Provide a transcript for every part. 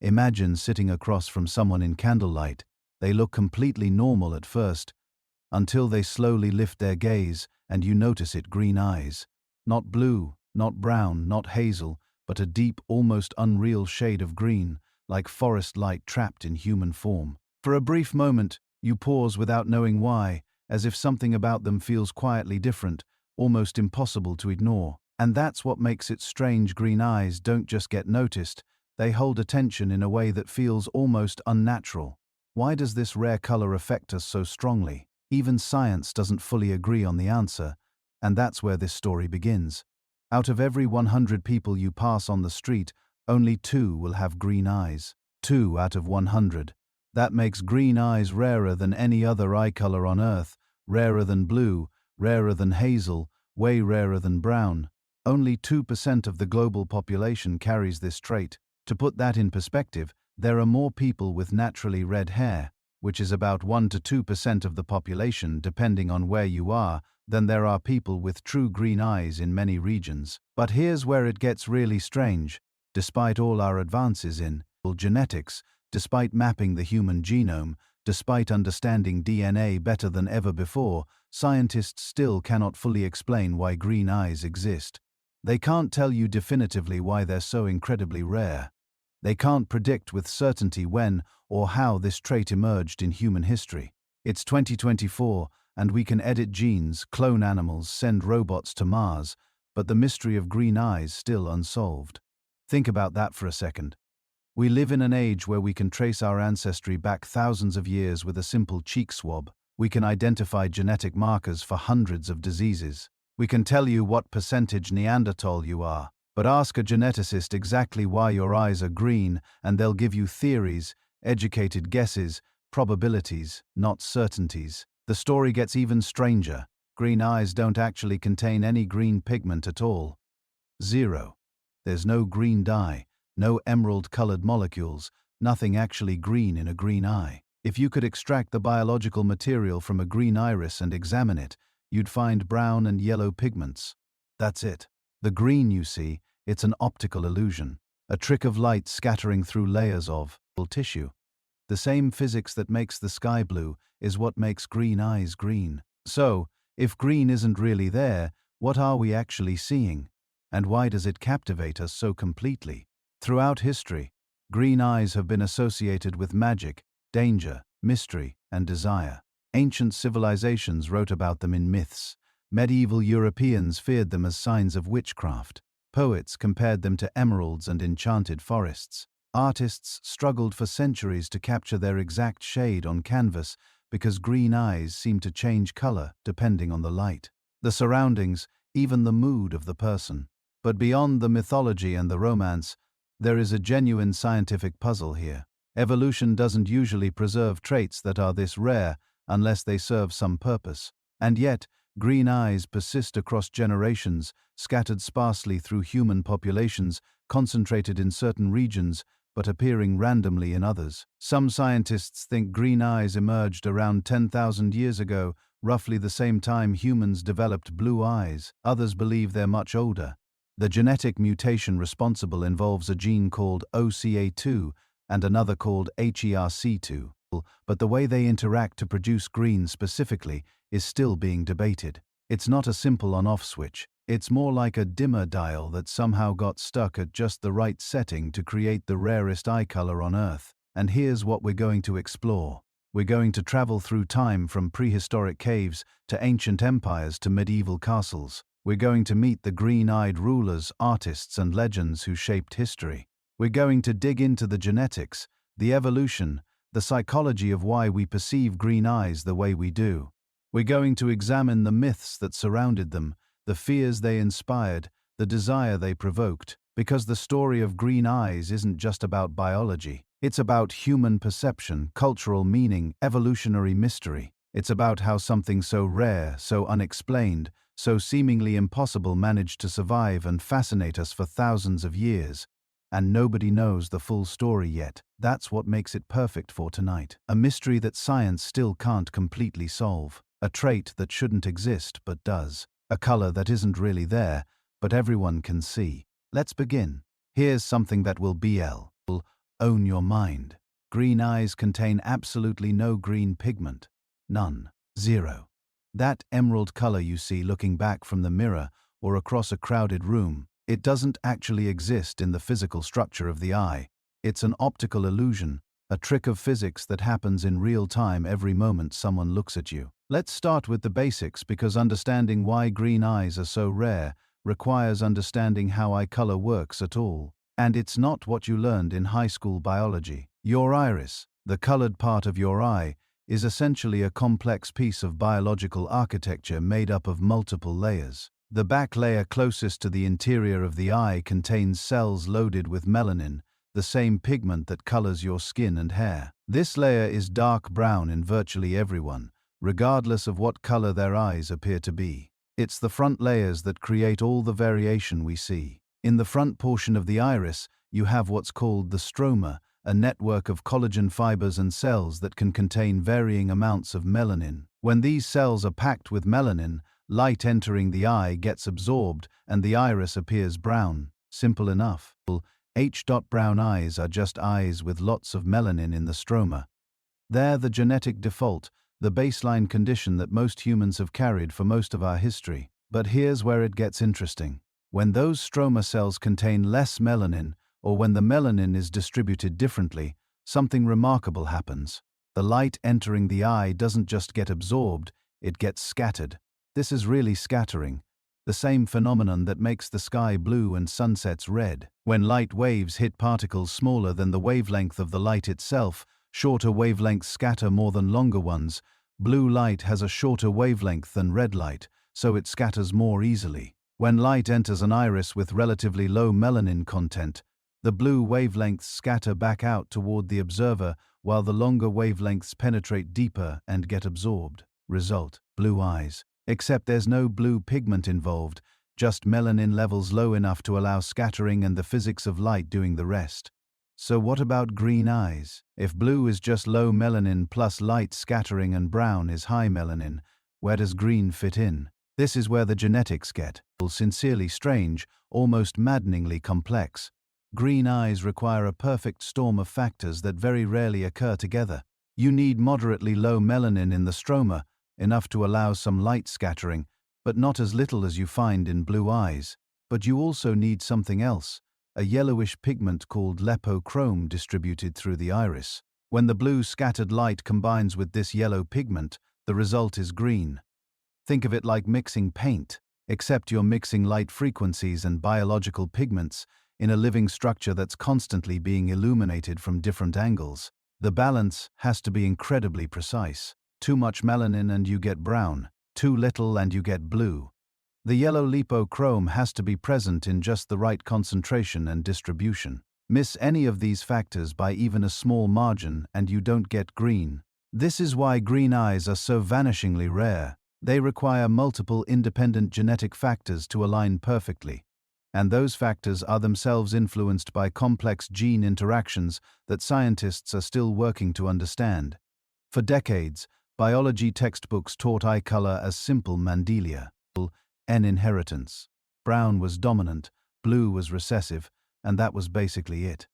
Imagine sitting across from someone in candlelight. They look completely normal at first, until they slowly lift their gaze and you notice it: green eyes. Not blue, not brown, not hazel, but a deep, almost unreal shade of green, like forest light trapped in human form. For a brief moment, you pause without knowing why, as if something about them feels quietly different, almost impossible to ignore. And that's what makes it strange. Green eyes don't just get noticed, they hold attention in a way that feels almost unnatural. Why does this rare color affect us so strongly? Even science doesn't fully agree on the answer, and that's where this story begins. Out of every 100 people you pass on the street, only 2 will have green eyes. 2 out of 100. That makes green eyes rarer than any other eye color on Earth, rarer than blue, rarer than hazel, way rarer than brown. Only 2% of the global population carries this trait. To put that in perspective, there are more people with naturally red hair, which is about 1 to 2% of the population depending on where you are, than there are people with true green eyes in many regions. But here's where it gets really strange. Despite all our advances in genetics, despite mapping the human genome, despite understanding DNA better than ever before, scientists still cannot fully explain why green eyes exist. They can't tell you definitively why they're so incredibly rare. They can't predict with certainty when or how this trait emerged in human history. It's 2024, and we can edit genes, clone animals, send robots to Mars, but the mystery of green eyes still unsolved. Think about that for a second. We live in an age where we can trace our ancestry back thousands of years with a simple cheek swab. We can identify genetic markers for hundreds of diseases. We can tell you what percentage Neanderthal you are. But ask a geneticist exactly why your eyes are green, and they'll give you theories, educated guesses, probabilities, not certainties. The story gets even stranger. Green eyes don't actually contain any green pigment at all. Zero. There's no green dye, no emerald-colored molecules, nothing actually green in a green eye. If you could extract the biological material from a green iris and examine it, you'd find brown and yellow pigments. That's it. The green you see, it's an optical illusion, a trick of light scattering through layers of tissue. The same physics that makes the sky blue is what makes green eyes green. So, if green isn't really there, what are we actually seeing? And why does it captivate us so completely? Throughout history, green eyes have been associated with magic, danger, mystery, and desire. Ancient civilizations wrote about them in myths. Medieval Europeans feared them as signs of witchcraft. Poets compared them to emeralds and enchanted forests. Artists struggled for centuries to capture their exact shade on canvas because green eyes seemed to change color depending on the light, the surroundings, even the mood of the person. But beyond the mythology and the romance, there is a genuine scientific puzzle here. Evolution doesn't usually preserve traits that are this rare unless they serve some purpose. And yet, green eyes persist across generations, scattered sparsely through human populations, concentrated in certain regions, but appearing randomly in others. Some scientists think green eyes emerged around 10,000 years ago, roughly the same time humans developed blue eyes. Others believe they're much older. The genetic mutation responsible involves a gene called OCA2 and another called HERC2, but the way they interact to produce green specifically is still being debated. It's not a simple on-off switch. It's more like a dimmer dial that somehow got stuck at just the right setting to create the rarest eye color on Earth. And here's what we're going to explore. We're going to travel through time from prehistoric caves to ancient empires to medieval castles. We're going to meet the green-eyed rulers, artists, and legends who shaped history. We're going to dig into the genetics, the evolution, the psychology of why we perceive green eyes the way we do. We're going to examine the myths that surrounded them, the fears they inspired, the desire they provoked, because the story of green eyes isn't just about biology. It's about human perception, cultural meaning, evolutionary mystery. It's about how something so rare, so unexplained, so seemingly impossible managed to survive and fascinate us for thousands of years. And nobody knows the full story yet. That's what makes it perfect for tonight. A mystery that science still can't completely solve. A trait that shouldn't exist but does. A color that isn't really there, but everyone can see. Let's begin. Here's something that will Own your mind. Green eyes contain absolutely no green pigment. None. Zero. That emerald color you see looking back from the mirror or across a crowded room, it doesn't actually exist in the physical structure of the eye. It's an optical illusion, a trick of physics that happens in real time every moment someone looks at you. Let's start with the basics, because understanding why green eyes are so rare requires understanding how eye color works at all. And it's not what you learned in high school biology. Your iris, the colored part of your eye, is essentially a complex piece of biological architecture made up of multiple layers. The back layer closest to the interior of the eye contains cells loaded with melanin, the same pigment that colors your skin and hair. This layer is dark brown in virtually everyone, regardless of what color their eyes appear to be. It's the front layers that create all the variation we see. In the front portion of the iris, you have what's called the stroma, a network of collagen fibers and cells that can contain varying amounts of melanin. When these cells are packed with melanin, light entering the eye gets absorbed and the iris appears brown. Simple enough. Brown eyes are just eyes with lots of melanin in the stroma. They're the genetic default, the baseline condition that most humans have carried for most of our history. But here's where it gets interesting. When those stroma cells contain less melanin, or when the melanin is distributed differently, something remarkable happens. The light entering the eye doesn't just get absorbed, it gets scattered. This is really scattering, the same phenomenon that makes the sky blue and sunsets red. When light waves hit particles smaller than the wavelength of the light itself, shorter wavelengths scatter more than longer ones. Blue light has a shorter wavelength than red light, so it scatters more easily. When light enters an iris with relatively low melanin content, the blue wavelengths scatter back out toward the observer, while the longer wavelengths penetrate deeper and get absorbed. Result: blue eyes. Except there's no blue pigment involved, just melanin levels low enough to allow scattering and the physics of light doing the rest. So what about green eyes? If blue is just low melanin plus light scattering and brown is high melanin, where does green fit in? This is where the genetics get sincerely strange, almost maddeningly complex. Green eyes require a perfect storm of factors that very rarely occur together. You need moderately low melanin in the stroma, enough to allow some light scattering, but not as little as you find in blue eyes. But you also need something else, a yellowish pigment called lipochrome distributed through the iris. When the blue scattered light combines with this yellow pigment, the result is green. Think of it like mixing paint, except you're mixing light frequencies and biological pigments in a living structure that's constantly being illuminated from different angles. The balance has to be incredibly precise. Too much melanin and you get brown, too little and you get blue. The yellow lipochrome has to be present in just the right concentration and distribution. Miss any of these factors by even a small margin and you don't get green. This is why green eyes are so vanishingly rare. They require multiple independent genetic factors to align perfectly. And those factors are themselves influenced by complex gene interactions that scientists are still working to understand. For decades, biology textbooks taught eye color as simple Mendelian inheritance. Brown was dominant, blue was recessive, and that was basically it.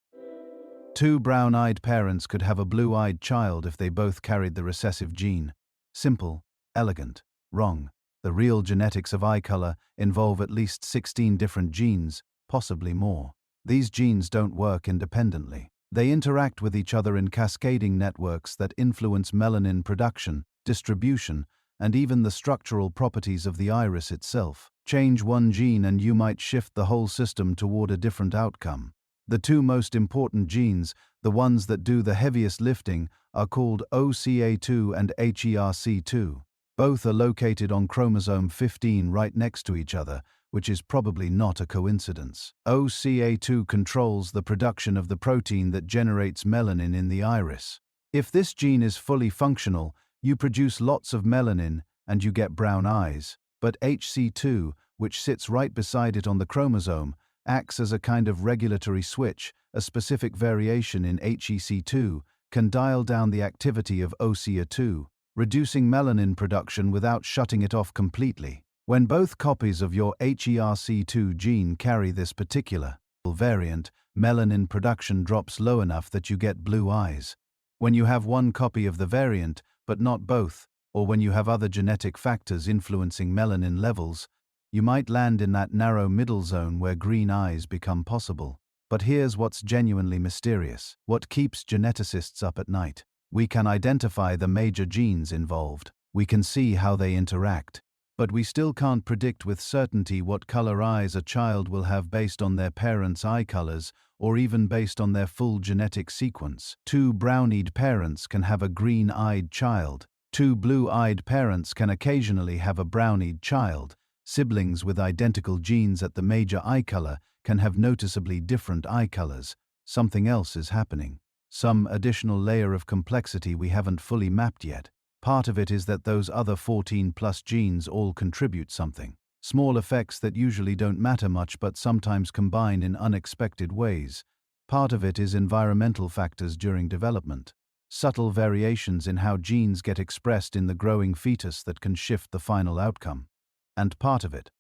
Two brown-eyed parents could have a blue-eyed child if they both carried the recessive gene. Simple, elegant, wrong. The real genetics of eye color involve at least 16 different genes, possibly more. These genes don't work independently. They interact with each other in cascading networks that influence melanin production, distribution, and even the structural properties of the iris itself. Change one gene and you might shift the whole system toward a different outcome. The two most important genes, the ones that do the heaviest lifting, are called OCA2 and HERC2. Both are located on chromosome 15 right next to each other, which is probably not a coincidence. OCA2 controls the production of the protein that generates melanin in the iris. If this gene is fully functional, you produce lots of melanin and you get brown eyes. But HC2, which sits right beside it on the chromosome, acts as a kind of regulatory switch. A specific variation in HEC2 can dial down the activity of OCA2, reducing melanin production without shutting it off completely. When both copies of your HERC2 gene carry this particular variant, melanin production drops low enough that you get blue eyes. When you have one copy of the variant, but not both, or when you have other genetic factors influencing melanin levels, you might land in that narrow middle zone where green eyes become possible. But here's what's genuinely mysterious. What keeps geneticists up at night? We can identify the major genes involved. We can see how they interact. But we still can't predict with certainty what color eyes a child will have based on their parents' eye colors, or even based on their full genetic sequence. Two brown-eyed parents can have a green-eyed child. Two blue-eyed parents can occasionally have a brown-eyed child. Siblings with identical genes at the major eye color can have noticeably different eye colors. Something else is happening. Some additional layer of complexity we haven't fully mapped yet. Part of it is that those other 14+ genes all contribute something. Small effects that usually don't matter much but sometimes combine in unexpected ways. Part of it is environmental factors during development. Subtle variations in how genes get expressed in the growing fetus that can shift the final outcome. And part of it,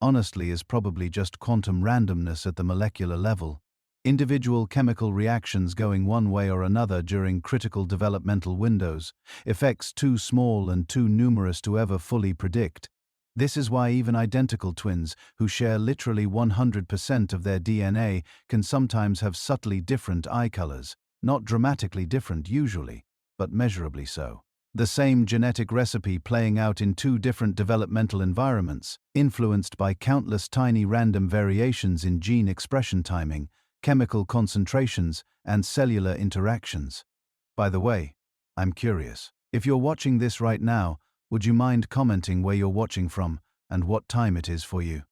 honestly, is probably just quantum randomness at the molecular level. Individual chemical reactions going one way or another during critical developmental windows, effects too small and too numerous to ever fully predict. This is why even identical twins, who share literally 100% of their DNA, can sometimes have subtly different eye colors, not dramatically different usually, but measurably so. The same genetic recipe playing out in two different developmental environments, influenced by countless tiny random variations in gene expression timing, chemical concentrations, and cellular interactions. By the way, I'm curious. If you're watching this right now, would you mind commenting where you're watching from and what time it is for you?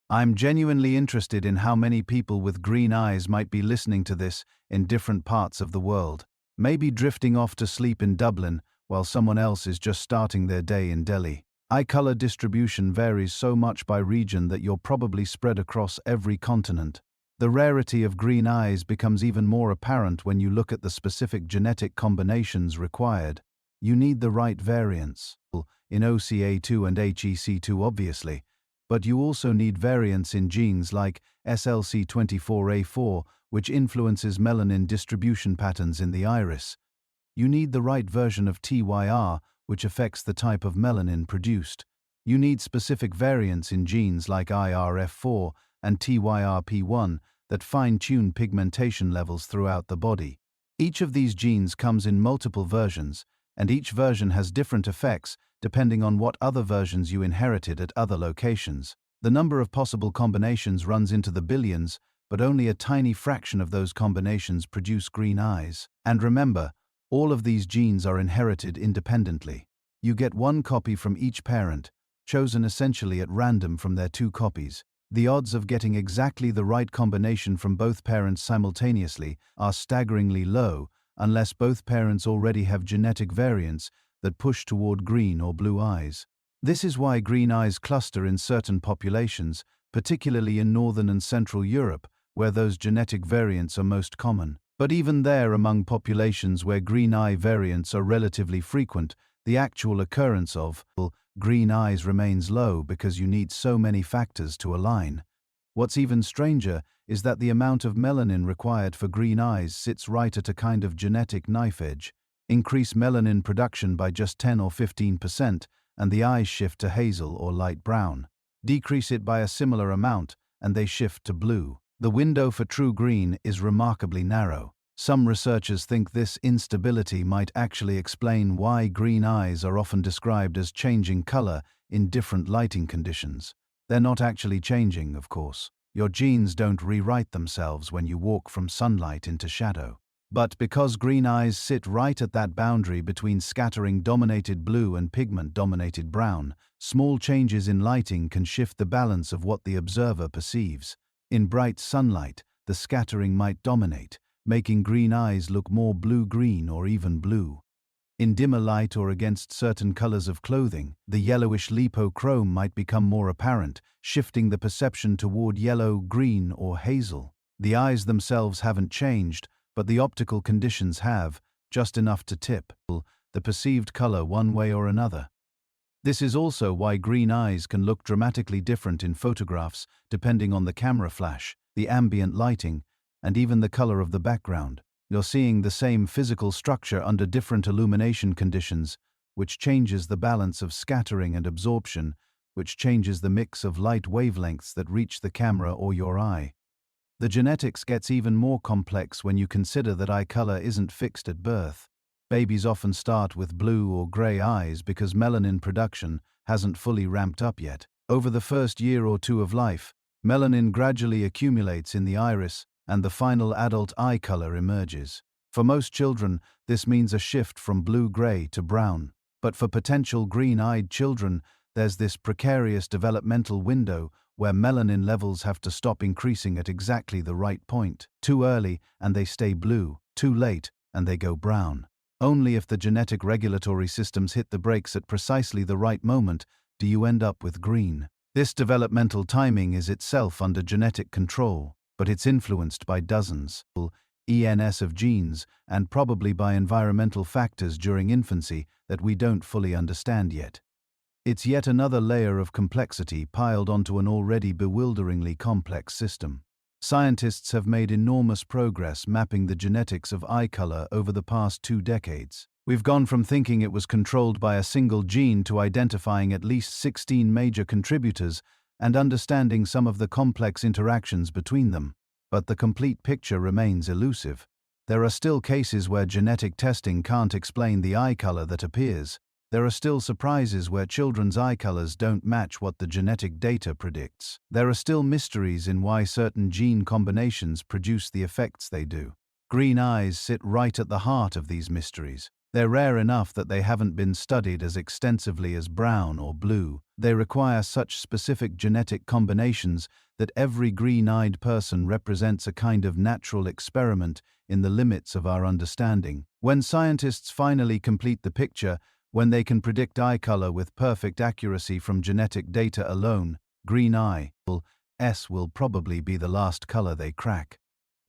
I'm genuinely interested in how many people with green eyes might be listening to this in different parts of the world. Maybe drifting off to sleep in Dublin while someone else is just starting their day in Delhi. Eye color distribution varies so much by region that you're probably spread across every continent. The rarity of green eyes becomes even more apparent when you look at the specific genetic combinations required. You need the right variants, in OCA2 and HEC2 obviously, but you also need variants in genes like SLC24A4, which influences melanin distribution patterns in the iris. You need the right version of TYR, which affects the type of melanin produced. You need specific variants in genes like IRF4 and TYRP1 that fine-tune pigmentation levels throughout the body. Each of these genes comes in multiple versions, and each version has different effects depending on what other versions you inherited at other locations. The number of possible combinations runs into the billions, but only a tiny fraction of those combinations produce green eyes. And remember, all of these genes are inherited independently. You get one copy from each parent, chosen essentially at random from their two copies. The odds of getting exactly the right combination from both parents simultaneously are staggeringly low unless both parents already have genetic variants that push toward green or blue eyes. This is why green eyes cluster in certain populations, particularly in Northern and Central Europe, where those genetic variants are most common. But even there, among populations where green eye variants are relatively frequent, the actual occurrence of green eyes remains low because you need so many factors to align. What's even stranger is that the amount of melanin required for green eyes sits right at a kind of genetic knife edge. Increase melanin production by just 10 or 15%, and the eyes shift to hazel or light brown. Decrease it by a similar amount, and they shift to blue. The window for true green is remarkably narrow. Some researchers think this instability might actually explain why green eyes are often described as changing color in different lighting conditions. They're not actually changing, of course. Your genes don't rewrite themselves when you walk from sunlight into shadow. But because green eyes sit right at that boundary between scattering-dominated blue and pigment-dominated brown, small changes in lighting can shift the balance of what the observer perceives. In bright sunlight, the scattering might dominate, making green eyes look more blue-green or even blue. In dimmer light or against certain colors of clothing, the yellowish lipochrome might become more apparent, shifting the perception toward yellow, green, or hazel. The eyes themselves haven't changed, but the optical conditions have, just enough to tip the perceived color one way or another. This is also why green eyes can look dramatically different in photographs depending on the camera flash. the ambient lighting, and even the color of the background. You're seeing the same physical structure under different illumination conditions, which changes the balance of scattering and absorption, which changes the mix of light wavelengths that reach the camera or your eye. The genetics gets even more complex when you consider that eye color isn't fixed at birth. Babies often start with blue or gray eyes because melanin production hasn't fully ramped up yet. Over the first year or two of life, melanin gradually accumulates in the iris and the final adult eye color emerges. For most children, this means a shift from blue-gray to brown. But for potential green-eyed children, there's this precarious developmental window where melanin levels have to stop increasing at exactly the right point. Too early, and they stay blue. Too late, and they go brown. Only if the genetic regulatory systems hit the brakes at precisely the right moment do you end up with green. This developmental timing is itself under genetic control, but it's influenced by dozens of genes and probably by environmental factors during infancy that we don't fully understand yet. It's yet another layer of complexity piled onto an already bewilderingly complex system. Scientists have made enormous progress mapping the genetics of eye color over the past 2 decades. We've gone from thinking it was controlled by a single gene to identifying at least 16 major contributors and understanding some of the complex interactions between them. But the complete picture remains elusive. There are still cases where genetic testing can't explain the eye color that appears. There are still surprises where children's eye colors don't match what the genetic data predicts. There are still mysteries in why certain gene combinations produce the effects they do. Green eyes sit right at the heart of these mysteries. They're rare enough that they haven't been studied as extensively as brown or blue. They require such specific genetic combinations that every green-eyed person represents a kind of natural experiment in the limits of our understanding. When scientists finally complete the picture, when they can predict eye color with perfect accuracy from genetic data alone, green eye will probably be the last color they crack.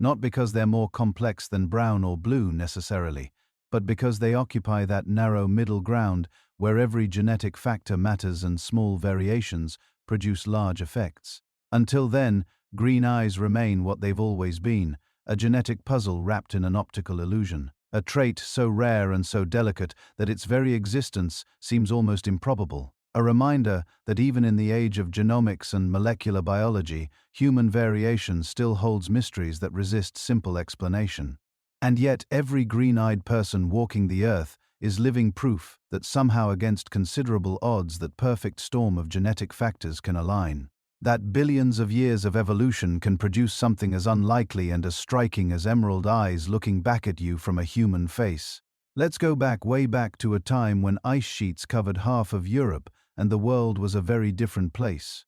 Not because they're more complex than brown or blue necessarily, but because they occupy that narrow middle ground where every genetic factor matters and small variations produce large effects. Until then, green eyes remain what they've always been, a genetic puzzle wrapped in an optical illusion. A trait so rare and so delicate that its very existence seems almost improbable. A reminder that even in the age of genomics and molecular biology, human variation still holds mysteries that resist simple explanation. And yet every green-eyed person walking the earth is living proof that somehow against considerable odds that perfect storm of genetic factors can align. That billions of years of evolution can produce something as unlikely and as striking as emerald eyes looking back at you from a human face. Let's go way back to a time when ice sheets covered half of Europe and the world was a very different place.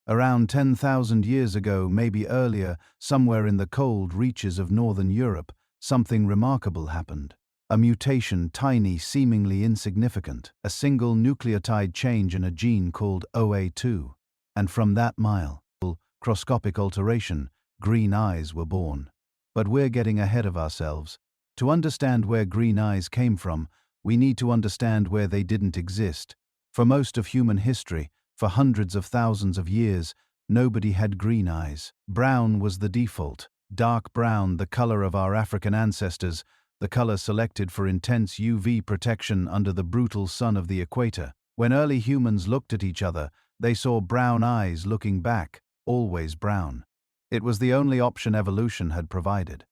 Around 10,000 years ago, maybe earlier, somewhere in the cold reaches of northern Europe, something remarkable happened. A mutation, tiny, seemingly insignificant, a single nucleotide change in a gene called OA2. And from that microscopic alteration, green eyes were born. But we're getting ahead of ourselves. To understand where green eyes came from, we need to understand where they didn't exist. For most of human history, for hundreds of thousands of years, nobody had green eyes. Brown was the default. Dark brown, the color of our African ancestors, the color selected for intense UV protection under the brutal sun of the equator. When early humans looked at each other, they saw brown eyes looking back, always brown. It was the only option evolution had provided.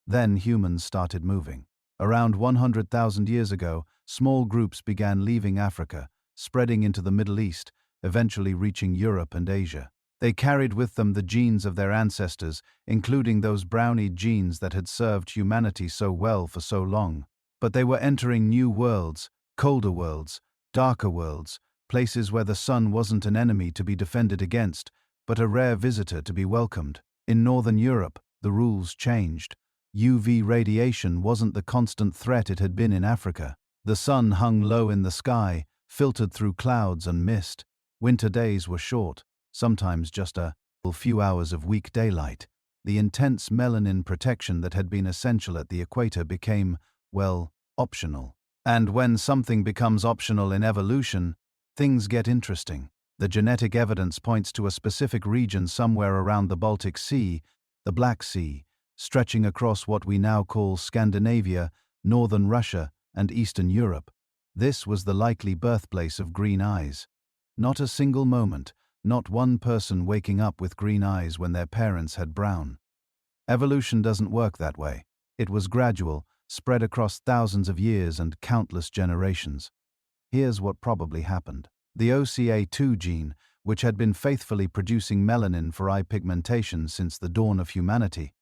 Then humans started moving. Around 100,000 years ago, small groups began leaving Africa, spreading into the Middle East, eventually reaching Europe and Asia. They carried with them the genes of their ancestors, including those brownie genes that had served humanity so well for so long. But they were entering new worlds, colder worlds, darker worlds, places where the sun wasn't an enemy to be defended against, but a rare visitor to be welcomed. In northern Europe, the rules changed. UV radiation wasn't the constant threat it had been in Africa. The sun hung low in the sky, filtered through clouds and mist. Winter days were short, sometimes just a few hours of weak daylight. The intense melanin protection that had been essential at the equator became, optional. And when something becomes optional in evolution, things get interesting. The genetic evidence points to a specific region somewhere around the Baltic Sea the Black Sea, stretching across what we now call Scandinavia, northern Russia, and Eastern Europe. This was the likely birthplace of green eyes. Not a single moment, not one person waking up with green eyes when their parents had brown. Evolution doesn't work that way. It was gradual, spread across thousands of years and countless generations. Here's what probably happened. The OCA2 gene, which had been faithfully producing melanin for eye pigmentation since the dawn of humanity,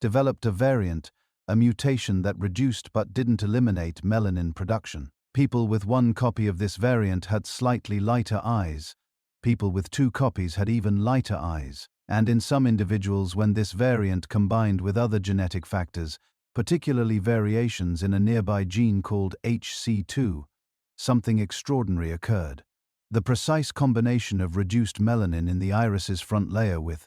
developed a variant, a mutation that reduced but didn't eliminate melanin production. People with one copy of this variant had slightly lighter eyes. People with two copies had even lighter eyes. And in some individuals, when this variant combined with other genetic factors, particularly variations in a nearby gene called HC2, something extraordinary occurred. The precise combination of reduced melanin in the iris's front layer with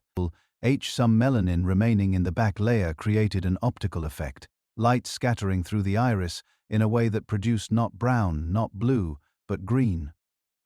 some melanin remaining in the back layer created an optical effect, light scattering through the iris in a way that produced not brown, not blue, but green.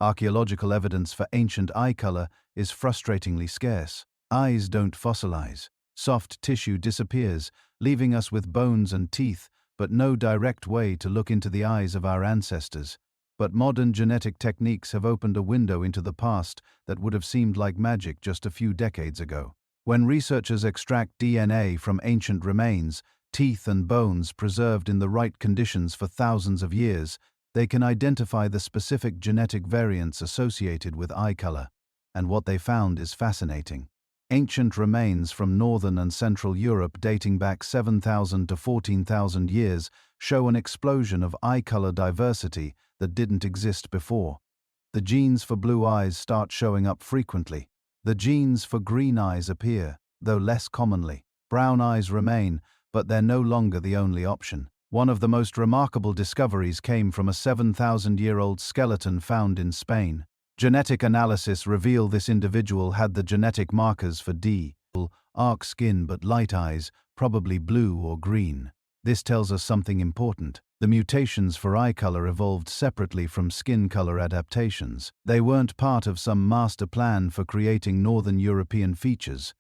Archaeological evidence for ancient eye color is frustratingly scarce. Eyes don't fossilize. Soft tissue disappears, leaving us with bones and teeth, but no direct way to look into the eyes of our ancestors. But modern genetic techniques have opened a window into the past that would have seemed like magic just a few decades ago. When researchers extract DNA from ancient remains, teeth and bones preserved in the right conditions for thousands of years, they can identify the specific genetic variants associated with eye color. And what they found is fascinating. Ancient remains from northern and central Europe dating back 7,000 to 14,000 years show an explosion of eye color diversity that didn't exist before. The genes for blue eyes start showing up frequently. The genes for green eyes appear, though less commonly. Brown eyes remain, but they're no longer the only option. One of the most remarkable discoveries came from a 7,000-year-old skeleton found in Spain. Genetic analysis revealed this individual had the genetic markers for dark skin but light eyes, probably blue or green. This tells us something important. The mutations for eye color evolved separately from skin color adaptations. They weren't part of some master plan for creating Northern European features.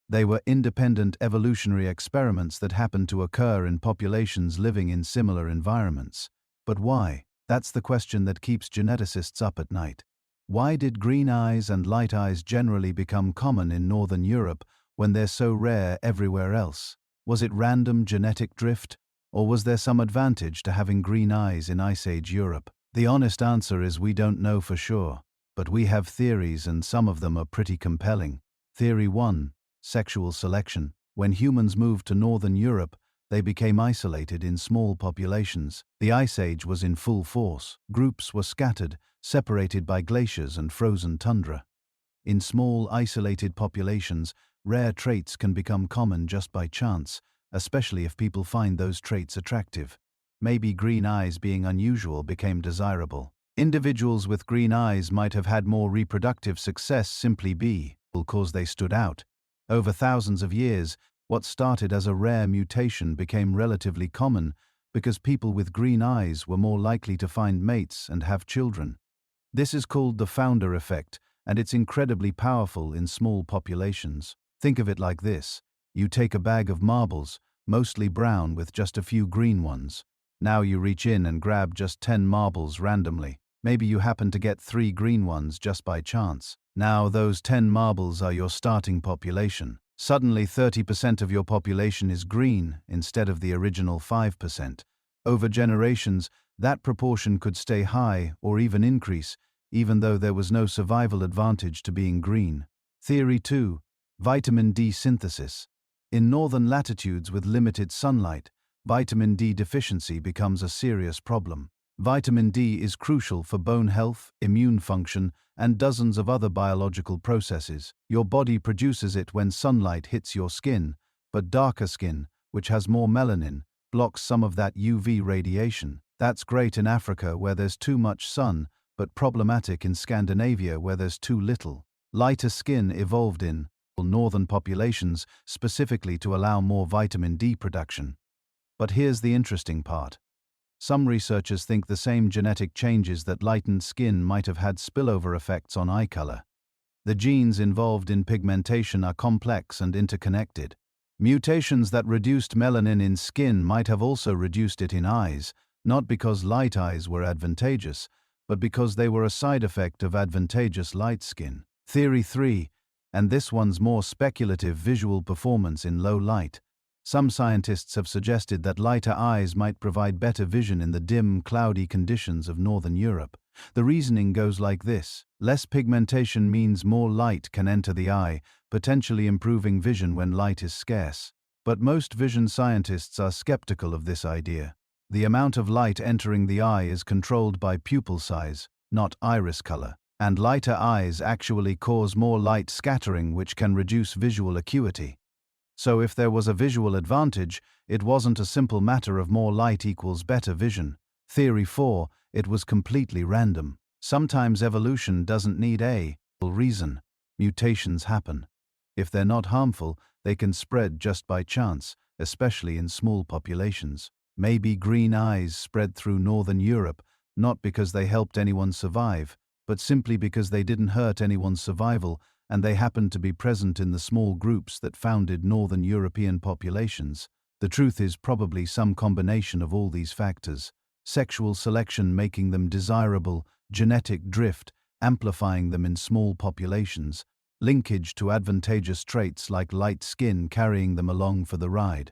They were independent evolutionary experiments that happened to occur in populations living in similar environments. But why? That's the question that keeps geneticists up at night. Why did green eyes and light eyes generally become common in Northern Europe when they're so rare everywhere else? Was it random genetic drift, or was there some advantage to having green eyes in Ice Age Europe? The honest answer is we don't know for sure, but we have theories and some of them are pretty compelling. Theory 1. Sexual selection. When humans moved to Northern Europe, they became isolated in small populations. The Ice Age was in full force. Groups were scattered, separated by glaciers and frozen tundra. In small, isolated populations, rare traits can become common just by chance, especially if people find those traits attractive. Maybe green eyes being unusual became desirable. Individuals with green eyes might have had more reproductive success simply because they stood out. Over thousands of years, what started as a rare mutation became relatively common because people with green eyes were more likely to find mates and have children. This is called the founder effect, and it's incredibly powerful in small populations. Think of it like this. You take a bag of marbles, mostly brown with just a few green ones. Now you reach in and grab just 10 marbles randomly. Maybe you happen to get 3 green ones just by chance. Now those 10 marbles are your starting population. Suddenly 30% of your population is green instead of the original 5%. Over generations, that proportion could stay high or even increase, even though there was no survival advantage to being green. Theory 2. Vitamin D synthesis. In northern latitudes with limited sunlight, vitamin D deficiency becomes a serious problem. Vitamin D is crucial for bone health, immune function, and dozens of other biological processes. Your body produces it when sunlight hits your skin, but darker skin, which has more melanin, blocks some of that UV radiation. That's great in Africa where there's too much sun, but problematic in Scandinavia where there's too little. Lighter skin evolved in northern populations specifically to allow more vitamin D production. But here's the interesting part. Some researchers think the same genetic changes that lightened skin might have had spillover effects on eye color. The genes involved in pigmentation are complex and interconnected. Mutations that reduced melanin in skin might have also reduced it in eyes, not because light eyes were advantageous, but because they were a side effect of advantageous light skin. Theory 3, and this one's more speculative: visual performance in low light. Some scientists have suggested that lighter eyes might provide better vision in the dim, cloudy conditions of northern Europe. The reasoning goes like this: less pigmentation means more light can enter the eye, potentially improving vision when light is scarce. But most vision scientists are skeptical of this idea. The amount of light entering the eye is controlled by pupil size, not iris color, and lighter eyes actually cause more light scattering, which can reduce visual acuity. So if there was a visual advantage, it wasn't a simple matter of more light equals better vision. Theory 4, it was completely random. Sometimes evolution doesn't need a reason. Mutations happen. If they're not harmful, they can spread just by chance, especially in small populations. Maybe green eyes spread through northern Europe, not because they helped anyone survive, but simply because they didn't hurt anyone's survival, and they happened to be present in the small groups that founded northern European populations. The truth is probably some combination of all these factors. Sexual selection making them desirable, genetic drift amplifying them in small populations, linkage to advantageous traits like light skin carrying them along for the ride.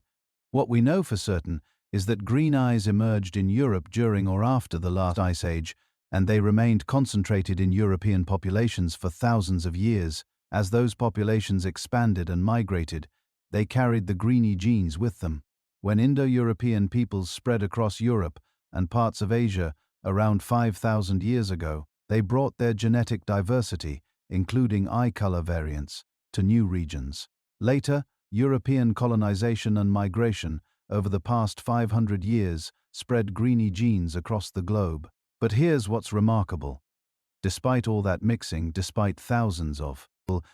What we know for certain is that green eyes emerged in Europe during or after the last ice age, and they remained concentrated in European populations for thousands of years. As those populations expanded and migrated, they carried the greeny genes with them. When Indo-European peoples spread across Europe and parts of Asia around 5,000 years ago, they brought their genetic diversity, including eye color variants, to new regions. Later, European colonization and migration over the past 500 years spread greeny genes across the globe. But here's what's remarkable. Despite all that mixing, despite thousands of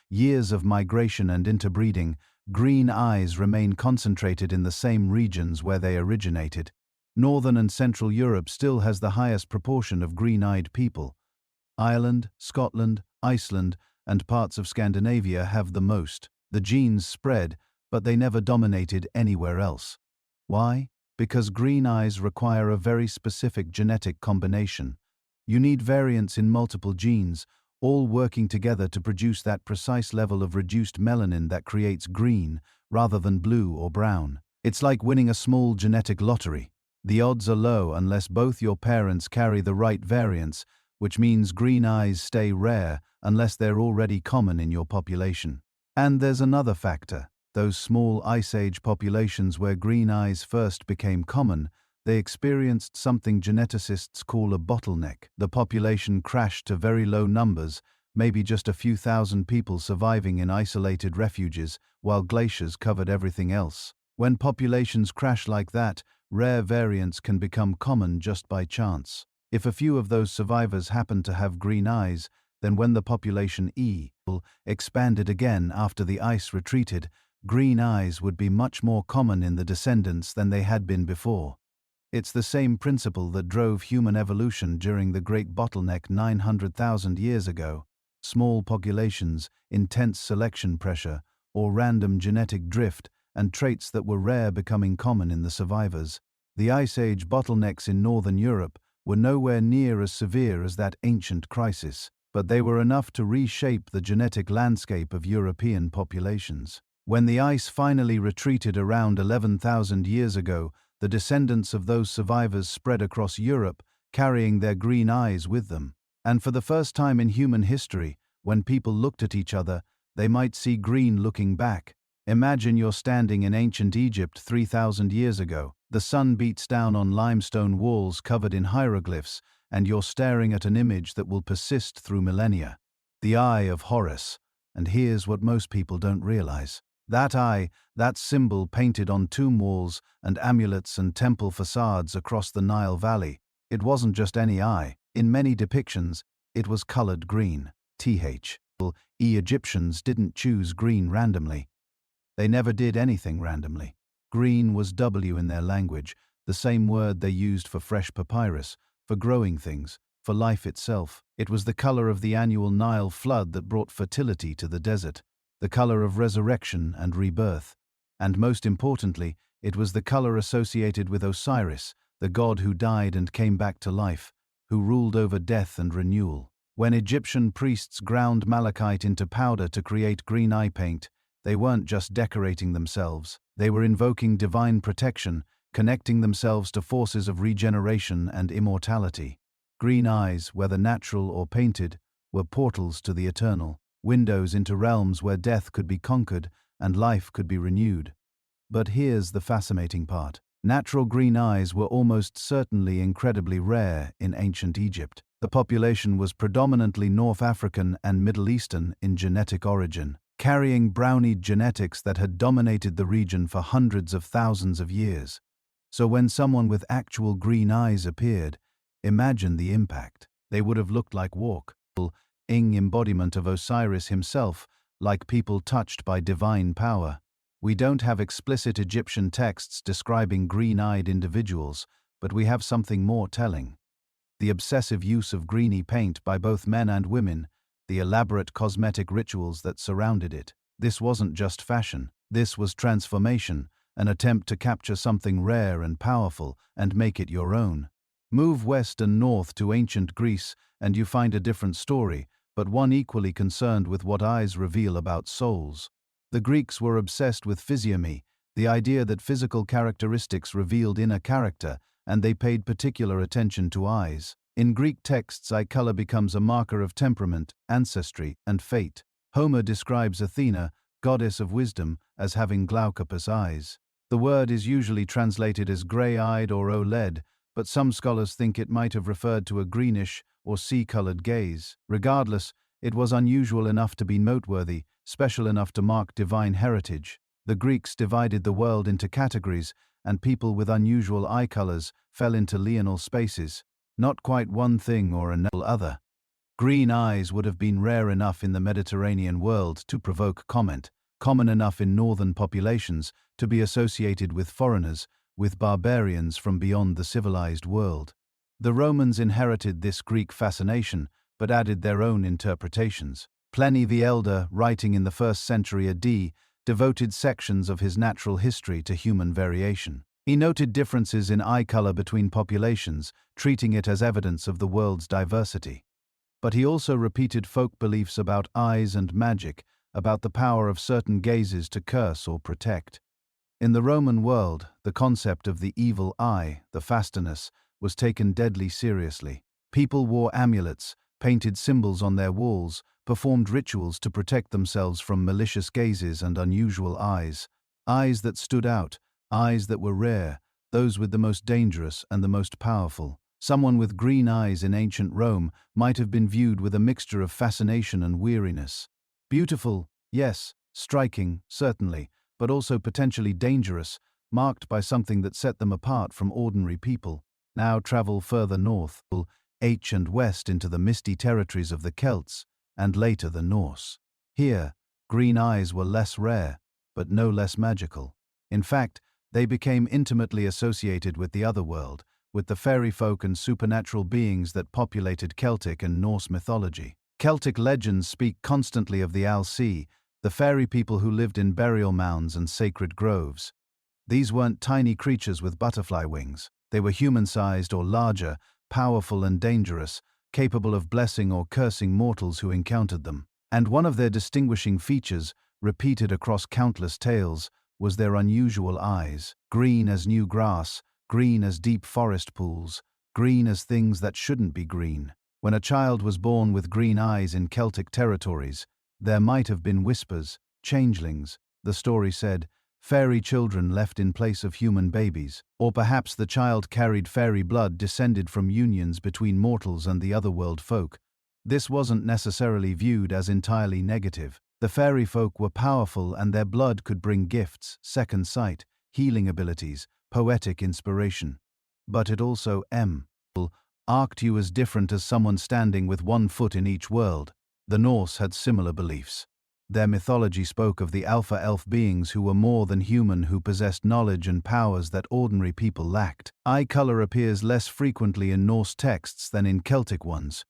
years of migration and interbreeding, green eyes remain concentrated in the same regions where they originated. Northern and Central Europe still has the highest proportion of green-eyed people. Ireland, Scotland, Iceland, and parts of Scandinavia have the most. The genes spread, but they never dominated anywhere else. Why? Because green eyes require a very specific genetic combination. You need variants in multiple genes, all working together to produce that precise level of reduced melanin that creates green, rather than blue or brown. It's like winning a small genetic lottery. The odds are low unless both your parents carry the right variants, which means green eyes stay rare unless they're already common in your population. And there's another factor. Those small Ice Age populations where green eyes first became common, they experienced something geneticists call a bottleneck. The population crashed to very low numbers, maybe just a few thousand people surviving in isolated refuges, while glaciers covered everything else. When populations crash like that, rare variants can become common just by chance. If a few of those survivors happen to have green eyes, then when the population expanded again after the ice retreated, green eyes would be much more common in the descendants than they had been before. It's the same principle that drove human evolution during the Great Bottleneck 900,000 years ago. Small populations, intense selection pressure, or random genetic drift, and traits that were rare becoming common in the survivors. The Ice Age bottlenecks in Northern Europe were nowhere near as severe as that ancient crisis, but they were enough to reshape the genetic landscape of European populations. When the ice finally retreated around 11,000 years ago, the descendants of those survivors spread across Europe, carrying their green eyes with them. And for the first time in human history, when people looked at each other, they might see green looking back. Imagine you're standing in ancient Egypt 3,000 years ago. The sun beats down on limestone walls covered in hieroglyphs, and you're staring at an image that will persist through millennia. The Eye of Horus. And here's what most people don't realize. That eye, that symbol painted on tomb walls and amulets and temple facades across the Nile Valley, it wasn't just any eye. In many depictions, it was colored green. Egyptians didn't choose green randomly. They never did anything randomly. Green was W in their language, the same word they used for fresh papyrus, for growing things, for life itself. It was the color of the annual Nile flood that brought fertility to the desert, the color of resurrection and rebirth. And most importantly, it was the color associated with Osiris, the god who died and came back to life, who ruled over death and renewal. When Egyptian priests ground malachite into powder to create green eye paint, they weren't just decorating themselves, they were invoking divine protection, connecting themselves to forces of regeneration and immortality. Green eyes, whether natural or painted, were portals to the eternal, windows into realms where death could be conquered and life could be renewed. But here's the fascinating part. Natural green eyes were almost certainly incredibly rare in ancient Egypt. The population was predominantly North African and Middle Eastern in genetic origin, carrying brownie genetics that had dominated the region for hundreds of thousands of years. So when someone with actual green eyes appeared, imagine the impact. They would have looked like walk-ing embodiment of Osiris himself, like people touched by divine power. We don't have explicit Egyptian texts describing green-eyed individuals, but we have something more telling. The obsessive use of greeny paint by both men and women, the elaborate cosmetic rituals that surrounded it. This wasn't just fashion, this was transformation, an attempt to capture something rare and powerful and make it your own. Move west and north to ancient Greece and you find a different story, but one equally concerned with what eyes reveal about souls. The Greeks were obsessed with physiognomy, the idea that physical characteristics revealed inner character, and they paid particular attention to eyes. In Greek texts, eye color becomes a marker of temperament, ancestry, and fate. Homer describes Athena, goddess of wisdom, as having glaucopus eyes. The word is usually translated as gray-eyed or OLED, but some scholars think it might have referred to a greenish or sea-colored gaze. Regardless, it was unusual enough to be noteworthy, special enough to mark divine heritage. The Greeks divided the world into categories, and people with unusual eye colors fell into liminal spaces, not quite one thing or another. Green eyes would have been rare enough in the Mediterranean world to provoke comment, common enough in northern populations to be associated with foreigners, with barbarians from beyond the civilized world. The Romans inherited this Greek fascination, but added their own interpretations. Pliny the Elder, writing in the 1st century AD, devoted sections of his natural history to human variation. He noted differences in eye color between populations, treating it as evidence of the world's diversity. But he also repeated folk beliefs about eyes and magic, about the power of certain gazes to curse or protect. In the Roman world, the concept of the evil eye, the fastinus, was taken deadly seriously. People wore amulets, painted symbols on their walls, performed rituals to protect themselves from malicious gazes and unusual eyes. Eyes that stood out, eyes that were rare, those with the most dangerous and the most powerful. Someone with green eyes in ancient Rome might have been viewed with a mixture of fascination and weariness. Beautiful, yes, striking, certainly, but also potentially dangerous, marked by something that set them apart from ordinary people. Now travel further north, and west into the misty territories of the Celts, and later the Norse. Here, green eyes were less rare, but no less magical. In fact, they became intimately associated with the other world, with the fairy folk and supernatural beings that populated Celtic and Norse mythology. Celtic legends speak constantly of the Alsi, the fairy people who lived in burial mounds and sacred groves. These weren't tiny creatures with butterfly wings. They were human-sized or larger, powerful and dangerous, capable of blessing or cursing mortals who encountered them. And one of their distinguishing features, repeated across countless tales, was their unusual eyes, green as new grass, green as deep forest pools, green as things that shouldn't be green. When a child was born with green eyes in Celtic territories, there might have been whispers, changelings, the story said, fairy children left in place of human babies, or perhaps the child carried fairy blood descended from unions between mortals and the otherworld folk. This wasn't necessarily viewed as entirely negative. The fairy folk were powerful and their blood could bring gifts, second sight, healing abilities, poetic inspiration. But it also arced you as different as someone standing with one foot in each world. The Norse had similar beliefs. Their mythology spoke of the alpha elf beings who were more than human, who possessed knowledge and powers that ordinary people lacked. Eye color appears less frequently in Norse texts than in Celtic ones,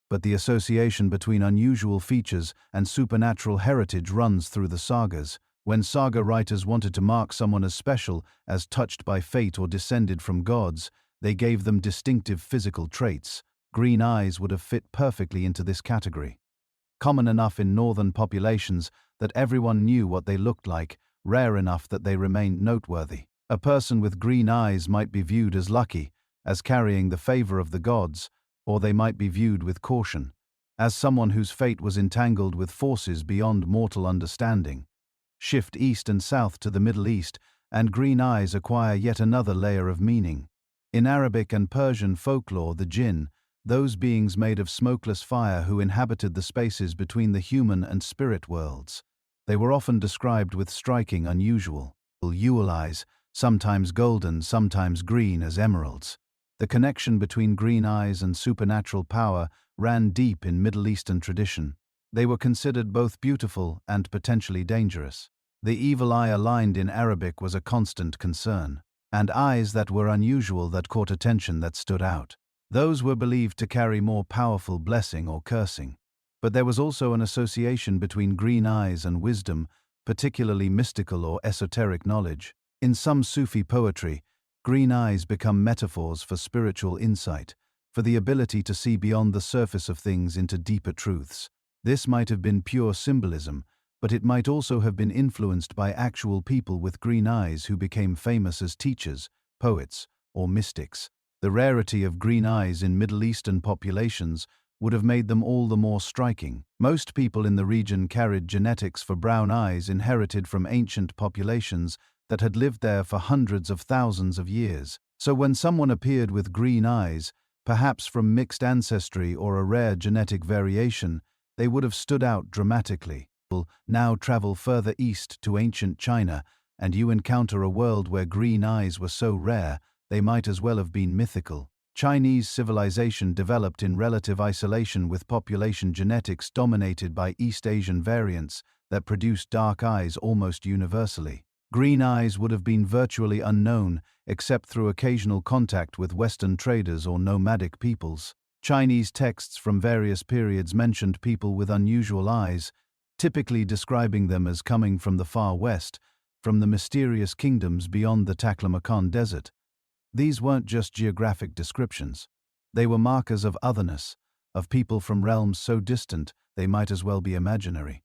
but the association between unusual features and supernatural heritage runs through the sagas. When saga writers wanted to mark someone as special, as touched by fate or descended from gods, they gave them distinctive physical traits. Green eyes would have fit perfectly into this category. Common enough in northern populations that everyone knew what they looked like, rare enough that they remained noteworthy. A person with green eyes might be viewed as lucky, as carrying the favor of the gods, or they might be viewed with caution, as someone whose fate was entangled with forces beyond mortal understanding. Shift east and south to the Middle East, and green eyes acquire yet another layer of meaning. In Arabic and Persian folklore, the jinn, those beings made of smokeless fire who inhabited the spaces between the human and spirit worlds. They were often described with striking, unusual eyes, sometimes golden, sometimes green as emeralds. The connection between green eyes and supernatural power ran deep in Middle Eastern tradition. They were considered both beautiful and potentially dangerous. The evil eye aligned in Arabic was a constant concern, and eyes that were unusual, that caught attention, that stood out. Those were believed to carry more powerful blessing or cursing. But there was also an association between green eyes and wisdom, particularly mystical or esoteric knowledge. In some Sufi poetry, green eyes become metaphors for spiritual insight, for the ability to see beyond the surface of things into deeper truths. This might have been pure symbolism, but it might also have been influenced by actual people with green eyes who became famous as teachers, poets, or mystics. The rarity of green eyes in Middle Eastern populations would have made them all the more striking. Most people in the region carried genetics for brown eyes inherited from ancient populations that had lived there for hundreds of thousands of years. So when someone appeared with green eyes, perhaps from mixed ancestry or a rare genetic variation, they would have stood out dramatically. Now travel further east to ancient China, and you encounter a world where green eyes were so rare, they might as well have been mythical. Chinese civilization developed in relative isolation with population genetics dominated by East Asian variants that produced dark eyes almost universally. Green eyes would have been virtually unknown, except through occasional contact with Western traders or nomadic peoples. Chinese texts from various periods mentioned people with unusual eyes, typically describing them as coming from the far west, from the mysterious kingdoms beyond the Taklamakan Desert. These weren't just geographic descriptions. They were markers of otherness, of people from realms so distant they might as well be imaginary.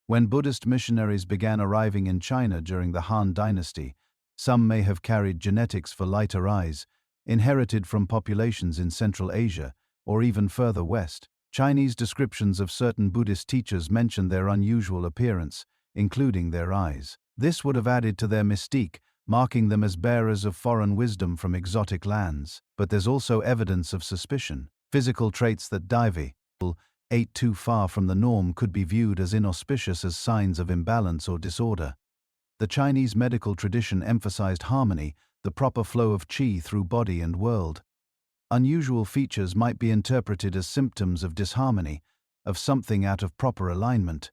When Buddhist missionaries began arriving in China during the Han Dynasty, some may have carried genetics for lighter eyes, inherited from populations in Central Asia, or even further west. Chinese descriptions of certain Buddhist teachers mention their unusual appearance, including their eyes. This would have added to their mystique, marking them as bearers of foreign wisdom from exotic lands. But there's also evidence of suspicion. Physical traits that ate too far from the norm could be viewed as inauspicious, as signs of imbalance or disorder. The Chinese medical tradition emphasized harmony, the proper flow of qi through body and world. Unusual features might be interpreted as symptoms of disharmony, of something out of proper alignment.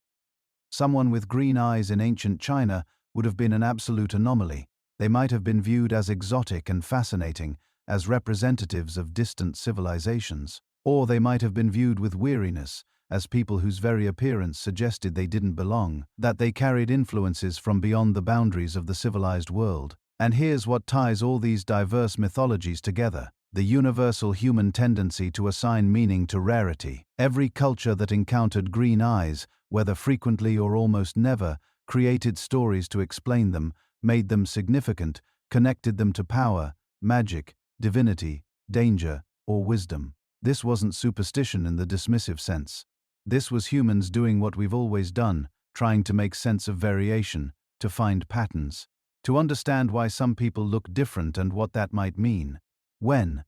Someone with green eyes in ancient China would have been an absolute anomaly. They might have been viewed as exotic and fascinating, as representatives of distant civilizations. Or they might have been viewed with weariness, as people whose very appearance suggested they didn't belong, that they carried influences from beyond the boundaries of the civilized world. And here's what ties all these diverse mythologies together: the universal human tendency to assign meaning to rarity. Every culture that encountered green eyes, whether frequently or almost never, created stories to explain them, made them significant, connected them to power, magic, divinity, danger, or wisdom. This wasn't superstition in the dismissive sense. This was humans doing what we've always done, trying to make sense of variation, to find patterns, to understand why some people look different and what that might mean. When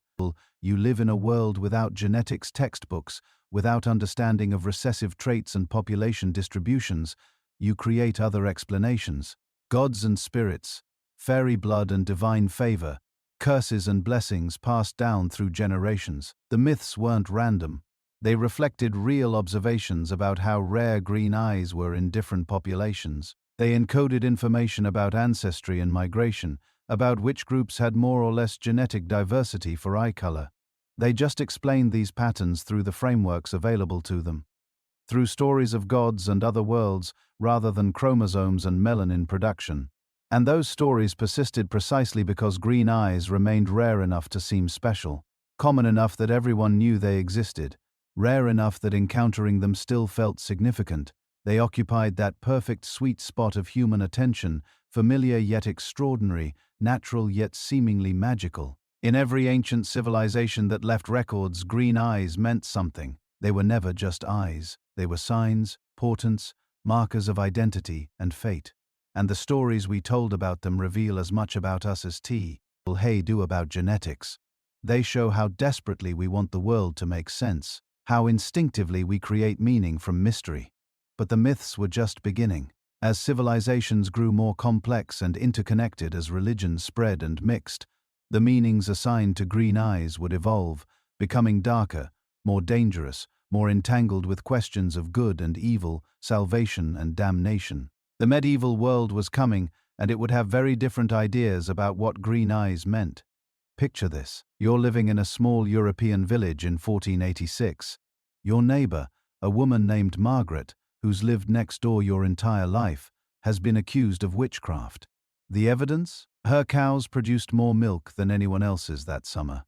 you live in a world without genetics textbooks, without understanding of recessive traits and population distributions, you create other explanations. Gods and spirits, fairy blood and divine favor, curses and blessings passed down through generations. The myths weren't random. They reflected real observations about how rare green eyes were in different populations. They encoded information about ancestry and migration, about which groups had more or less genetic diversity for eye color. They just explained these patterns through the frameworks available to them. through stories of gods and other worlds rather than chromosomes and melanin production. And those stories persisted precisely because green eyes remained rare enough to seem special, common enough that everyone knew they existed, rare enough that encountering them still felt significant. They occupied that perfect sweet spot of human attention, familiar yet extraordinary, natural yet seemingly magical. In every ancient civilization that left records, green eyes meant something. They were never just eyes. They were signs, portents, markers of identity and fate. And the stories we told about them reveal as much about us as Hey do about genetics. They show how desperately we want the world to make sense, how instinctively we create meaning from mystery. But the myths were just beginning. As civilizations grew more complex and interconnected, as religions spread and mixed, the meanings assigned to green eyes would evolve, becoming darker, more dangerous, more entangled with questions of good and evil, salvation and damnation. The medieval world was coming, and it would have very different ideas about what green eyes meant. Picture this. You're living in a small European village in 1486. Your neighbor, a woman named Margaret, who's lived next door your entire life, has been accused of witchcraft. The evidence? Her cows produced more milk than anyone else's that summer.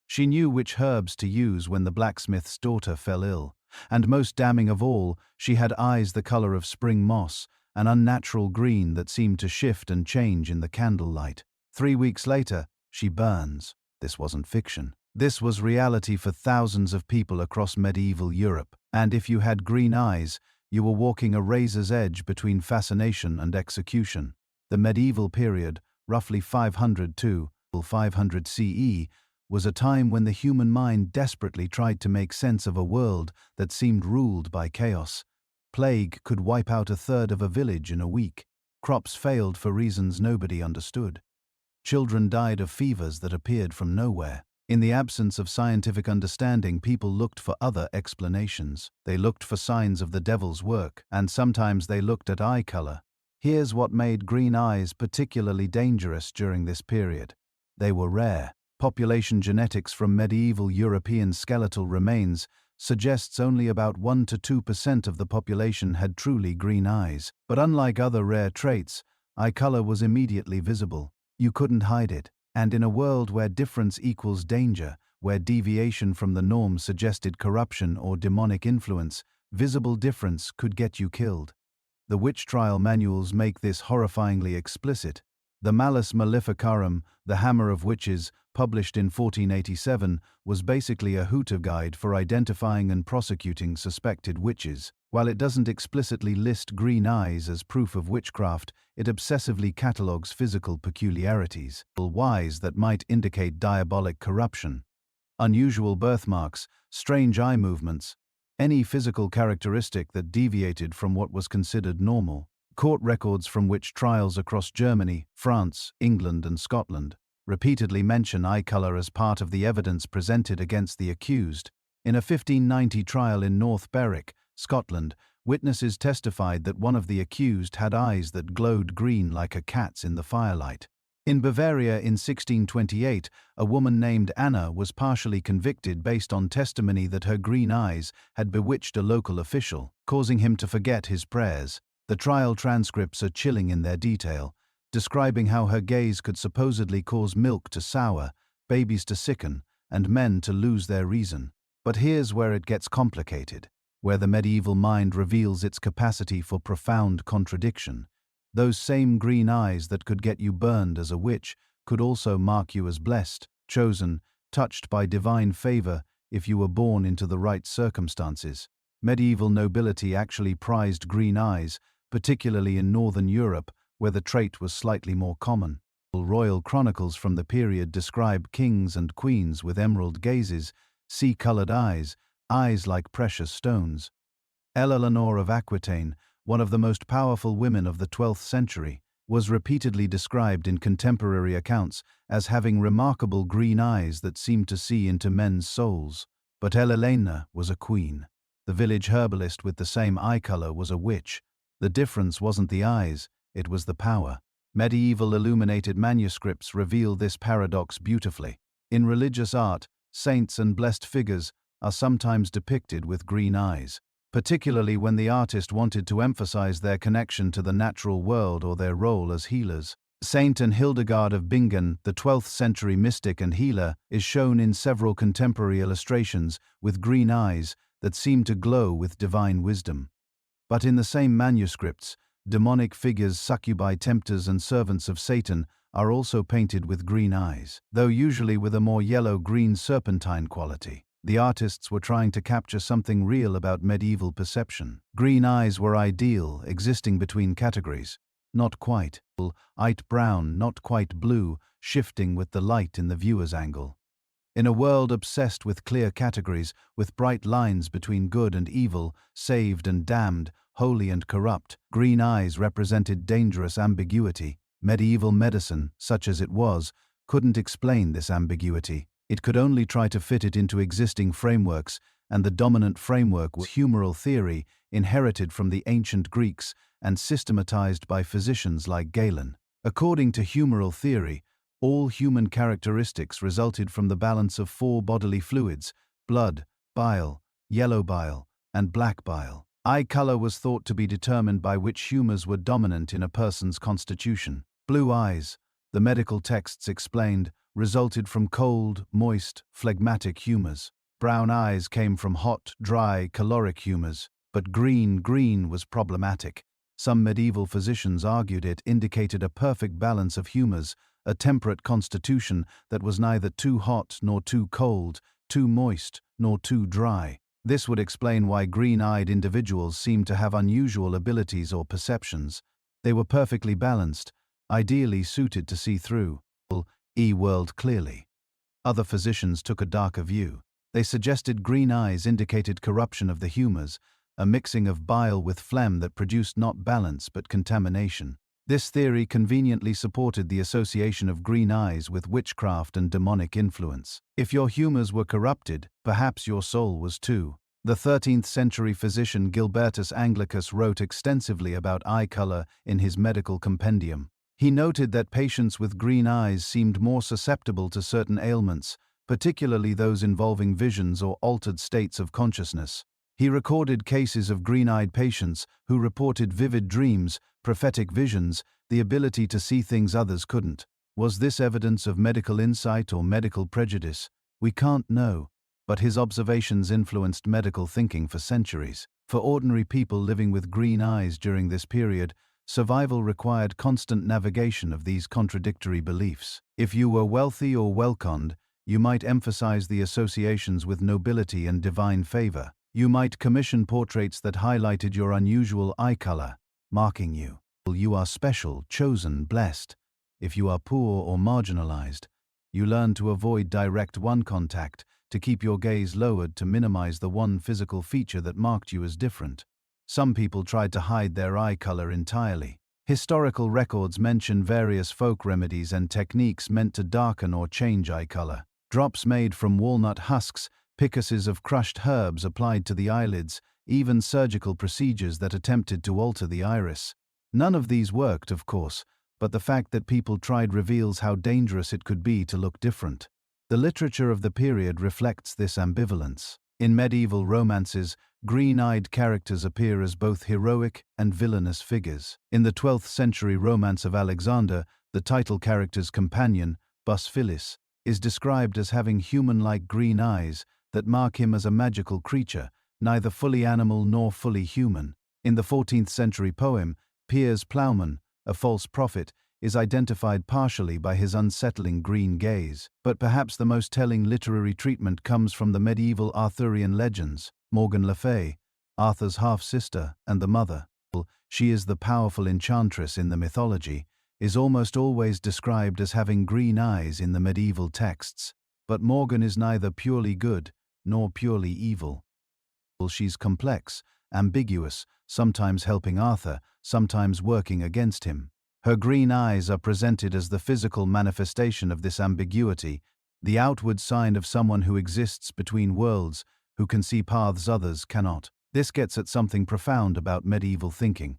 She knew which herbs to use when the blacksmith's daughter fell ill, and most damning of all, she had eyes the color of spring moss, an unnatural green that seemed to shift and change in the candlelight. 3 weeks later, she burns. This wasn't fiction. This was reality for thousands of people across medieval Europe. And if you had green eyes, you were walking a razor's edge between fascination and execution. The medieval period, roughly 500 to 500 CE, was a time when the human mind desperately tried to make sense of a world that seemed ruled by chaos. Plague could wipe out a third of a village in a week. Crops failed for reasons nobody understood. Children died of fevers that appeared from nowhere. In the absence of scientific understanding, people looked for other explanations. They looked for signs of the devil's work, and sometimes they looked at eye color. Here's what made green eyes particularly dangerous during this period. They were rare. Population genetics from medieval European skeletal remains suggests only about 1 to 2% of the population had truly green eyes. But unlike other rare traits, eye color was immediately visible. You couldn't hide it. And in a world where difference equals danger, where deviation from the norm suggested corruption or demonic influence, visible difference could get you killed. The witch trial manuals make this horrifyingly explicit. The Malus Maleficarum, the Hammer of Witches, published in 1487, was basically a Hooter guide for identifying and prosecuting suspected witches. While it doesn't explicitly list green eyes as proof of witchcraft, it obsessively catalogues physical peculiarities, whys that might indicate diabolic corruption. Unusual birthmarks, strange eye movements, any physical characteristic that deviated from what was considered normal. Court records from witch trials across Germany, France, England, and Scotland repeatedly mention eye color as part of the evidence presented against the accused. In a 1590 trial in North Berwick, Scotland, witnesses testified that one of the accused had eyes that glowed green like a cat's in the firelight. In Bavaria in 1628, a woman named Anna was partially convicted based on testimony that her green eyes had bewitched a local official, causing him to forget his prayers. The trial transcripts are chilling in their detail, describing how her gaze could supposedly cause milk to sour, babies to sicken, and men to lose their reason. But here's where it gets complicated, where the medieval mind reveals its capacity for profound contradiction. Those same green eyes that could get you burned as a witch could also mark you as blessed, chosen, touched by divine favor if you were born into the right circumstances. Medieval nobility actually prized green eyes, particularly in Northern Europe, where the trait was slightly more common. Royal chronicles from the period describe kings and queens with emerald gazes, sea-colored eyes, eyes like precious stones. Eleanor of Aquitaine, one of the most powerful women of the 12th century, was repeatedly described in contemporary accounts as having remarkable green eyes that seemed to see into men's souls. But Elelena was a queen. The village herbalist with the same eye color was a witch. The difference wasn't the eyes, it was the power. Medieval illuminated manuscripts reveal this paradox beautifully. In religious art, saints and blessed figures are sometimes depicted with green eyes. particularly when the artist wanted to emphasize their connection to the natural world or their role as healers. Saint and Hildegard of Bingen, the 12th century mystic and healer, is shown in several contemporary illustrations with green eyes that seem to glow with divine wisdom. But in the same manuscripts, demonic figures, succubi, tempters, and servants of Satan are also painted with green eyes, though usually with a more yellow-green serpentine quality. The artists were trying to capture something real about medieval perception. Green eyes were ideal, existing between categories. Not quite light brown, not quite blue, shifting with the light in the viewer's angle. In a world obsessed with clear categories, with bright lines between good and evil, saved and damned, holy and corrupt, green eyes represented dangerous ambiguity. Medieval medicine, such as it was, couldn't explain this ambiguity. It could only try to fit it into existing frameworks, and the dominant framework was humoral theory, inherited from the ancient Greeks and systematized by physicians like Galen. According to humoral theory, all human characteristics resulted from the balance of 4 bodily fluids: blood, bile, yellow bile, and black bile. Eye color was thought to be determined by which humors were dominant in a person's constitution. Blue eyes, the medical texts explained, resulted from cold, moist, phlegmatic humors. Brown eyes came from hot, dry, caloric humors. But green was problematic. Some medieval physicians argued it indicated a perfect balance of humors, a temperate constitution that was neither too hot nor too cold, too moist nor too dry. This would explain why green-eyed individuals seemed to have unusual abilities or perceptions. They were perfectly balanced, ideally suited to see through world clearly. Other physicians took a darker view. They suggested green eyes indicated corruption of the humors, a mixing of bile with phlegm that produced not balance but contamination. This theory conveniently supported the association of green eyes with witchcraft and demonic influence. If your humors were corrupted, perhaps your soul was too. The 13th century physician Gilbertus Anglicus wrote extensively about eye color in his medical compendium. He noted that patients with green eyes seemed more susceptible to certain ailments, particularly those involving visions or altered states of consciousness. He recorded cases of green-eyed patients who reported vivid dreams, prophetic visions, the ability to see things others couldn't. Was this evidence of medical insight or medical prejudice? We can't know, but his observations influenced medical thinking for centuries. For ordinary people living with green eyes during this period, survival required constant navigation of these contradictory beliefs. If you were wealthy or well-conned, you might emphasize the associations with nobility and divine favor. You might commission portraits that highlighted your unusual eye color, marking you. You are special, chosen, blessed. If you are poor or marginalized, you learn to avoid direct one contact, to keep your gaze lowered to minimize the one physical feature that marked you as different. Some people tried to hide their eye color entirely. Historical records mention various folk remedies and techniques meant to darken or change eye color. Drops made from walnut husks, pickuses of crushed herbs applied to the eyelids, even surgical procedures that attempted to alter the iris. None of these worked, of course, but the fact that people tried reveals how dangerous it could be to look different. The literature of the period reflects this ambivalence. In medieval romances, green-eyed characters appear as both heroic and villainous figures. In the 12th century Romance of Alexander, the title character's companion, Bus Phyllis, is described as having human-like green eyes that mark him as a magical creature, neither fully animal nor fully human. In the 14th century poem, Piers Plowman, a false prophet, is identified partially by his unsettling green gaze. But perhaps the most telling literary treatment comes from the medieval Arthurian legends. Morgan Le Fay, Arthur's half-sister and the mother, she is the powerful enchantress in the mythology, is almost always described as having green eyes in the medieval texts. But Morgan is neither purely good nor purely evil. She's complex, ambiguous, sometimes helping Arthur, sometimes working against him. Her green eyes are presented as the physical manifestation of this ambiguity, the outward sign of someone who exists between worlds, who can see paths others cannot. This gets at something profound about medieval thinking.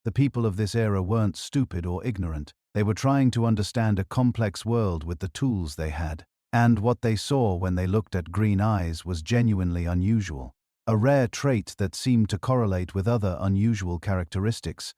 The people of this era weren't stupid or ignorant. They were trying to understand a complex world with the tools they had. And what they saw when they looked at green eyes was genuinely unusual. a rare trait that seemed to correlate with other unusual characteristics.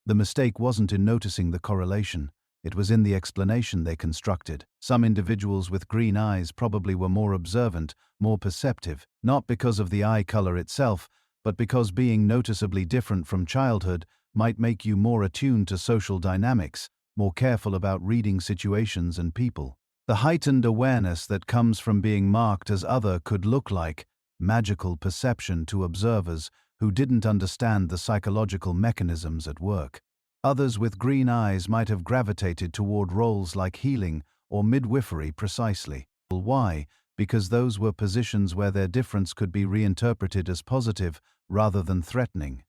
The mistake wasn't in noticing the correlation. It was in the explanation they constructed. Some individuals with green eyes probably were more observant, more perceptive, not because of the eye color itself, but because being noticeably different from childhood might make you more attuned to social dynamics, more careful about reading situations and people. The heightened awareness that comes from being marked as other could look like magical perception to observers who didn't understand the psychological mechanisms at work. Others with green eyes might have gravitated toward roles like healing or midwifery precisely. Why? Because those were positions where their difference could be reinterpreted as positive rather than threatening.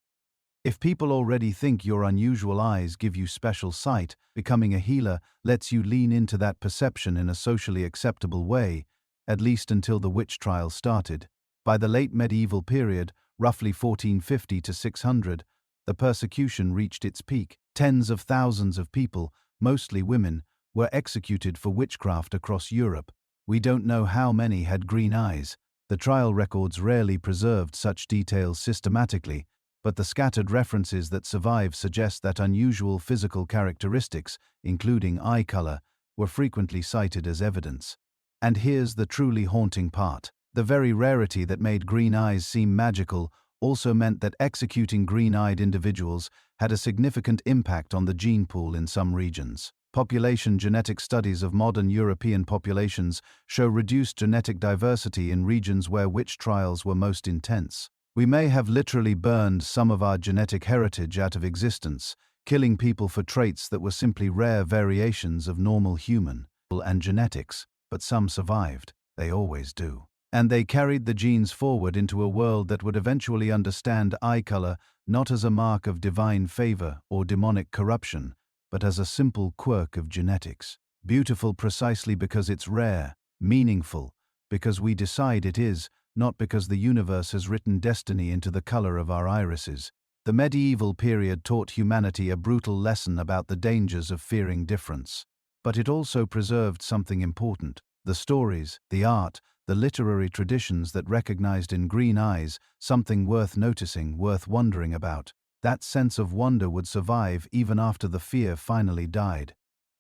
If people already think your unusual eyes give you special sight, becoming a healer lets you lean into that perception in a socially acceptable way, at least until the witch trials started. By the late medieval period, roughly 1450 to 600, the persecution reached its peak. Tens of thousands of people, mostly women, were executed for witchcraft across Europe. We don't know how many had green eyes. The trial records rarely preserved such details systematically, but the scattered references that survive suggest that unusual physical characteristics, including eye color, were frequently cited as evidence. And here's the truly haunting part. The very rarity that made green eyes seem magical also meant that executing green-eyed individuals had a significant impact on the gene pool in some regions. Population genetic studies of modern European populations show reduced genetic diversity in regions where witch trials were most intense. We may have literally burned some of our genetic heritage out of existence, killing people for traits that were simply rare variations of normal human and genetics, but some survived. They always do. And they carried the genes forward into a world that would eventually understand eye color not as a mark of divine favor or demonic corruption, but as a simple quirk of genetics. Beautiful precisely because it's rare, meaningful, because we decide it is, not because the universe has written destiny into the color of our irises. The medieval period taught humanity a brutal lesson about the dangers of fearing difference. But it also preserved something important: the stories, the art, the literary traditions that recognized in green eyes something worth noticing, worth wondering about. That sense of wonder would survive even after the fear finally died.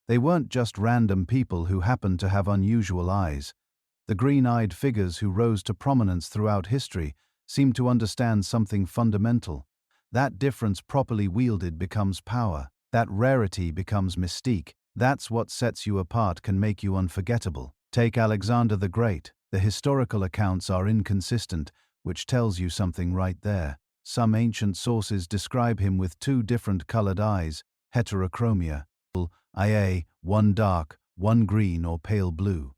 They weren't just random people who happened to have unusual eyes. The green-eyed figures who rose to prominence throughout history seemed to understand something fundamental. That difference properly wielded becomes power. That rarity becomes mystique. That's what sets you apart, can make you unforgettable. Take Alexander the Great. The historical accounts are inconsistent, which tells you something right there. Some ancient sources describe him with two different colored eyes, heterochromia, i.e., one dark, one green or pale blue.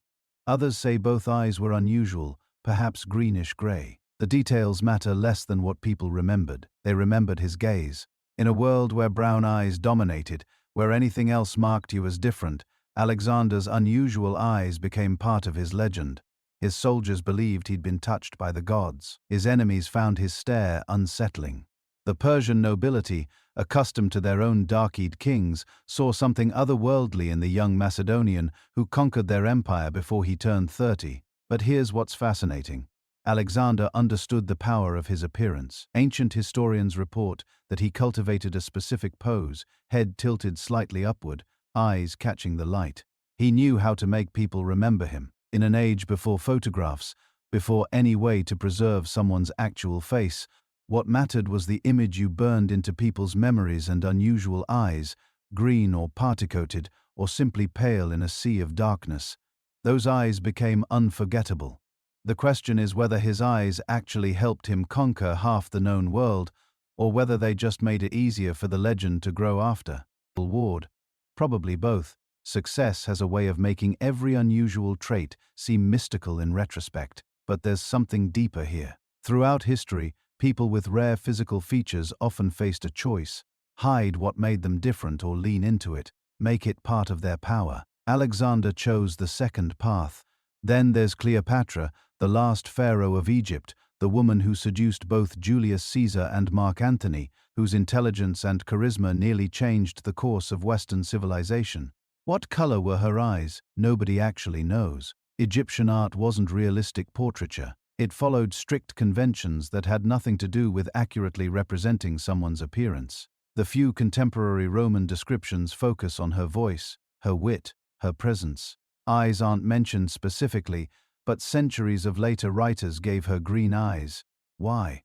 Others say both eyes were unusual, perhaps greenish-gray. The details matter less than what people remembered. They remembered his gaze. In a world where brown eyes dominated, where anything else marked you as different, Alexander's unusual eyes became part of his legend. His soldiers believed he'd been touched by the gods. His enemies found his stare unsettling. The Persian nobility, accustomed to their own dark-eyed kings, saw something otherworldly in the young Macedonian who conquered their empire before he turned 30. But here's what's fascinating. Alexander understood the power of his appearance. Ancient historians report that he cultivated a specific pose, head tilted slightly upward, eyes catching the light. He knew how to make people remember him. In an age before photographs, before any way to preserve someone's actual face, what mattered was the image you burned into people's memories. And unusual eyes, green or parti-coated, or simply pale in a sea of darkness, those eyes became unforgettable. The question is whether his eyes actually helped him conquer half the known world, or whether they just made it easier for the legend to grow after. Ward. Probably both. Success has a way of making every unusual trait seem mystical in retrospect, but there's something deeper here. Throughout history, people with rare physical features often faced a choice: hide what made them different or lean into it, make it part of their power. Alexander chose the second path. Then there's Cleopatra, the last pharaoh of Egypt, the woman who seduced both Julius Caesar and Mark Antony, whose intelligence and charisma nearly changed the course of Western civilization. What color were her eyes? Nobody actually knows. Egyptian art wasn't realistic portraiture. It followed strict conventions that had nothing to do with accurately representing someone's appearance. The few contemporary Roman descriptions focus on her voice, her wit, her presence. Eyes aren't mentioned specifically, but centuries of later writers gave her green eyes. Why?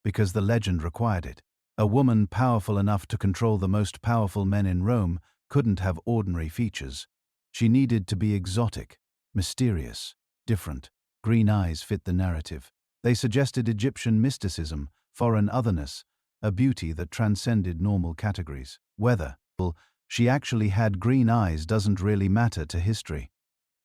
Because the legend required it. A woman powerful enough to control the most powerful men in Rome couldn't have ordinary features. She needed to be exotic, mysterious, different. Green eyes fit the narrative. They suggested Egyptian mysticism, foreign otherness, a beauty that transcended normal categories. Whether she actually had green eyes doesn't really matter to history.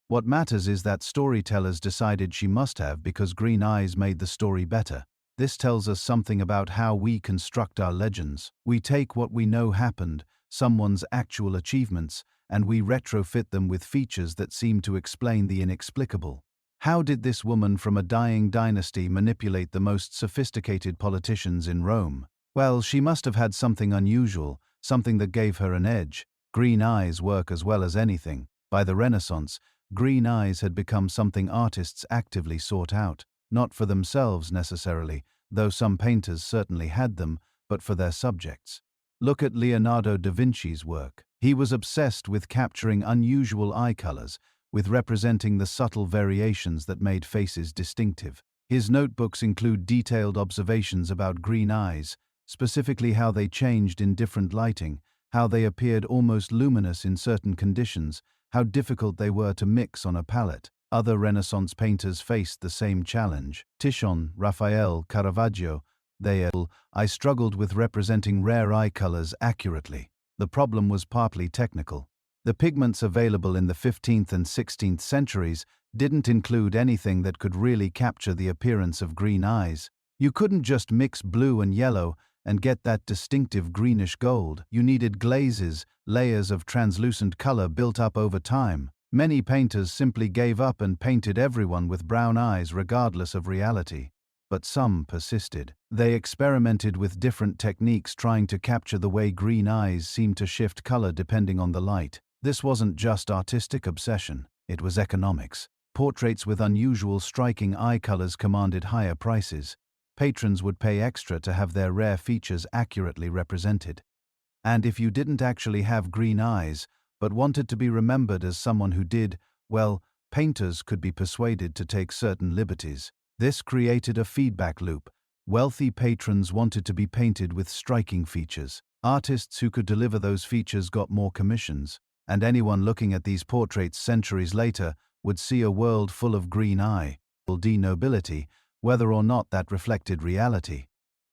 What matters is that storytellers decided she must have because green eyes made the story better. This tells us something about how we construct our legends. We take what we know happened, someone's actual achievements, and we retrofit them with features that seem to explain the inexplicable. How did this woman from a dying dynasty manipulate the most sophisticated politicians in Rome? Well, she must have had something unusual, something that gave her an edge. Green eyes work as well as anything. By the Renaissance, green eyes had become something artists actively sought out, not for themselves necessarily, though some painters certainly had them, but for their subjects. Look at Leonardo da Vinci's work. He was obsessed with capturing unusual eye colors, with representing the subtle variations that made faces distinctive. His notebooks include detailed observations about green eyes, specifically how they changed in different lighting, how they appeared almost luminous in certain conditions, how difficult they were to mix on a palette. Other Renaissance painters faced the same challenge. Titian, Raphael, Caravaggio, I struggled with representing rare eye colors accurately. The problem was partly technical. The pigments available in the 15th and 16th centuries didn't include anything that could really capture the appearance of green eyes. You couldn't just mix blue and yellow and get that distinctive greenish gold. You needed glazes, layers of translucent color built up over time. Many painters simply gave up and painted everyone with brown eyes regardless of reality. But some persisted. They experimented with different techniques trying to capture the way green eyes seemed to shift color depending on the light. This wasn't just artistic obsession, it was economics. Portraits with unusual striking eye colors commanded higher prices. Patrons would pay extra to have their rare features accurately represented. And if you didn't actually have green eyes, but wanted to be remembered as someone who did, well, painters could be persuaded to take certain liberties. This created a feedback loop. Wealthy patrons wanted to be painted with striking features. Artists who could deliver those features got more commissions. And anyone looking at these portraits centuries later would see a world full of green eye, nobility, whether or not that reflected reality.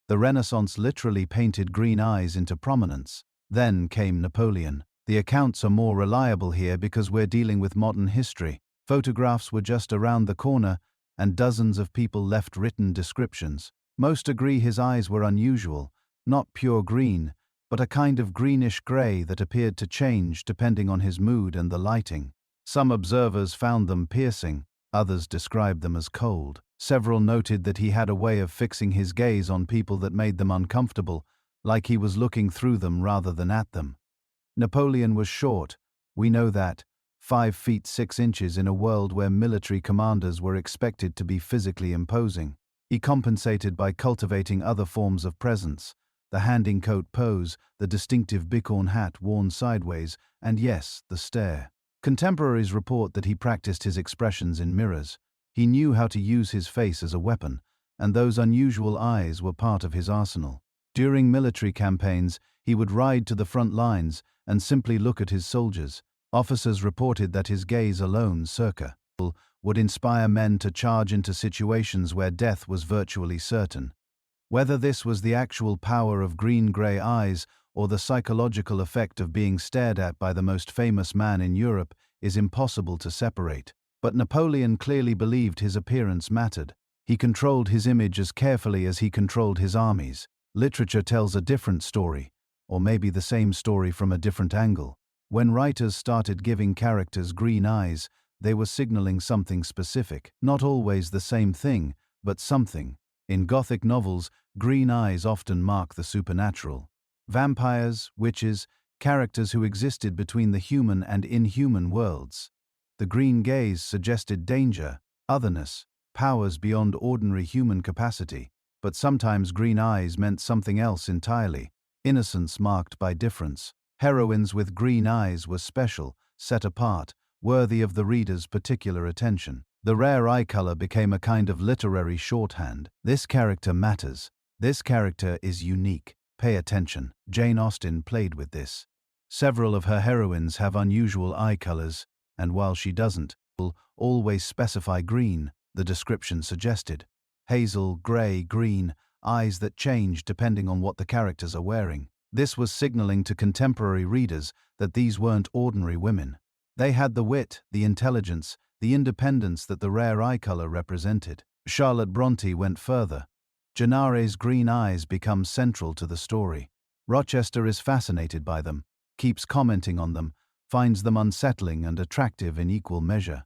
The Renaissance literally painted green eyes into prominence. Then came Napoleon. The accounts are more reliable here because we're dealing with modern history. Photographs were just around the corner, and dozens of people left written descriptions. Most agree his eyes were unusual, not pure green, but a kind of greenish-gray that appeared to change depending on his mood and the lighting. Some observers found them piercing, others described them as cold. Several noted that he had a way of fixing his gaze on people that made them uncomfortable, like he was looking through them rather than at them. Napoleon was short, we know that, 5 feet 6 inches in a world where military commanders were expected to be physically imposing. He compensated by cultivating other forms of presence, the handing coat pose, the distinctive bicorn hat worn sideways, and yes, the stare. Contemporaries report that he practiced his expressions in mirrors. He knew how to use his face as a weapon, and those unusual eyes were part of his arsenal. During military campaigns, he would ride to the front lines and simply look at his soldiers. Officers reported that his gaze alone, would inspire men to charge into situations where death was virtually certain. Whether this was the actual power of green-gray eyes or the psychological effect of being stared at by the most famous man in Europe is impossible to separate. But Napoleon clearly believed his appearance mattered. He controlled his image as carefully as he controlled his armies. Literature tells a different story, or maybe the same story from a different angle. When writers started giving characters green eyes, they were signaling something specific. Not always the same thing, but something. In Gothic novels, green eyes often mark the supernatural. Vampires, witches, characters who existed between the human and inhuman worlds. The green gaze suggested danger, otherness, powers beyond ordinary human capacity. But sometimes green eyes meant something else entirely. Innocence marked by difference. Heroines with green eyes were special, set apart, worthy of the reader's particular attention. The rare eye color became a kind of literary shorthand. This character matters. This character is unique. Pay attention. Jane Austen played with this. Several of her heroines have unusual eye colors, and while she doesn't always specify green, the description suggested. Hazel, gray, green, eyes that change depending on what the characters are wearing. This was signaling to contemporary readers that these weren't ordinary women. They had the wit, the intelligence, the independence that the rare eye color represented. Charlotte Bronte went further. Gennare's green eyes become central to the story. Rochester is fascinated by them, keeps commenting on them, finds them unsettling and attractive in equal measure.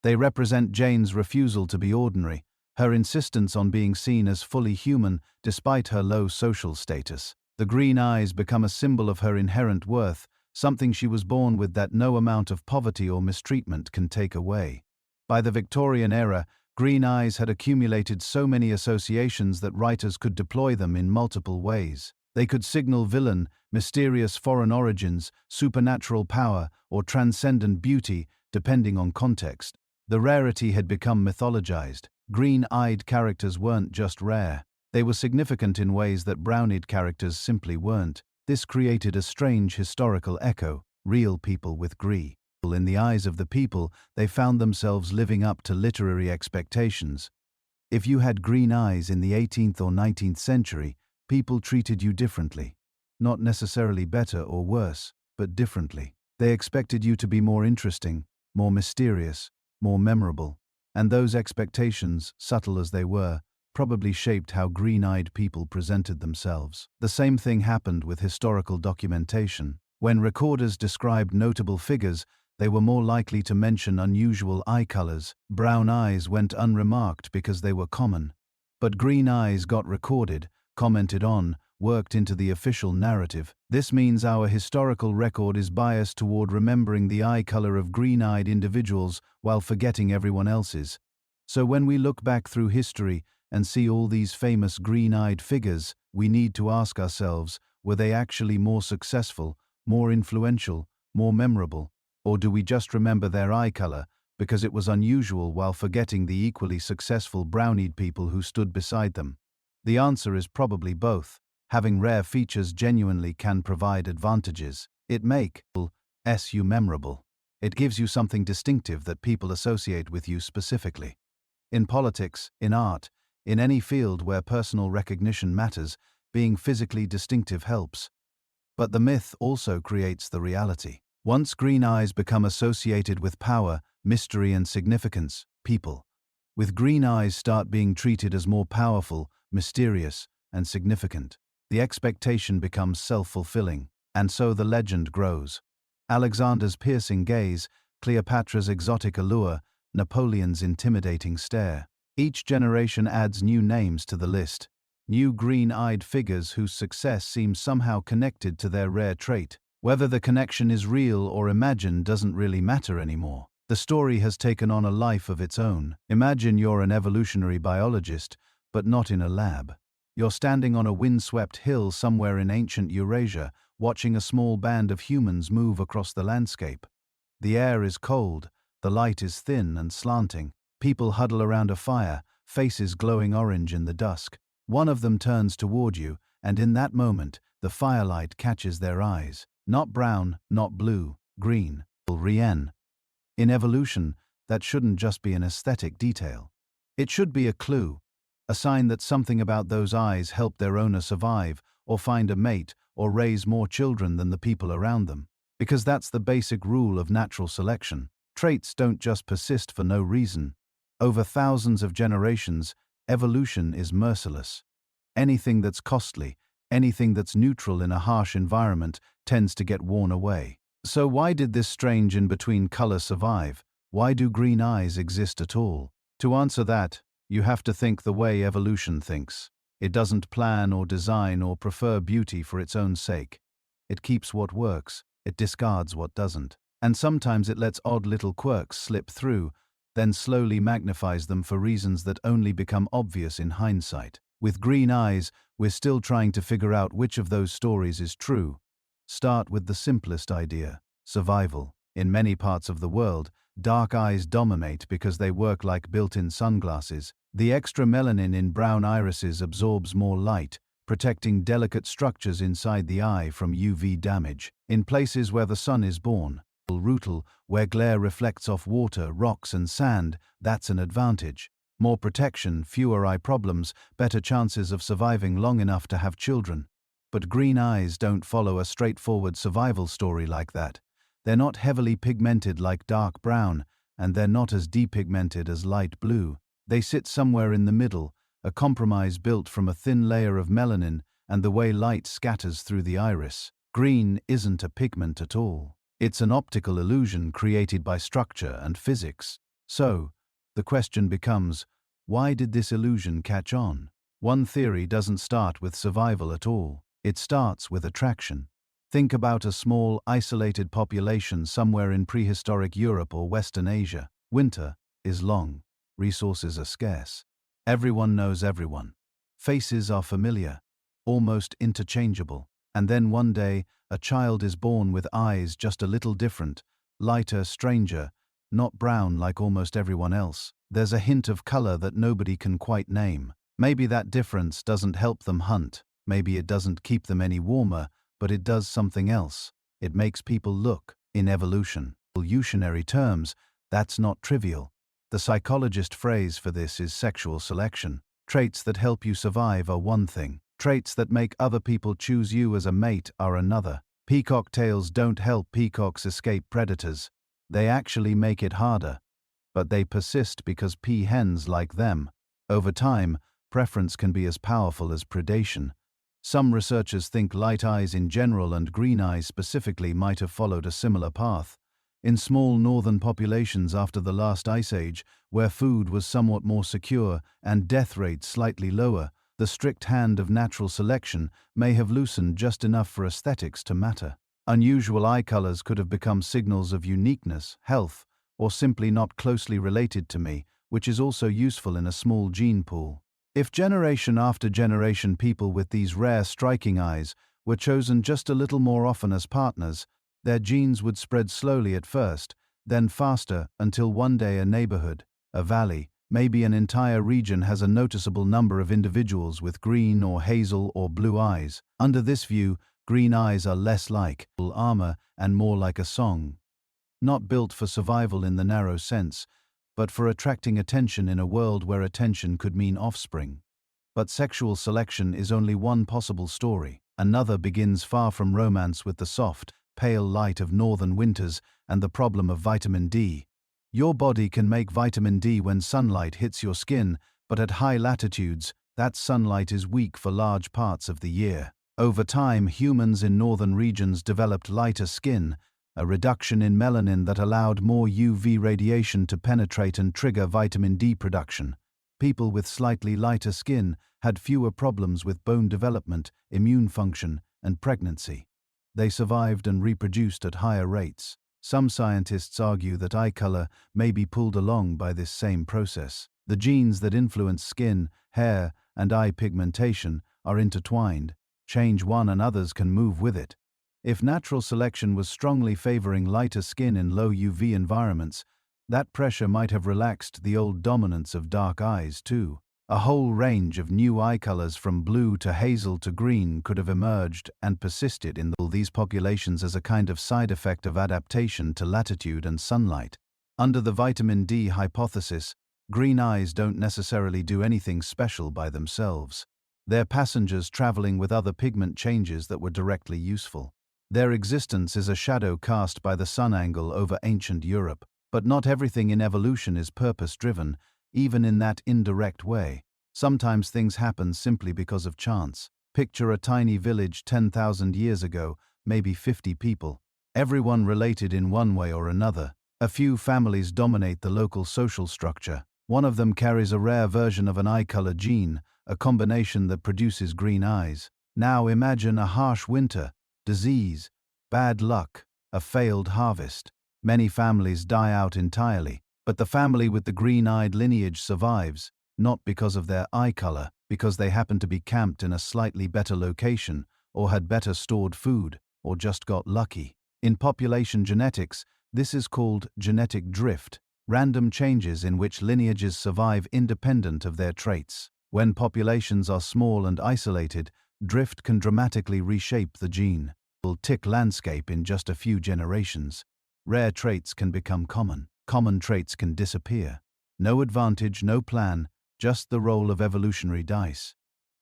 They represent Jane's refusal to be ordinary, her insistence on being seen as fully human despite her low social status. The green eyes become a symbol of her inherent worth, something she was born with that no amount of poverty or mistreatment can take away. By the Victorian era, green eyes had accumulated so many associations that writers could deploy them in multiple ways. They could signal villain, mysterious foreign origins, supernatural power, or transcendent beauty, depending on context. The rarity had become mythologized. Green-eyed characters weren't just rare. They were significant in ways that brown-eyed characters simply weren't. This created a strange historical echo. Real people with green. In the eyes of the people, they found themselves living up to literary expectations. If you had green eyes in the 18th or 19th century, people treated you differently. Not necessarily better or worse, but differently. They expected you to be more interesting, more mysterious, more memorable. And those expectations, subtle as they were, probably shaped how green-eyed people presented themselves. The same thing happened with historical documentation. When recorders described notable figures, they were more likely to mention unusual eye colors. Brown eyes went unremarked because they were common. But green eyes got recorded, commented on, worked into the official narrative. This means our historical record is biased toward remembering the eye color of green-eyed individuals while forgetting everyone else's. So when we look back through history and see all these famous green-eyed figures, we need to ask ourselves, were they actually more successful, more influential, more memorable? Or do we just remember their eye color because it was unusual while forgetting the equally successful brown-eyed people who stood beside them? The answer is probably both. Having rare features genuinely can provide advantages. It makes you memorable. It gives you something distinctive that people associate with you specifically. In politics, in art, in any field where personal recognition matters, being physically distinctive helps. But the myth also creates the reality. Once green eyes become associated with power, mystery and significance, people with green eyes start being treated as more powerful, mysterious, and significant. The expectation becomes self-fulfilling, and so the legend grows. Alexander's piercing gaze, Cleopatra's exotic allure, Napoleon's intimidating stare. Each generation adds new names to the list, new green-eyed figures whose success seems somehow connected to their rare trait. Whether the connection is real or imagined doesn't really matter anymore. The story has taken on a life of its own. Imagine you're an evolutionary biologist, but not in a lab. You're standing on a windswept hill somewhere in ancient Eurasia, watching a small band of humans move across the landscape. The air is cold, the light is thin and slanting. People huddle around a fire, faces glowing orange in the dusk. One of them turns toward you, and in that moment, the firelight catches their eyes. Not brown, not blue, green, rien. In evolution, that shouldn't just be an aesthetic detail. It should be a clue, a sign that something about those eyes helped their owner survive, or find a mate, or raise more children than the people around them. Because that's the basic rule of natural selection. Traits don't just persist for no reason. Over thousands of generations, evolution is merciless. Anything that's costly, anything that's neutral in a harsh environment, tends to get worn away. So why did this strange in-between color survive? Why do green eyes exist at all? To answer that, you have to think the way evolution thinks. It doesn't plan or design or prefer beauty for its own sake. It keeps what works, it discards what doesn't. And sometimes it lets odd little quirks slip through, then slowly magnifies them for reasons that only become obvious in hindsight. With green eyes, we're still trying to figure out which of those stories is true. Start with the simplest idea: survival. In many parts of the world, dark eyes dominate because they work like built-in sunglasses. The extra melanin in brown irises absorbs more light, protecting delicate structures inside the eye from UV damage. In places where the sun is born, rootal, where glare reflects off water, rocks and sand, that's an advantage. More protection, fewer eye problems, better chances of surviving long enough to have children. But green eyes don't follow a straightforward survival story like that. They're not heavily pigmented like dark brown, and they're not as depigmented as light blue. They sit somewhere in the middle, a compromise built from a thin layer of melanin and the way light scatters through the iris. Green isn't a pigment at all. It's an optical illusion created by structure and physics. So, the question becomes, why did this illusion catch on? One theory doesn't start with survival at all. It starts with attraction. Think about a small, isolated population somewhere in prehistoric Europe or Western Asia. Winter is long. Resources are scarce. Everyone knows everyone. Faces are familiar, almost interchangeable. And then one day, a child is born with eyes just a little different, lighter, stranger, not brown like almost everyone else. There's a hint of color that nobody can quite name. Maybe that difference doesn't help them hunt. Maybe it doesn't keep them any warmer, but it does something else. It makes people look. In evolutionary terms, that's not trivial. The psychologist phrase for this is sexual selection. Traits that help you survive are one thing. Traits that make other people choose you as a mate are another. Peacock tails don't help peacocks escape predators. They actually make it harder. But they persist because peahens like them. Over time, preference can be as powerful as predation. Some researchers think light eyes in general and green eyes specifically might have followed a similar path. In small northern populations after the last ice age, where food was somewhat more secure and death rates slightly lower, the strict hand of natural selection may have loosened just enough for aesthetics to matter. Unusual eye colors could have become signals of uniqueness, health, or simply not closely related to me, which is also useful in a small gene pool. If generation after generation people with these rare striking eyes were chosen just a little more often as partners, their genes would spread slowly at first, then faster until one day a neighborhood, a valley, maybe an entire region has a noticeable number of individuals with green or hazel or blue eyes. Under this view, green eyes are less like armor and more like a song. Not built for survival in the narrow sense, but for attracting attention in a world where attention could mean offspring. But sexual selection is only one possible story. Another begins far from romance with the soft, pale light of northern winters and the problem of vitamin D. Your body can make vitamin D when sunlight hits your skin, but at high latitudes, that sunlight is weak for large parts of the year. Over time, humans in northern regions developed lighter skin, a reduction in melanin that allowed more UV radiation to penetrate and trigger vitamin D production. People with slightly lighter skin had fewer problems with bone development, immune function, and pregnancy. They survived and reproduced at higher rates. Some scientists argue that eye color may be pulled along by this same process. The genes that influence skin, hair, and eye pigmentation are intertwined. Change one and others can move with it. If natural selection was strongly favoring lighter skin in low UV environments, that pressure might have relaxed the old dominance of dark eyes too. A whole range of new eye colors from blue to hazel to green could have emerged and persisted in these populations as a kind of side effect of adaptation to latitude and sunlight. Under the vitamin D hypothesis, green eyes don't necessarily do anything special by themselves. They're passengers traveling with other pigment changes that were directly useful. Their existence is a shadow cast by the sun angle over ancient Europe. But not everything in evolution is purpose-driven, even in that indirect way. Sometimes things happen simply because of chance. Picture a tiny village 10,000 years ago, maybe 50 people. Everyone related in one way or another. A few families dominate the local social structure. One of them carries a rare version of an eye color gene, a combination that produces green eyes. Now imagine a harsh winter, disease, bad luck, a failed harvest. Many families die out entirely. But the family with the green-eyed lineage survives, not because of their eye color, because they happen to be camped in a slightly better location, or had better stored food, or just got lucky. In population genetics, this is called genetic drift, random changes in which lineages survive independent of their traits. When populations are small and isolated, drift can dramatically reshape the gene-tick landscape in just a few generations. Rare traits can become common. Common traits can disappear. No advantage, no plan, just the roll of evolutionary dice.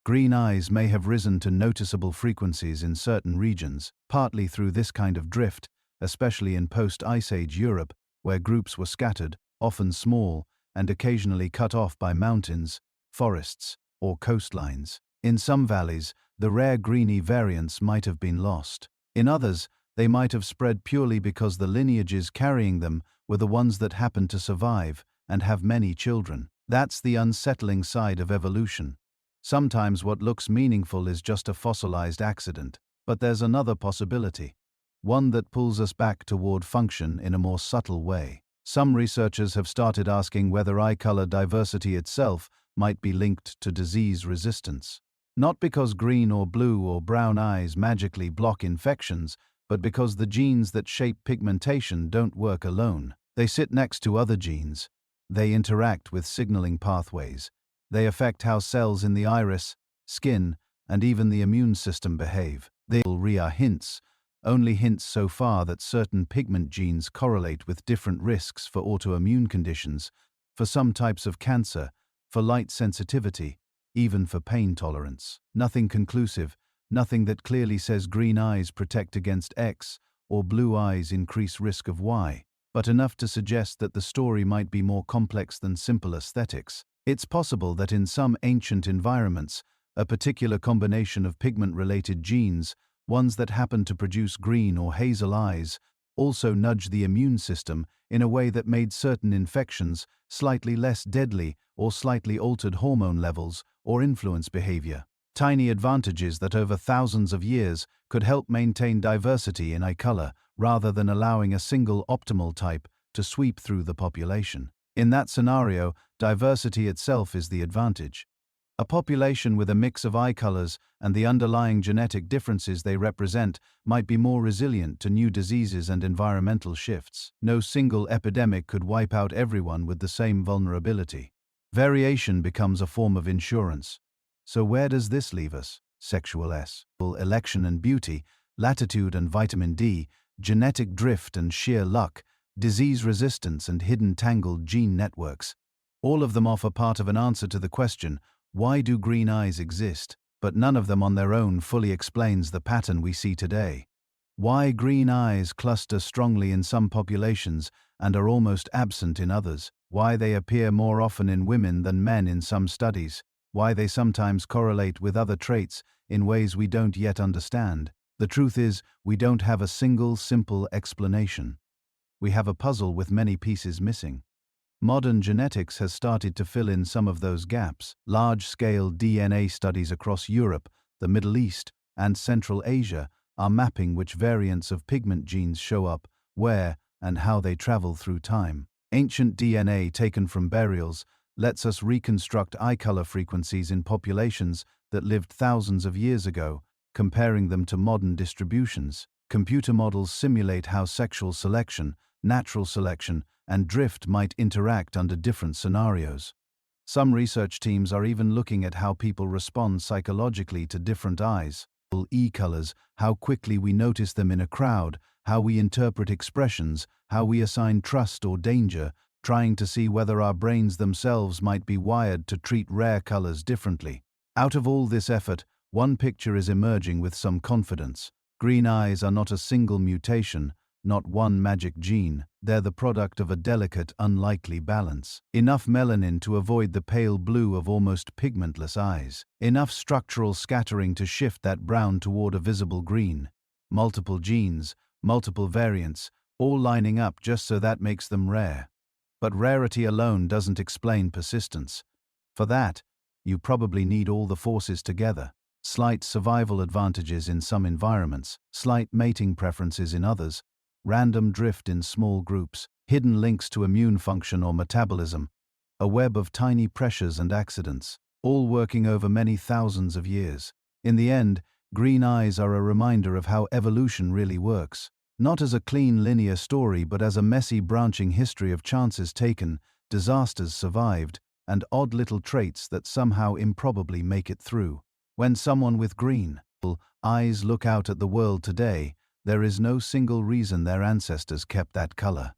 Green eyes may have risen to noticeable frequencies in certain regions, partly through this kind of drift, especially in post-Ice Age Europe, where groups were scattered, often small, and occasionally cut off by mountains, forests, or coastlines. In some valleys, the rare greeny variants might have been lost. In others, they might have spread purely because the lineages carrying them were the ones that happened to survive and have many children. That's the unsettling side of evolution. Sometimes what looks meaningful is just a fossilized accident. But there's another possibility, one that pulls us back toward function in a more subtle way. Some researchers have started asking whether eye color diversity itself might be linked to disease resistance. Not because green or blue or brown eyes magically block infections, but because the genes that shape pigmentation don't work alone. They sit next to other genes. They interact with signaling pathways. They affect how cells in the iris, skin, and even the immune system behave. They are hints, only hints so far that certain pigment genes correlate with different risks for autoimmune conditions, for some types of cancer, for light sensitivity, even for pain tolerance. Nothing conclusive, nothing that clearly says green eyes protect against X or blue eyes increase risk of Y, but enough to suggest that the story might be more complex than simple aesthetics. It's possible that in some ancient environments, a particular combination of pigment-related genes, ones that happen to produce green or hazel eyes, also nudge the immune system in a way that made certain infections slightly less deadly or slightly altered hormone levels or influence behavior. Tiny advantages that over thousands of years could help maintain diversity in eye color rather than allowing a single optimal type to sweep through the population. In that scenario, diversity itself is the advantage. A population with a mix of eye colors and the underlying genetic differences they represent might be more resilient to new diseases and environmental shifts. No single epidemic could wipe out everyone with the same vulnerability. Variation becomes a form of insurance. So where does this leave us? Sexual election and beauty, latitude and vitamin D, genetic drift and sheer luck, disease resistance and hidden tangled gene networks. All of them offer part of an answer to the question, why do green eyes exist? But none of them on their own fully explains the pattern we see today. Why green eyes cluster strongly in some populations and are almost absent in others. Why they appear more often in women than men in some studies. Why they sometimes correlate with other traits in ways we don't yet understand. The truth is, we don't have a single simple explanation. We have a puzzle with many pieces missing. Modern genetics has started to fill in some of those gaps. Large-scale DNA studies across Europe, the Middle East, and Central Asia are mapping which variants of pigment genes show up, where, and how they travel through time. Ancient DNA taken from burials lets us reconstruct eye color frequencies in populations that lived thousands of years ago, comparing them to modern distributions. Computer models simulate how sexual selection, natural selection, and drift might interact under different scenarios. Some research teams are even looking at how people respond psychologically to different eyes. E colors, how quickly we notice them in a crowd, how we interpret expressions, how we assign trust or danger, trying to see whether our brains themselves might be wired to treat rare colors differently. Out of all this effort, one picture is emerging with some confidence. Green eyes are not a single mutation, not one magic gene. They're the product of a delicate, unlikely balance. Enough melanin to avoid the pale blue of almost pigmentless eyes. Enough structural scattering to shift that brown toward a visible green. Multiple genes, multiple variants, all lining up just so that makes them rare. But rarity alone doesn't explain persistence. For that, you probably need all the forces together. Slight survival advantages in some environments, slight mating preferences in others, random drift in small groups, hidden links to immune function or metabolism, a web of tiny pressures and accidents, all working over many thousands of years. In the end, green eyes are a reminder of how evolution really works, not as a clean linear story but as a messy branching history of chances taken, disasters survived, and odd little traits that somehow improbably make it through. When someone with green eyes look out at the world today, there is no single reason their ancestors kept that color.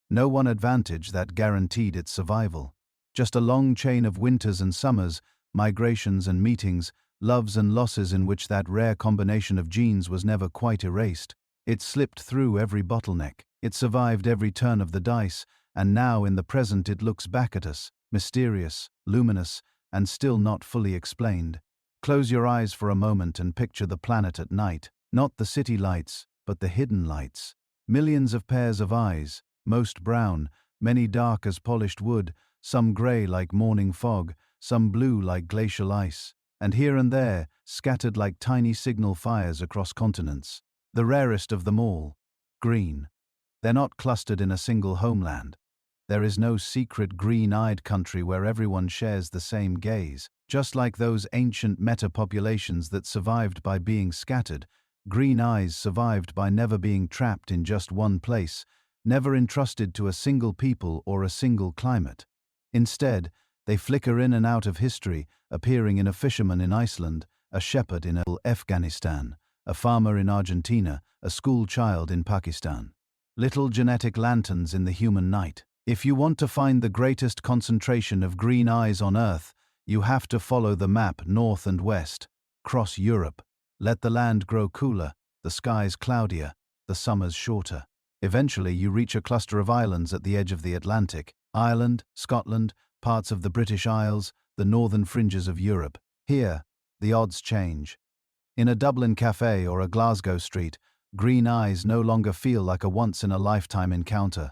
No one advantage that guaranteed its survival. Just a long chain of winters and summers, migrations and meetings, loves and losses in which that rare combination of genes was never quite erased. It slipped through every bottleneck. It survived every turn of the dice, and now in the present it looks back at us, mysterious, luminous, and still not fully explained. Close your eyes for a moment and picture the planet at night. Not the city lights, but the hidden lights. Millions of pairs of eyes, most brown, many dark as polished wood, some grey like morning fog, some blue like glacial ice, and here and there, scattered like tiny signal fires across continents. The rarest of them all, green. They're not clustered in a single homeland. There is no secret green-eyed country where everyone shares the same gaze. Just like those ancient meta-populations that survived by being scattered, green eyes survived by never being trapped in just one place, never entrusted to a single people or a single climate. Instead, they flicker in and out of history, appearing in a fisherman in Iceland, a shepherd in Afghanistan, a farmer in Argentina, a school child in Pakistan. Little genetic lanterns in the human night. If you want to find the greatest concentration of green eyes on Earth, you have to follow the map north and west, cross Europe, let the land grow cooler, the skies cloudier, the summers shorter. Eventually you reach a cluster of islands at the edge of the Atlantic, Ireland, Scotland, parts of the British Isles, the northern fringes of Europe. Here, the odds change. In a Dublin cafe or a Glasgow street, green eyes no longer feel like a once-in-a-lifetime encounter.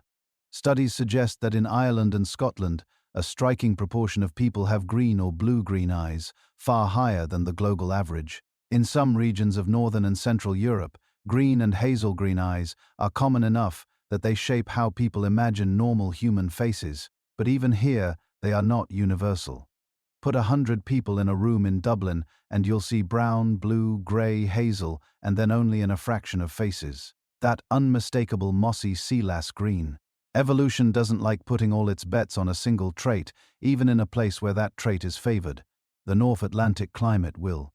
Studies suggest that in Ireland and Scotland, a striking proportion of people have green or blue-green eyes, far higher than the global average. In some regions of northern and central Europe, green and hazel green eyes are common enough that they shape how people imagine normal human faces, but even here, they are not universal. Put 100 people in a room in Dublin and you'll see brown, blue, grey, hazel, and then only in a fraction of faces. That unmistakable mossy sea lass green. Evolution doesn't like putting all its bets on a single trait, even in a place where that trait is favored. The North Atlantic climate will.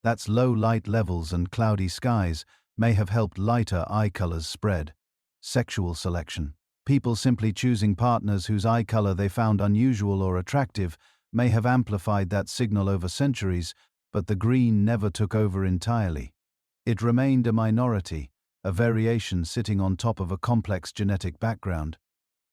That's low light levels and cloudy skies may have helped lighter eye colors spread. Sexual selection. People simply choosing partners whose eye color they found unusual or attractive may have amplified that signal over centuries, but the green never took over entirely. It remained a minority, a variation sitting on top of a complex genetic background.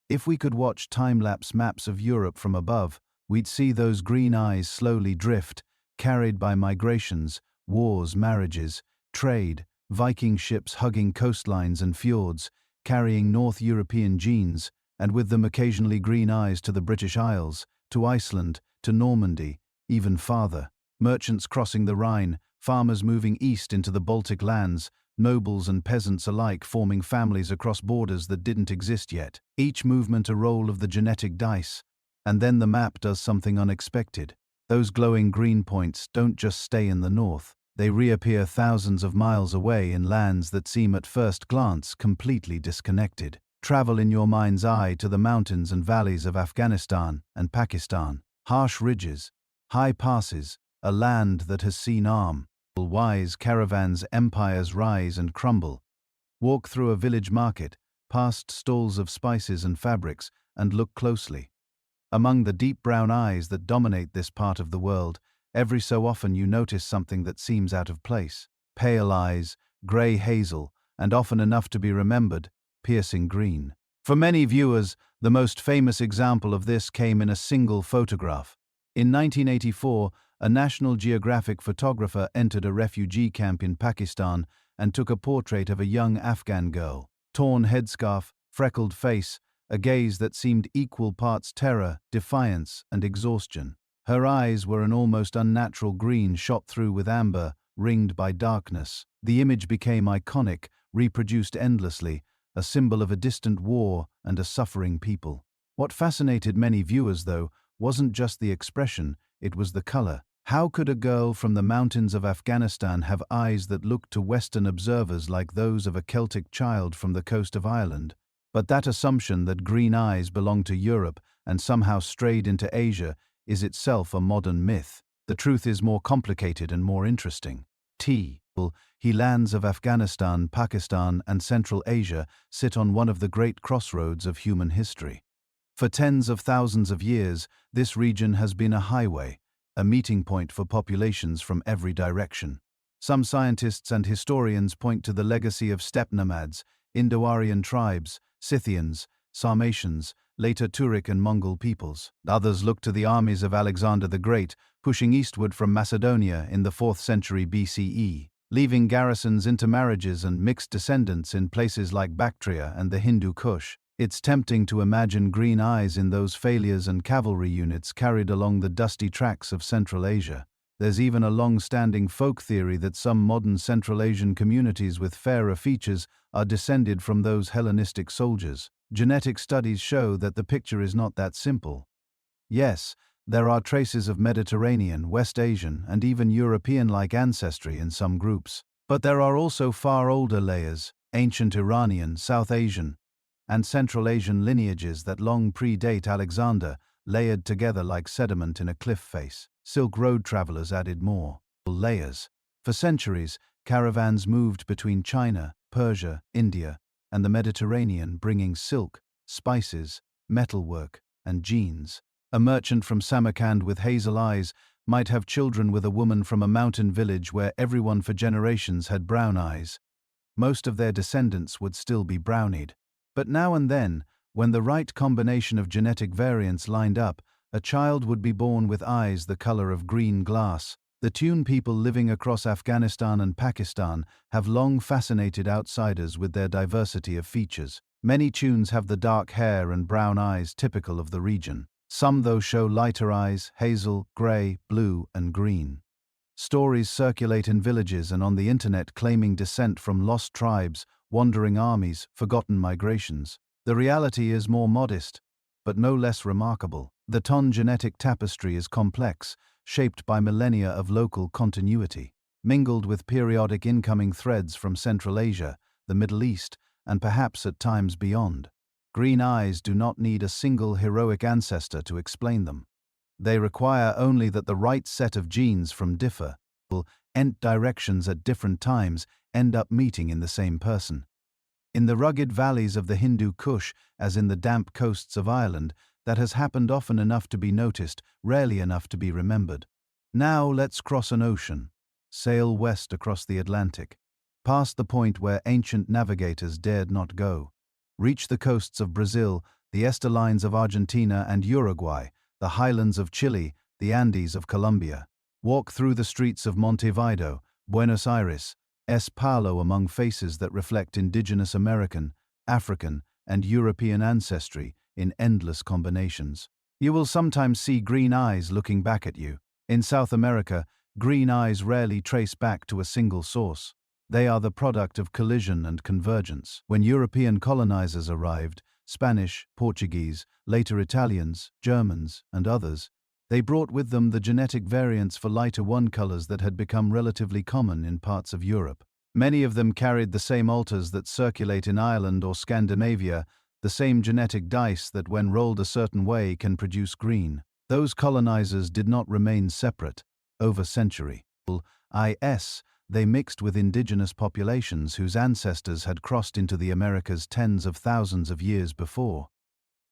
If we could watch time-lapse maps of Europe from above, we'd see those green eyes slowly drift, carried by migrations, wars, marriages, trade, Viking ships hugging coastlines and fjords, carrying North European genes, and with them occasionally green eyes to the British Isles, to Iceland, to Normandy, even farther. Merchants crossing the Rhine, farmers moving east into the Baltic lands, nobles and peasants alike forming families across borders that didn't exist yet. Each movement a roll of the genetic dice, and then the map does something unexpected. Those glowing green points don't just stay in the north. They reappear thousands of miles away in lands that seem at first glance completely disconnected. Travel in your mind's eye to the mountains and valleys of Afghanistan and Pakistan. Harsh ridges, high passes, a land that has seen wise caravans, empires rise and crumble. Walk through a village market, past stalls of spices and fabrics, and look closely. Among the deep brown eyes that dominate this part of the world, every so often you notice something that seems out of place. Pale eyes, grey hazel, and often enough to be remembered, piercing green. For many viewers, the most famous example of this came in a single photograph. In 1984, a National Geographic photographer entered a refugee camp in Pakistan and took a portrait of a young Afghan girl. Torn headscarf, freckled face, a gaze that seemed equal parts terror, defiance, and exhaustion. Her eyes were an almost unnatural green shot through with amber, ringed by darkness. The image became iconic, reproduced endlessly, a symbol of a distant war and a suffering people. What fascinated many viewers, though, wasn't just the expression, it was the color. How could a girl from the mountains of Afghanistan have eyes that looked to Western observers like those of a Celtic child from the coast of Ireland? But that assumption that green eyes belong to Europe and somehow strayed into Asia is itself a modern myth. The truth is more complicated and more interesting. He lands of Afghanistan, Pakistan, and Central Asia sit on one of the great crossroads of human history. For tens of thousands of years, this region has been a highway, a meeting point for populations from every direction. Some scientists and historians point to the legacy of steppe nomads, Indo-Aryan tribes, Scythians, Sarmatians, later Turkic and Mongol peoples. Others look to the armies of Alexander the Great, pushing eastward from Macedonia in the 4th century BCE, leaving garrisons, intermarriages, and mixed descendants in places like Bactria and the Hindu Kush. It's tempting to imagine green eyes in those failures and cavalry units carried along the dusty tracks of Central Asia. There's even a long-standing folk theory that some modern Central Asian communities with fairer features are descended from those Hellenistic soldiers. Genetic studies show that the picture is not that simple. Yes, there are traces of Mediterranean, West Asian, and even European-like ancestry in some groups. But there are also far older layers, ancient Iranian, South Asian, and Central Asian lineages that long predate Alexander, layered together like sediment in a cliff face. Silk Road travelers added more layers. For centuries, caravans moved between China, Persia, India, and the Mediterranean, bringing silk, spices, metalwork, and genes. A merchant from Samarkand with hazel eyes might have children with a woman from a mountain village where everyone for generations had brown eyes. Most of their descendants would still be brownied. But now and then, when the right combination of genetic variants lined up, a child would be born with eyes the color of green glass. The Tune people living across Afghanistan and Pakistan have long fascinated outsiders with their diversity of features. Many Tunes have the dark hair and brown eyes typical of the region. Some, though, show lighter eyes, hazel, gray, blue, and green. Stories circulate in villages and on the internet claiming descent from lost tribes, wandering armies, forgotten migrations. The reality is more modest, but no less remarkable. The Ton genetic tapestry is complex, shaped by millennia of local continuity, mingled with periodic incoming threads from Central Asia, the Middle East, and perhaps at times beyond. Green eyes do not need a single heroic ancestor to explain them. They require only that the right set of genes from different directions at different times end up meeting in the same person. In the rugged valleys of the Hindu Kush, as in the damp coasts of Ireland, that has happened often enough to be noticed, rarely enough to be remembered. Now let's cross an ocean, sail west across the Atlantic, past the point where ancient navigators dared not go. Reach the coasts of Brazil, the estuarines of Argentina and Uruguay, the highlands of Chile, the Andes of Colombia. Walk through the streets of Montevideo, Buenos Aires, São Paulo among faces that reflect indigenous American, African, and European ancestry in endless combinations. You will sometimes see green eyes looking back at you. In South America, green eyes rarely trace back to a single source. They are the product of collision and convergence. When European colonizers arrived, Spanish, Portuguese, later Italians, Germans, and others, they brought with them the genetic variants for lighter one colors that had become relatively common in parts of Europe. Many of them carried the same alters that circulate in Ireland or Scandinavia, the same genetic dice that when rolled a certain way can produce green. Those colonizers did not remain separate. Over centuries, they mixed with indigenous populations whose ancestors had crossed into the Americas tens of thousands of years before,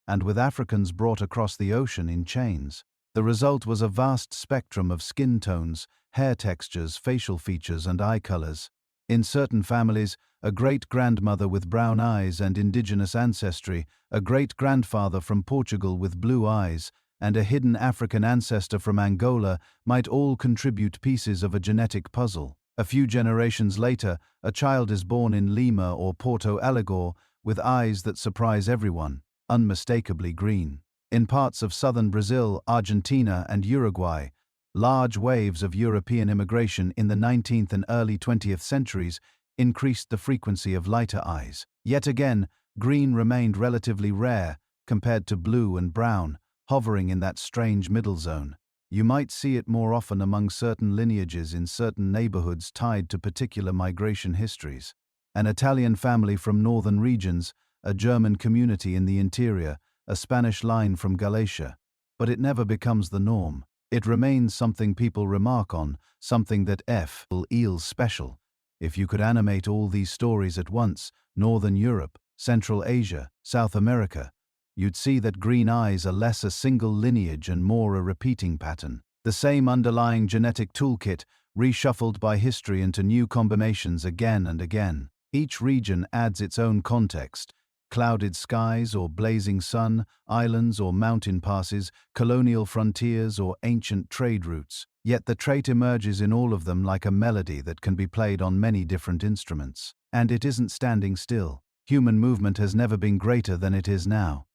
and with Africans brought across the ocean in chains. The result was a vast spectrum of skin tones, hair textures, facial features, and eye colors. In certain families, a great-grandmother with brown eyes and indigenous ancestry, a great-grandfather from Portugal with blue eyes, and a hidden African ancestor from Angola might all contribute pieces of a genetic puzzle. A few generations later, a child is born in Lima or Porto Alegre with eyes that surprise everyone, unmistakably green. In parts of southern Brazil, Argentina, and Uruguay, large waves of European immigration in the 19th and early 20th centuries increased the frequency of lighter eyes. Yet again, green remained relatively rare compared to blue and brown, hovering in that strange middle zone. You might see it more often among certain lineages in certain neighborhoods tied to particular migration histories. An Italian family from northern regions, a German community in the interior, a Spanish line from Galatia. But it never becomes the norm. It remains something people remark on, something that feels special. If you could animate all these stories at once, Northern Europe, Central Asia, South America, you'd see that green eyes are less a single lineage and more a repeating pattern. The same underlying genetic toolkit, reshuffled by history into new combinations again and again. Each region adds its own context: clouded skies or blazing sun, islands or mountain passes, colonial frontiers or ancient trade routes. Yet the trait emerges in all of them like a melody that can be played on many different instruments. And it isn't standing still. Human movement has never been greater than it is now.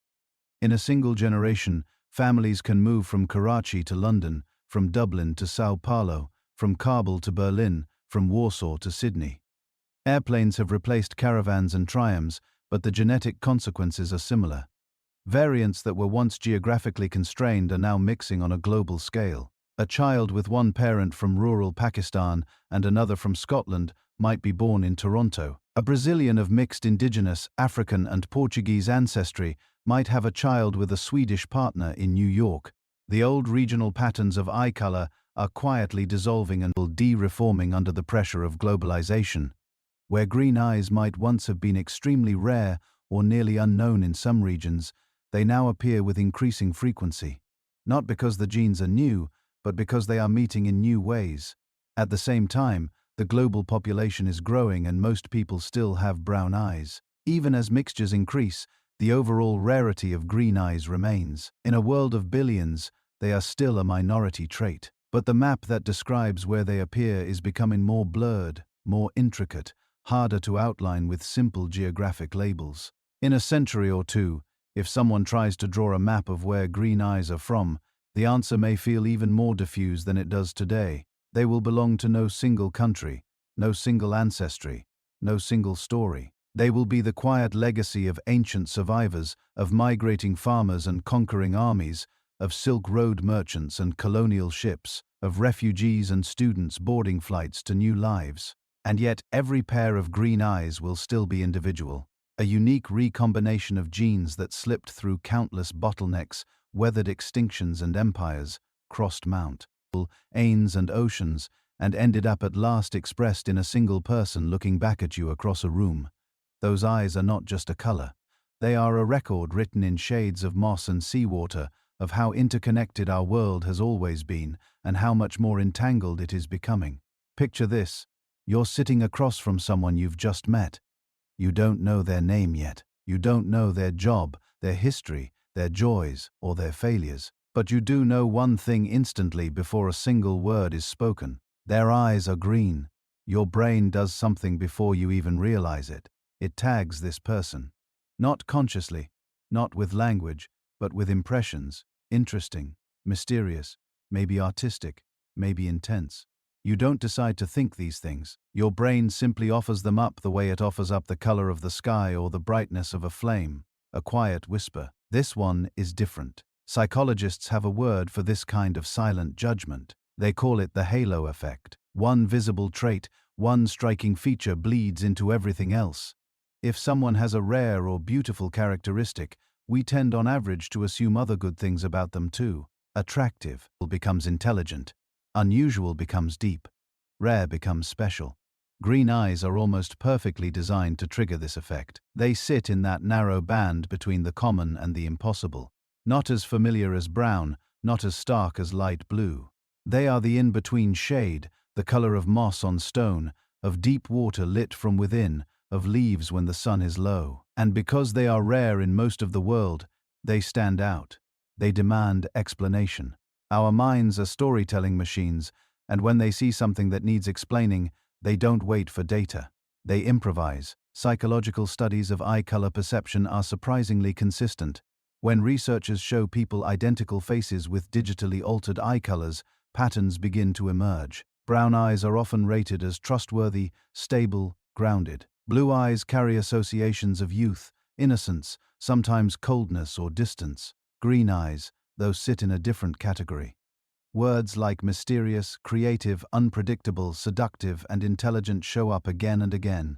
In a single generation, families can move from Karachi to London, from Dublin to Sao Paulo, from Kabul to Berlin, from Warsaw to Sydney. Airplanes have replaced caravans and triumphs, but the genetic consequences are similar. Variants that were once geographically constrained are now mixing on a global scale. A child with one parent from rural Pakistan and another from Scotland might be born in Toronto. A Brazilian of mixed indigenous, African and Portuguese ancestry might have a child with a Swedish partner in New York. The old regional patterns of eye color are quietly dissolving and de-reforming under the pressure of globalization. Where green eyes might once have been extremely rare or nearly unknown in some regions, they now appear with increasing frequency. Not because the genes are new, but because they are meeting in new ways. At the same time, the global population is growing and most people still have brown eyes. Even as mixtures increase, the overall rarity of green eyes remains. In a world of billions, they are still a minority trait. But the map that describes where they appear is becoming more blurred, more intricate, harder to outline with simple geographic labels. In a century or two, if someone tries to draw a map of where green eyes are from, the answer may feel even more diffuse than it does today. They will belong to no single country, no single ancestry, no single story. They will be the quiet legacy of ancient survivors, of migrating farmers and conquering armies, of Silk Road merchants and colonial ships, of refugees and students boarding flights to new lives. And yet every pair of green eyes will still be individual, a unique recombination of genes that slipped through countless bottlenecks, weathered extinctions and empires, crossed ains and oceans, and ended up at last expressed in a single person looking back at you across a room. Those eyes are not just a color. They are a record written in shades of moss and seawater of how interconnected our world has always been and how much more entangled it is becoming. Picture this. You're sitting across from someone you've just met. You don't know their name yet. You don't know their job, their history, their joys, or their failures. But you do know one thing instantly before a single word is spoken. Their eyes are green. Your brain does something before you even realize it. It tags this person. Not consciously, not with language, but with impressions. Interesting, mysterious, maybe artistic, maybe intense. You don't decide to think these things. Your brain simply offers them up the way it offers up the color of the sky or the brightness of a flame, a quiet whisper. This one is different. Psychologists have a word for this kind of silent judgment. They call it the halo effect. One visible trait, one striking feature bleeds into everything else. If someone has a rare or beautiful characteristic, we tend on average to assume other good things about them too. Attractive becomes intelligent. Unusual becomes deep. Rare becomes special. Green eyes are almost perfectly designed to trigger this effect. They sit in that narrow band between the common and the impossible. Not as familiar as brown, not as stark as light blue. They are the in-between shade, the color of moss on stone, of deep water lit from within, of leaves when the sun is low. And because they are rare in most of the world, they stand out. They demand explanation. Our minds are storytelling machines, and when they see something that needs explaining, they don't wait for data. They improvise. Psychological studies of eye color perception are surprisingly consistent. When researchers show people identical faces with digitally altered eye colors, patterns begin to emerge. Brown eyes are often rated as trustworthy, stable, grounded. Blue eyes carry associations of youth, innocence, sometimes coldness or distance. Green eyes, though, sit in a different category. Words like mysterious, creative, unpredictable, seductive, and intelligent show up again and again.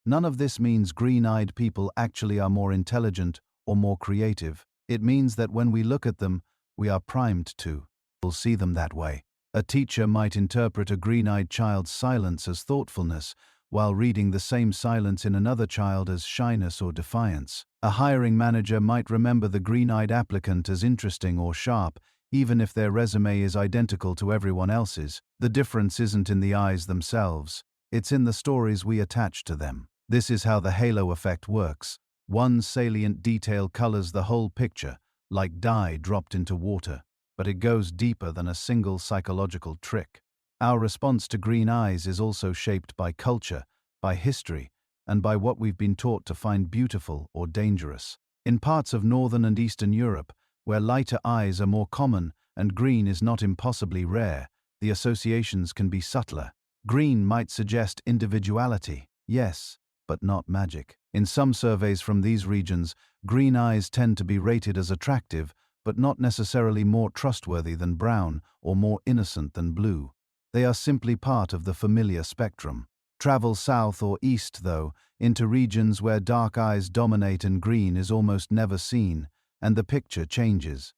None of this means green-eyed people actually are more intelligent or more creative. It means that when we look at them, we are primed to see them that way. A teacher might interpret a green-eyed child's silence as thoughtfulness, while reading the same silence in another child as shyness or defiance. A hiring manager might remember the green-eyed applicant as interesting or sharp, even if their resume is identical to everyone else's. The difference isn't in the eyes themselves, it's in the stories we attach to them. This is how the halo effect works. One salient detail colors the whole picture, like dye dropped into water, but it goes deeper than a single psychological trick. Our response to green eyes is also shaped by culture, by history, and by what we've been taught to find beautiful or dangerous. In parts of Northern and Eastern Europe, where lighter eyes are more common and green is not impossibly rare, the associations can be subtler. Green might suggest individuality, yes, but not magic. In some surveys from these regions, green eyes tend to be rated as attractive, but not necessarily more trustworthy than brown or more innocent than blue. They are simply part of the familiar spectrum. Travel south or east, though, into regions where dark eyes dominate and green is almost never seen, and the picture changes.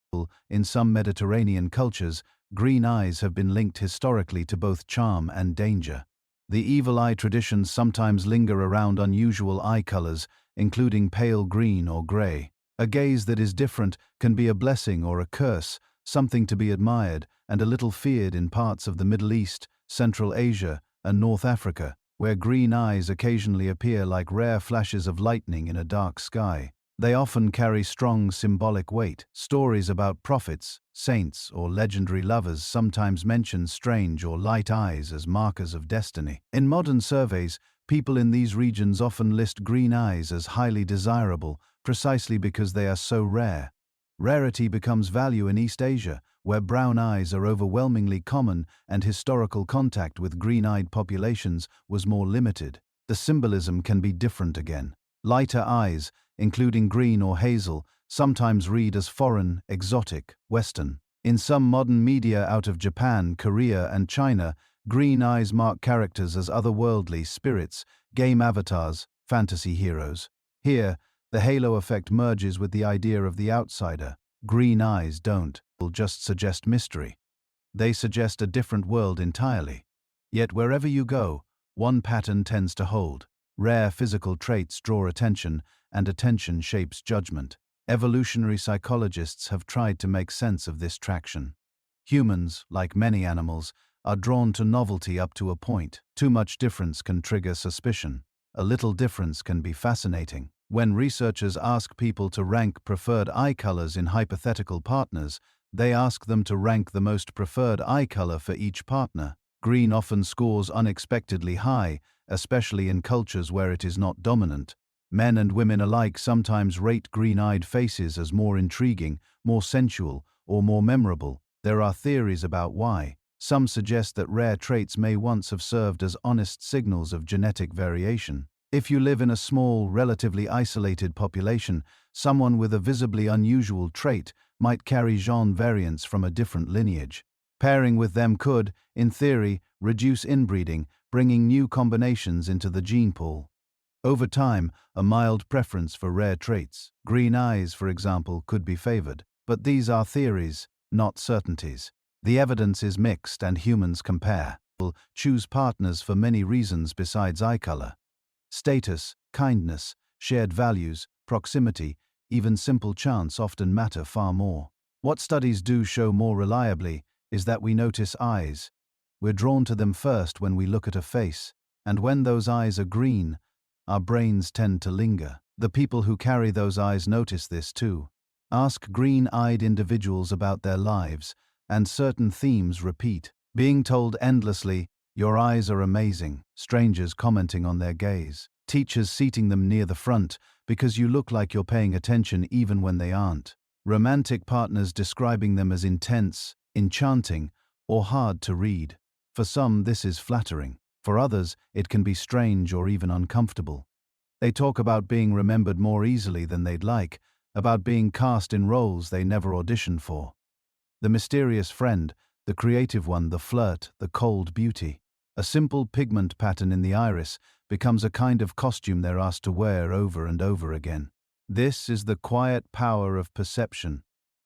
In some Mediterranean cultures, green eyes have been linked historically to both charm and danger. The evil eye traditions sometimes linger around unusual eye colors, including pale green or gray. A gaze that is different can be a blessing or a curse, something to be admired and a little feared in parts of the Middle East, Central Asia, and North Africa, where green eyes occasionally appear like rare flashes of lightning in a dark sky. They often carry strong symbolic weight. Stories about prophets, saints, or legendary lovers sometimes mention strange or light eyes as markers of destiny. In modern surveys, people in these regions often list green eyes as highly desirable, precisely because they are so rare. Rarity becomes value in East Asia, where brown eyes are overwhelmingly common and historical contact with green-eyed populations was more limited. The symbolism can be different again. Lighter eyes, including green or hazel, sometimes read as foreign, exotic, Western. In some modern media out of Japan, Korea, and China, green eyes mark characters as otherworldly spirits, game avatars, fantasy heroes. Here, the halo effect merges with the idea of the outsider. Green eyes don't just suggest mystery. They suggest a different world entirely. Yet wherever you go, one pattern tends to hold. Rare physical traits draw attention, and attention shapes judgment. Evolutionary psychologists have tried to make sense of this traction. Humans, like many animals, are drawn to novelty up to a point. Too much difference can trigger suspicion. A little difference can be fascinating. When researchers ask people to rank preferred eye colors in hypothetical partners, they ask them to rank the most preferred eye color for each partner. Green often scores unexpectedly high, especially in cultures where it is not dominant. Men and women alike sometimes rate green-eyed faces as more intriguing, more sensual, or more memorable. There are theories about why. Some suggest that rare traits may once have served as honest signals of genetic variation. If you live in a small, relatively isolated population, someone with a visibly unusual trait might carry gene variants from a different lineage. Pairing with them could, in theory, reduce inbreeding, bringing new combinations into the gene pool. Over time, a mild preference for rare traits, green eyes for example, could be favored. But these are theories, not certainties. The evidence is mixed and humans compare. People choose partners for many reasons besides eye color. Status, kindness, shared values, proximity, even simple chance often matter far more. What studies do show more reliably is that we notice eyes. We're drawn to them first when we look at a face, and when those eyes are green, our brains tend to linger. The people who carry those eyes notice this too. Ask green-eyed individuals about their lives, and certain themes repeat. Being told endlessly, "Your eyes are amazing," strangers commenting on their gaze, teachers seating them near the front because you look like you're paying attention even when they aren't, romantic partners describing them as intense, enchanting, or hard to read. For some, this is flattering. For others, it can be strange or even uncomfortable. They talk about being remembered more easily than they'd like, about being cast in roles they never auditioned for. The mysterious friend, the creative one, the flirt, the cold beauty. A simple pigment pattern in the iris becomes a kind of costume they're asked to wear over and over again. This is the quiet power of perception.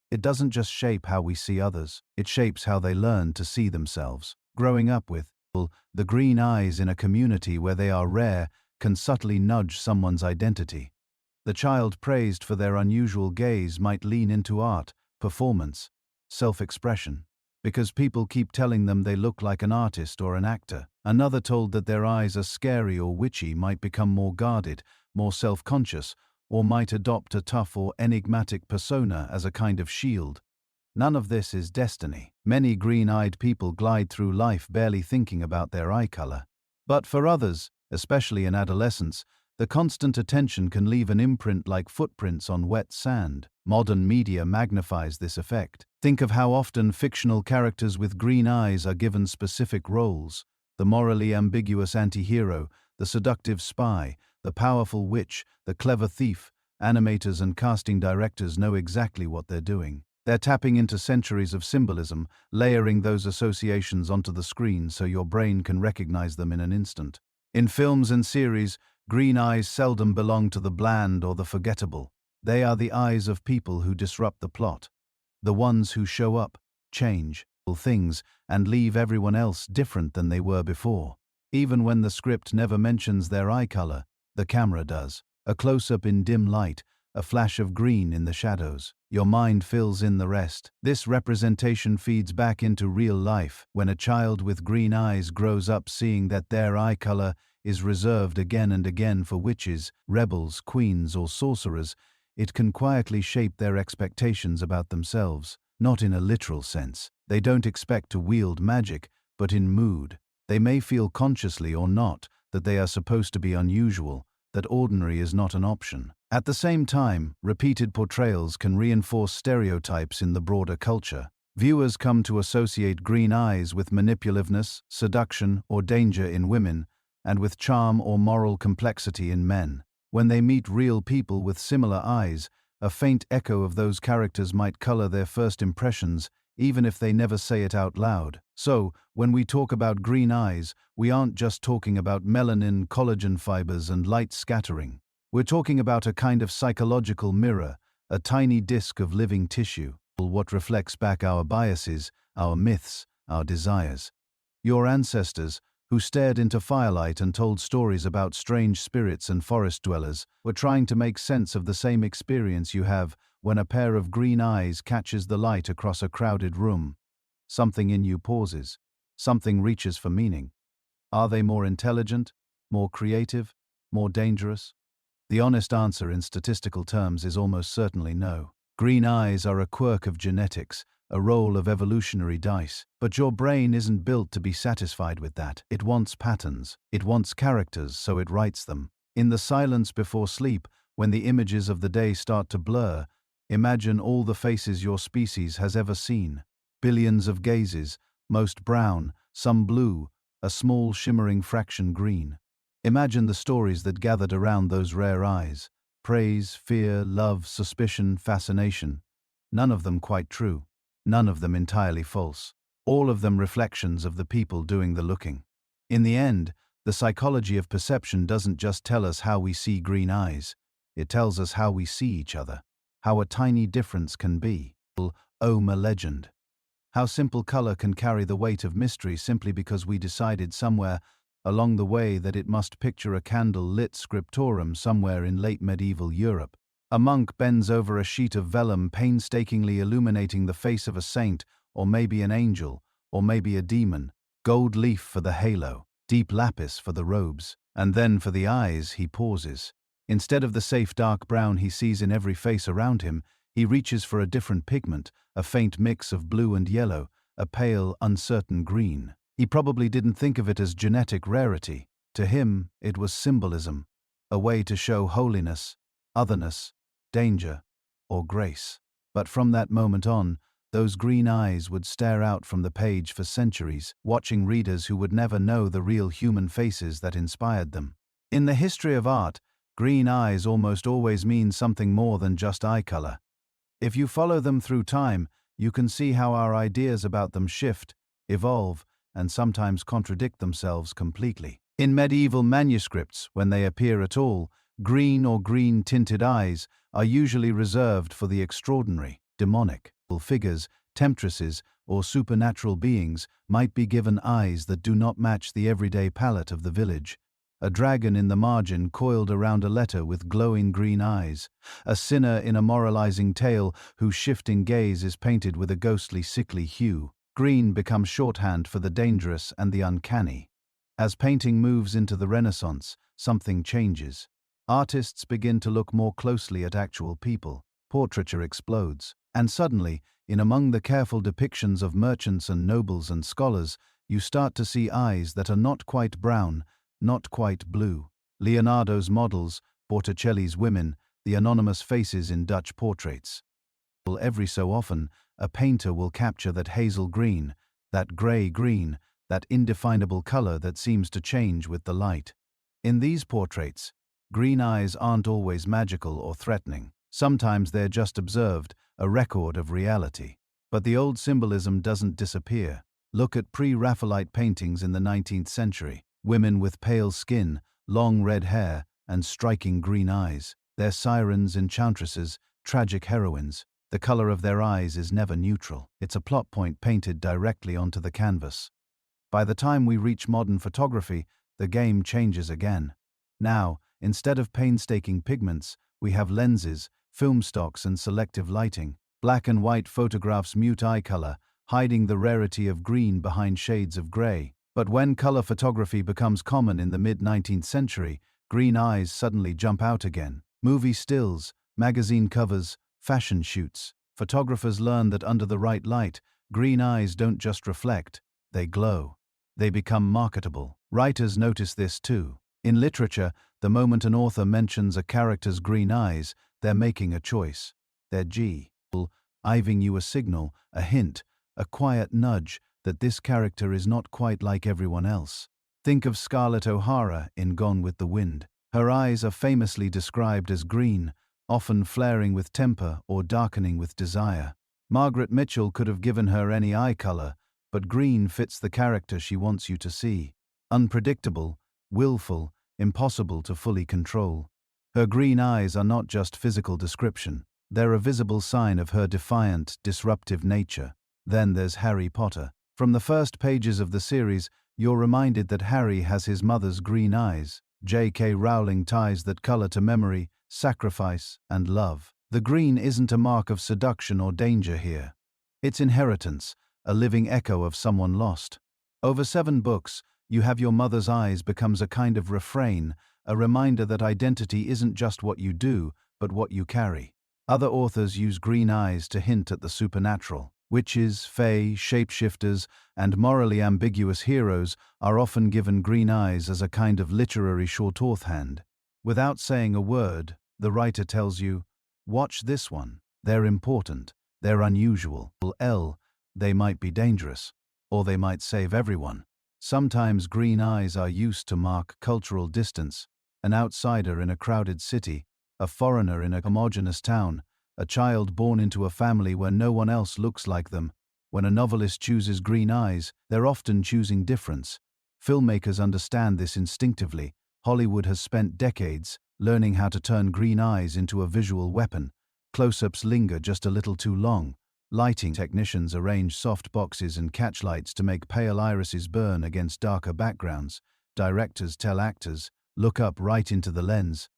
It doesn't just shape how we see others, it shapes how they learn to see themselves. Growing up with the green eyes in a community where they are rare can subtly nudge someone's identity. The child praised for their unusual gaze might lean into art, performance, self-expression, because people keep telling them they look like an artist or an actor. Another told that their eyes are scary or witchy might become more guarded, more self-conscious, or might adopt a tough or enigmatic persona as a kind of shield. None of this is destiny. Many green-eyed people glide through life barely thinking about their eye color. But for others, especially in adolescence, the constant attention can leave an imprint like footprints on wet sand. Modern media magnifies this effect. Think of how often fictional characters with green eyes are given specific roles: the morally ambiguous anti-hero, the seductive spy, the powerful witch, the clever thief. Animators and casting directors know exactly what they're doing. They're tapping into centuries of symbolism, layering those associations onto the screen so your brain can recognize them in an instant. In films and series, green eyes seldom belong to the bland or the forgettable. They are the eyes of people who disrupt the plot. The ones who show up, change things, and leave everyone else different than they were before. Even when the script never mentions their eye color, the camera does. A close-up in dim light, a flash of green in the shadows. Your mind fills in the rest. This representation feeds back into real life. When a child with green eyes grows up seeing that their eye color is reserved again and again for witches, rebels, queens, or sorcerers, it can quietly shape their expectations about themselves. Not in a literal sense. They don't expect to wield magic, but in mood. They may feel consciously or not that they are supposed to be unusual, that ordinary is not an option. At the same time, repeated portrayals can reinforce stereotypes in the broader culture. Viewers come to associate green eyes with manipulativeness, seduction, or danger in women, and with charm or moral complexity in men. When they meet real people with similar eyes, a faint echo of those characters might color their first impressions, even if they never say it out loud. So, when we talk about green eyes, we aren't just talking about melanin, collagen fibers, and light scattering. We're talking about a kind of psychological mirror, a tiny disk of living tissue, what reflects back our biases, our myths, our desires. Your ancestors, who stared into firelight and told stories about strange spirits and forest dwellers, were trying to make sense of the same experience you have when a pair of green eyes catches the light across a crowded room. Something in you pauses. Something reaches for meaning. Are they more intelligent, more creative, more dangerous? The honest answer in statistical terms is almost certainly no. Green eyes are a quirk of genetics, a roll of evolutionary dice. But your brain isn't built to be satisfied with that. It wants patterns. It wants characters, so it writes them. In the silence before sleep, when the images of the day start to blur, imagine all the faces your species has ever seen. Billions of gazes, most brown, some blue, a small shimmering fraction green. Imagine the stories that gathered around those rare eyes. Praise, fear, love, suspicion, fascination. None of them quite true. None of them entirely false. All of them reflections of the people doing the looking. In the end, the psychology of perception doesn't just tell us how we see green eyes. It tells us how we see each other. How a tiny difference can be. Oma legend. How simple color can carry the weight of mystery simply because we decided somewhere along the way that it must picture a candle-lit scriptorium somewhere in late medieval Europe. A monk bends over a sheet of vellum painstakingly illuminating the face of a saint, or maybe an angel, or maybe a demon. Gold leaf for the halo, deep lapis for the robes, and then for the eyes he pauses. Instead of the safe dark brown he sees in every face around him, he reaches for a different pigment, a faint mix of blue and yellow, a pale, uncertain green. He probably didn't think of it as genetic rarity. To him, it was symbolism, a way to show holiness, otherness, danger, or grace. But from that moment on, Those green eyes would stare out from the page for centuries, watching readers who would never know the real human faces that inspired them. In the history of art, green eyes almost always mean something more than just eye color. If you follow them through time, you can see how our ideas about them shift, evolve, and sometimes contradict themselves completely. In medieval manuscripts, when they appear at all, green or green-tinted eyes are usually reserved for the extraordinary, demonic. Figures, temptresses, or supernatural beings might be given eyes that do not match the everyday palette of the village. A dragon in the margin coiled around a letter with glowing green eyes. A sinner in a moralizing tale whose shifting gaze is painted with a ghostly, sickly hue. Green becomes shorthand for the dangerous and the uncanny. As painting moves into the Renaissance, something changes. Artists begin to look more closely at actual people. Portraiture explodes. And suddenly, in among the careful depictions of merchants and nobles and scholars, you start to see eyes that are not quite brown, not quite blue. Leonardo's models, Botticelli's women, the anonymous faces in Dutch portraits. Every so often, a painter will capture that hazel green, that grey green, that indefinable color that seems to change with the light. In these portraits, green eyes aren't always magical or threatening. Sometimes they're just observed, a record of reality. But the old symbolism doesn't disappear. Look at pre-Raphaelite paintings in the 19th century. Women with pale skin, long red hair, and striking green eyes. They're sirens, enchantresses, tragic heroines. The color of their eyes is never neutral. It's a plot point painted directly onto the canvas. By the time we reach modern photography, the game changes again. Now, instead of painstaking pigments, we have lenses, film stocks, and selective lighting. Black and white photographs mute eye color, hiding the rarity of green behind shades of gray. But when color photography becomes common in the mid-19th century, green eyes suddenly jump out again. Movie stills, magazine covers, fashion shoots. Photographers learn that under the right light, green eyes don't just reflect, they glow. They become marketable. Writers notice this too. In literature, the moment an author mentions a character's green eyes, they're making a choice. They're giving you a signal, a hint, a quiet nudge that this character is not quite like everyone else. Think of Scarlett O'Hara in Gone with the Wind. Her eyes are famously described as green, often flaring with temper or darkening with desire. Margaret Mitchell could have given her any eye color, but green fits the character she wants you to see. Unpredictable, willful, impossible to fully control. Her green eyes are not just physical description, they're a visible sign of her defiant, disruptive nature. Then there's Harry Potter. From the first pages of the series, you're reminded that Harry has his mother's green eyes. J.K. Rowling ties that color to memory, sacrifice, and love. The green isn't a mark of seduction or danger here. It's inheritance, a living echo of someone lost. Over 7 books, You Have Your Mother's Eyes becomes a kind of refrain, a reminder that identity isn't just what you do, but what you carry. Other authors use green eyes to hint at the supernatural. Witches, fae, shapeshifters, and morally ambiguous heroes are often given green eyes as a kind of literary shorthand. Without saying a word, the writer tells you, watch this one. They're important. They're unusual. They might be dangerous. Or they might save everyone. Sometimes green eyes are used to mark cultural distance. An outsider in a crowded city, a foreigner in a homogeneous town, a child born into a family where no one else looks like them. When a novelist chooses green eyes, they're often choosing difference. Filmmakers understand this instinctively. Hollywood has spent decades learning how to turn green eyes into a visual weapon. Close-ups linger just a little too long. Lighting technicians arrange soft boxes and catchlights to make pale irises burn against darker backgrounds. Directors tell actors, look up right into the lens.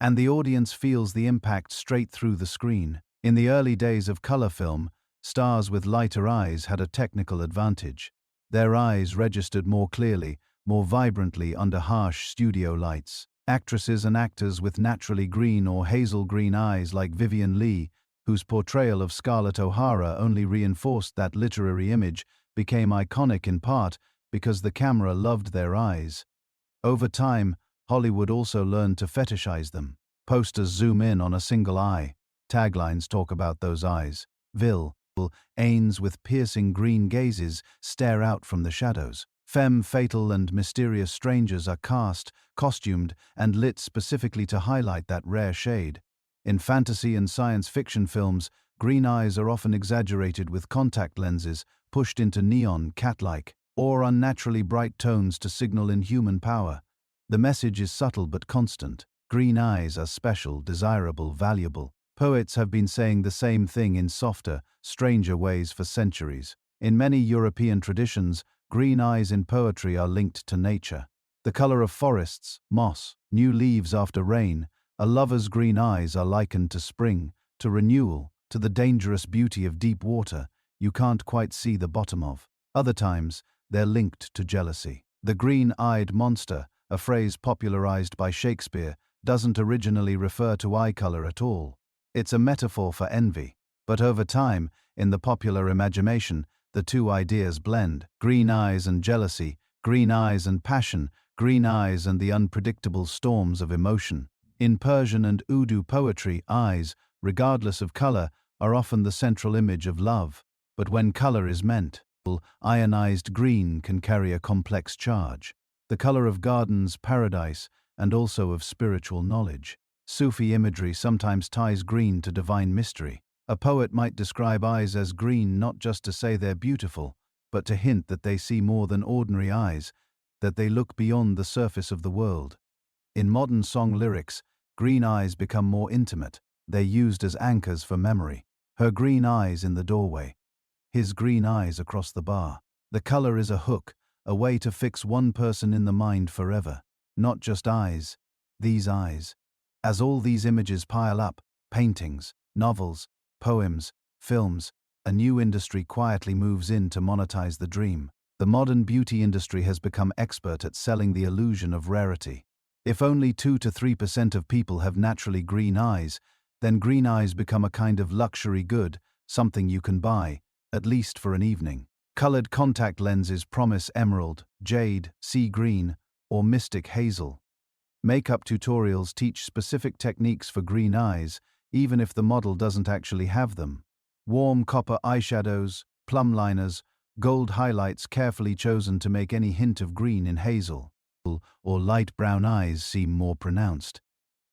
And the audience feels the impact straight through the screen. In the early days of color film, stars with lighter eyes had a technical advantage. Their eyes registered more clearly, more vibrantly under harsh studio lights. Actresses and actors with naturally green or hazel green eyes like Vivien Leigh, whose portrayal of Scarlett O'Hara only reinforced that literary image, became iconic in part because the camera loved their eyes. Over time, Hollywood also learned to fetishize them. Posters zoom in on a single eye. Taglines talk about those eyes. Ains with piercing green gazes stare out from the shadows. Femme fatale and mysterious strangers are cast, costumed, and lit specifically to highlight that rare shade. In fantasy and science fiction films, green eyes are often exaggerated with contact lenses pushed into neon, cat-like, or unnaturally bright tones to signal inhuman power. The message is subtle but constant. Green eyes are special, desirable, valuable. Poets have been saying the same thing in softer, stranger ways for centuries. In many European traditions, green eyes in poetry are linked to nature. The color of forests, moss, new leaves after rain, a lover's green eyes are likened to spring, to renewal, to the dangerous beauty of deep water you can't quite see the bottom of. Other times, they're linked to jealousy. The green-eyed monster, a phrase popularized by Shakespeare, doesn't originally refer to eye color at all. It's a metaphor for envy. But over time, in the popular imagination, the two ideas blend: green eyes and jealousy, green eyes and passion, green eyes and the unpredictable storms of emotion. In Persian and Urdu poetry, eyes, regardless of color, are often the central image of love. But when color is meant, ionized green can carry a complex charge. The color of gardens, paradise, and also of spiritual knowledge. Sufi imagery sometimes ties green to divine mystery. A poet might describe eyes as green not just to say they're beautiful, but to hint that they see more than ordinary eyes, that they look beyond the surface of the world. In modern song lyrics, green eyes become more intimate. They're used as anchors for memory. Her green eyes in the doorway. His green eyes across the bar. The color is a hook, a way to fix one person in the mind forever. Not just eyes, these eyes. As all these images pile up, paintings, novels, poems, films, a new industry quietly moves in to monetize the dream. The modern beauty industry has become expert at selling the illusion of rarity. If only 2 to 3% of people have naturally green eyes, then green eyes become a kind of luxury good, something you can buy, at least for an evening. Colored contact lenses promise emerald, jade, sea green, or mystic hazel. Makeup tutorials teach specific techniques for green eyes, even if the model doesn't actually have them. Warm copper eyeshadows, plum liners, gold highlights carefully chosen to make any hint of green in hazel or light brown eyes seem more pronounced.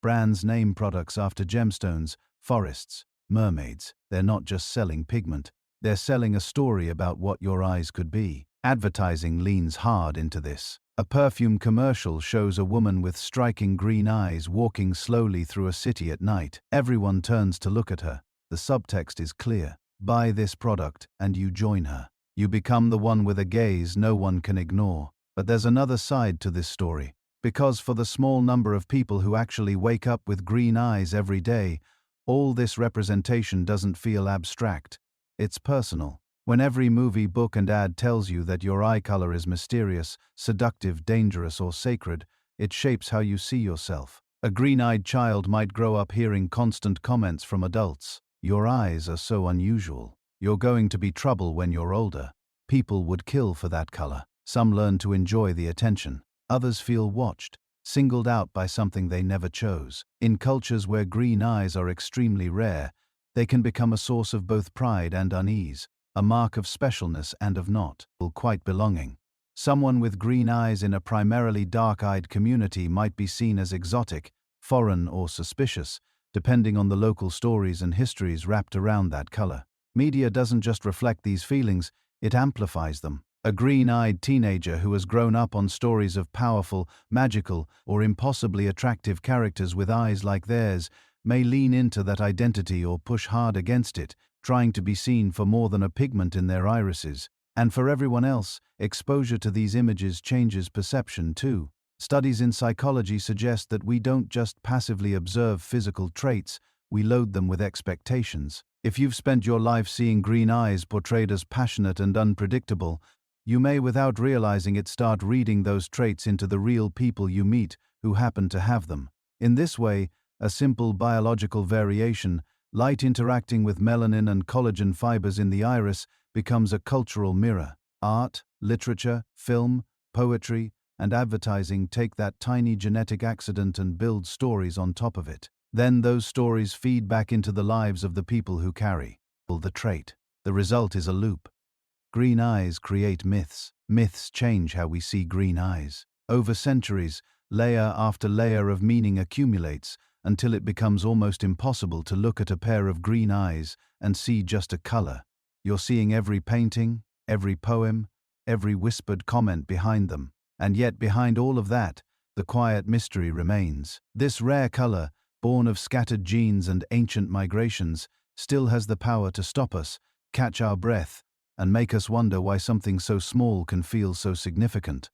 Brands name products after gemstones, forests, mermaids. They're not just selling pigment. They're selling a story about what your eyes could be. Advertising leans hard into this. A perfume commercial shows a woman with striking green eyes walking slowly through a city at night. Everyone turns to look at her. The subtext is clear. Buy this product and you join her. You become the one with a gaze no one can ignore. But there's another side to this story. Because for the small number of people who actually wake up with green eyes every day, all this representation doesn't feel abstract. It's personal. When every movie, book and ad tells you that your eye color is mysterious, seductive, dangerous or sacred, it shapes how you see yourself. A green-eyed child might grow up hearing constant comments from adults. Your eyes are so unusual. You're going to be trouble when you're older. People would kill for that color. Some learn to enjoy the attention. Others feel watched, singled out by something they never chose. In cultures where green eyes are extremely rare, they can become a source of both pride and unease, a mark of specialness and of not quite belonging. Someone with green eyes in a primarily dark-eyed community might be seen as exotic, foreign or suspicious, depending on the local stories and histories wrapped around that color. Media doesn't just reflect these feelings, it amplifies them. A green-eyed teenager who has grown up on stories of powerful, magical, or impossibly attractive characters with eyes like theirs may lean into that identity or push hard against it, trying to be seen for more than a pigment in their irises. And for everyone else, exposure to these images changes perception too. Studies in psychology suggest that we don't just passively observe physical traits, we load them with expectations. If you've spent your life seeing green eyes portrayed as passionate and unpredictable, you may, without realizing it, start reading those traits into the real people you meet who happen to have them. In this way, a simple biological variation, light interacting with melanin and collagen fibers in the iris, becomes a cultural mirror. Art, literature, film, poetry, and advertising take that tiny genetic accident and build stories on top of it. Then those stories feed back into the lives of the people who carry the trait. The result is a loop. Green eyes create myths. Myths change how we see green eyes. Over centuries, layer after layer of meaning accumulates until it becomes almost impossible to look at a pair of green eyes and see just a color. You're seeing every painting, every poem, every whispered comment behind them. And yet behind all of that, the quiet mystery remains. This rare color, born of scattered genes and ancient migrations, still has the power to stop us, catch our breath, and make us wonder why something so small can feel so significant.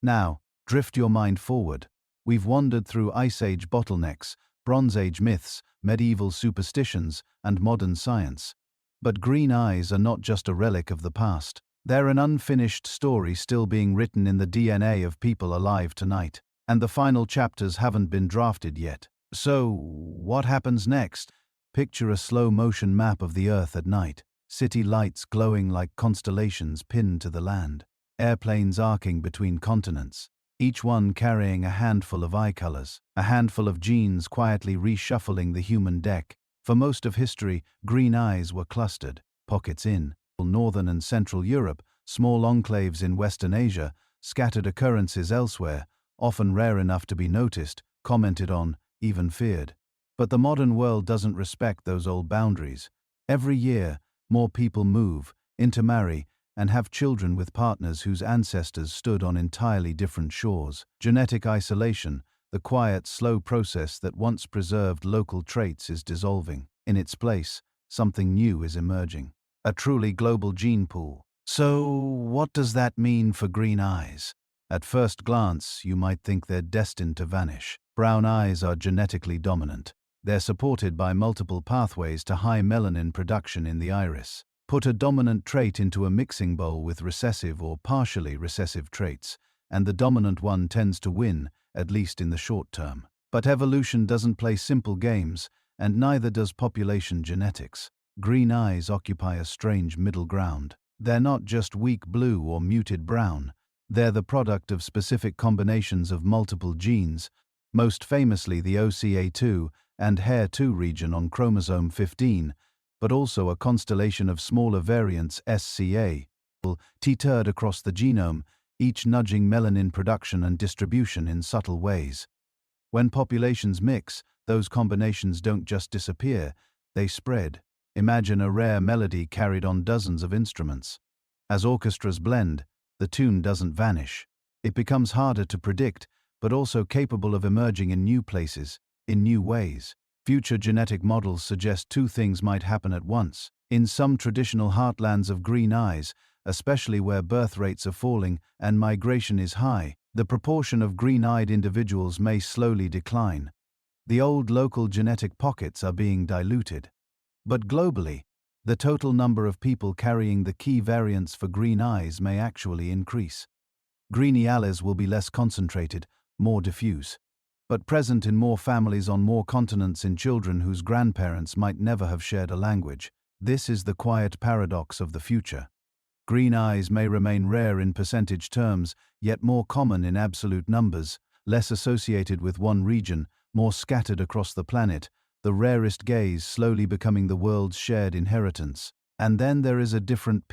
Now, drift your mind forward. We've wandered through Ice Age bottlenecks, Bronze Age myths, medieval superstitions, and modern science. But green eyes are not just a relic of the past. They're an unfinished story still being written in the DNA of people alive tonight. And the final chapters haven't been drafted yet. So, what happens next? Picture a slow-motion map of the Earth at night. City lights glowing like constellations pinned to the land. Airplanes arcing between continents, each one carrying a handful of eye colors, a handful of genes quietly reshuffling the human deck. For most of history, green eyes were clustered, pockets in northern and central Europe, small enclaves in Western Asia, scattered occurrences elsewhere, often rare enough to be noticed, commented on, even feared. But the modern world doesn't respect those old boundaries. Every year, more people move, intermarry, and have children with partners whose ancestors stood on entirely different shores. Genetic isolation, the quiet, slow process that once preserved local traits, is dissolving. In its place, something new is emerging. A truly global gene pool. So, what does that mean for green eyes? At first glance, you might think they're destined to vanish. Brown eyes are genetically dominant. They're supported by multiple pathways to high melanin production in the iris. Put a dominant trait into a mixing bowl with recessive or partially recessive traits, and the dominant one tends to win, at least in the short term. But evolution doesn't play simple games, and neither does population genetics. Green eyes occupy a strange middle ground. They're not just weak blue or muted brown. They're the product of specific combinations of multiple genes, most famously the OCA2 and HAIR2 region on chromosome 15, but also a constellation of smaller variants SCA, tethered across the genome, each nudging melanin production and distribution in subtle ways. When populations mix, those combinations don't just disappear, they spread. Imagine a rare melody carried on dozens of instruments. As orchestras blend, the tune doesn't vanish. It becomes harder to predict, but also capable of emerging in new places, in new ways. Future genetic models suggest two things might happen at once. In some traditional heartlands of green eyes, especially where birth rates are falling and migration is high, the proportion of green-eyed individuals may slowly decline. The old local genetic pockets are being diluted. But globally, the total number of people carrying the key variants for green eyes may actually increase. Greeny alleles will be less concentrated, more diffuse, but present in more families on more continents in children whose grandparents might never have shared a language. This is the quiet paradox of the future. Green eyes may remain rare in percentage terms, yet more common in absolute numbers, less associated with one region, more scattered across the planet, the rarest gaze slowly becoming the world's shared inheritance. And then there is a different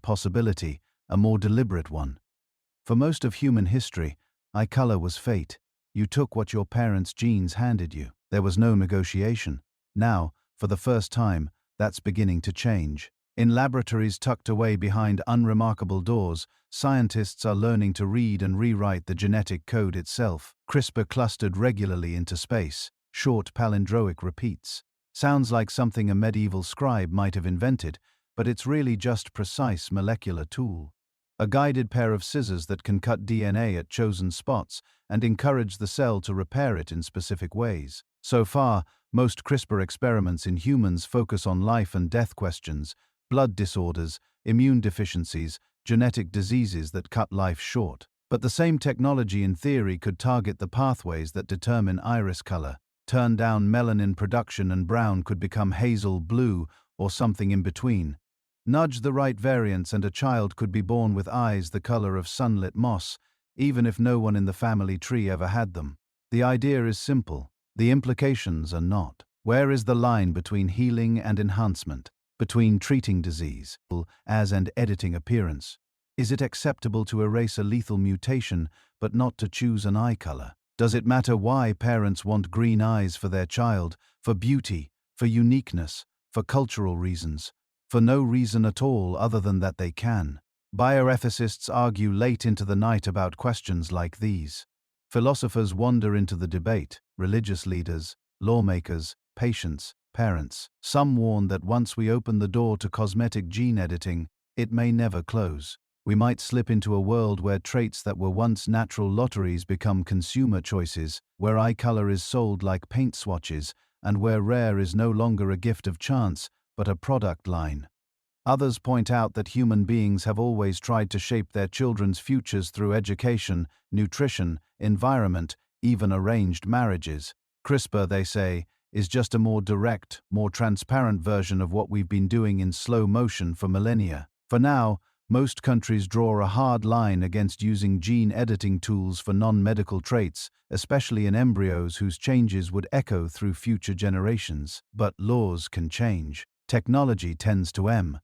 possibility, a more deliberate one. For most of human history, eye color was fate. You took what your parents' genes handed you. There was no negotiation. Now, for the first time, that's beginning to change. In laboratories tucked away behind unremarkable doors, scientists are learning to read and rewrite the genetic code itself. CRISPR clustered regularly into space. Short palindromic repeats. Sounds like something a medieval scribe might have invented, but it's really just precise molecular tool. A guided pair of scissors that can cut DNA at chosen spots and encourage the cell to repair it in specific ways. So far, most CRISPR experiments in humans focus on life and death questions, blood disorders, immune deficiencies, genetic diseases that cut life short. But the same technology in theory could target the pathways that determine iris color. Turn down melanin production and brown could become hazel blue or something in between. Nudge the right variants and a child could be born with eyes the color of sunlit moss, even if no one in the family tree ever had them. The idea is simple. The implications are not. Where is the line between healing and enhancement? between treating disease as and editing appearance? Is it acceptable to erase a lethal mutation but not to choose an eye color? Does it matter why parents want green eyes for their child, for beauty, for uniqueness, for cultural reasons, for no reason at all other than that they can? Bioethicists argue late into the night about questions like these. Philosophers wander into the debate, religious leaders, lawmakers, patients, parents. Some warn that once we open the door to cosmetic gene editing, it may never close. We might slip into a world where traits that were once natural lotteries become consumer choices, where eye color is sold like paint swatches, and where rare is no longer a gift of chance, but a product line. Others point out that human beings have always tried to shape their children's futures through education, nutrition, environment, even arranged marriages. CRISPR, they say, is just a more direct, more transparent version of what we've been doing in slow motion for millennia. For now, most countries draw a hard line against using gene editing tools for non-medical traits, especially in embryos whose changes would echo through future generations. But laws can change. Technology tends to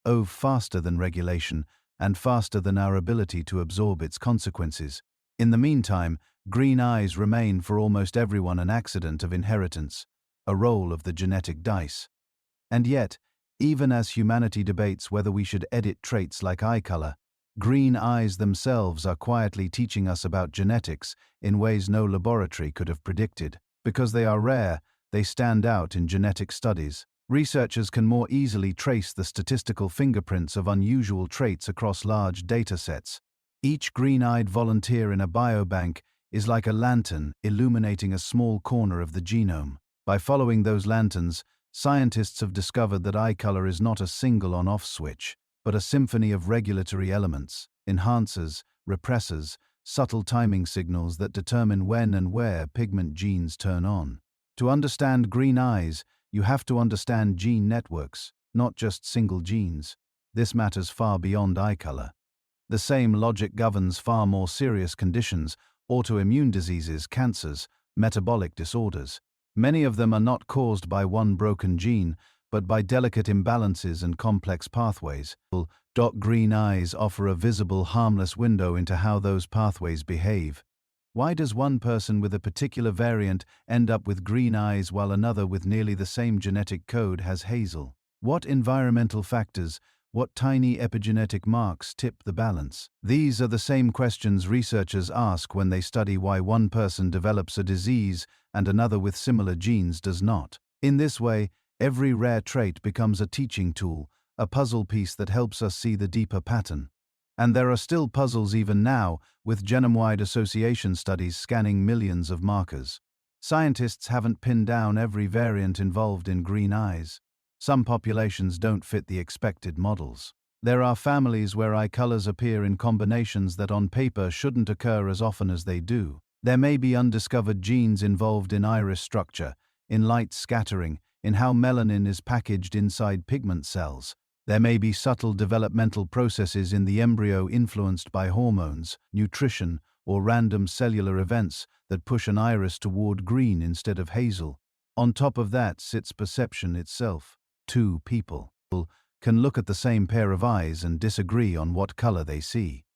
move faster than regulation and faster than our ability to absorb its consequences. In the meantime, green eyes remain for almost everyone an accident of inheritance, a roll of the genetic dice. And yet, even as humanity debates whether we should edit traits like eye color, green eyes themselves are quietly teaching us about genetics in ways no laboratory could have predicted. Because they are rare, they stand out in genetic studies. Researchers can more easily trace the statistical fingerprints of unusual traits across large data sets. Each green-eyed volunteer in a biobank is like a lantern illuminating a small corner of the genome. By following those lanterns, scientists have discovered that eye color is not a single on-off switch, but a symphony of regulatory elements, enhancers, repressors, subtle timing signals that determine when and where pigment genes turn on. To understand green eyes, you have to understand gene networks, not just single genes. This matters far beyond eye color. The same logic governs far more serious conditions, autoimmune diseases, cancers, metabolic disorders. Many of them are not caused by one broken gene, but by delicate imbalances and complex pathways. Green eyes offer a visible, harmless window into how those pathways behave. Why does one person with a particular variant end up with green eyes while another with nearly the same genetic code has hazel? What environmental factors, what tiny epigenetic marks tip the balance? These are the same questions researchers ask when they study why one person develops a disease and another with similar genes does not. In this way, every rare trait becomes a teaching tool, a puzzle piece that helps us see the deeper pattern. And there are still puzzles even now, with genome-wide association studies scanning millions of markers. Scientists haven't pinned down every variant involved in green eyes. Some populations don't fit the expected models. There are families where eye colors appear in combinations that on paper shouldn't occur as often as they do. There may be undiscovered genes involved in iris structure, in light scattering, in how melanin is packaged inside pigment cells. There may be subtle developmental processes in the embryo influenced by hormones, nutrition, or random cellular events that push an iris toward green instead of hazel. On top of that sits perception itself. Two people can look at the same pair of eyes and disagree on what color they see.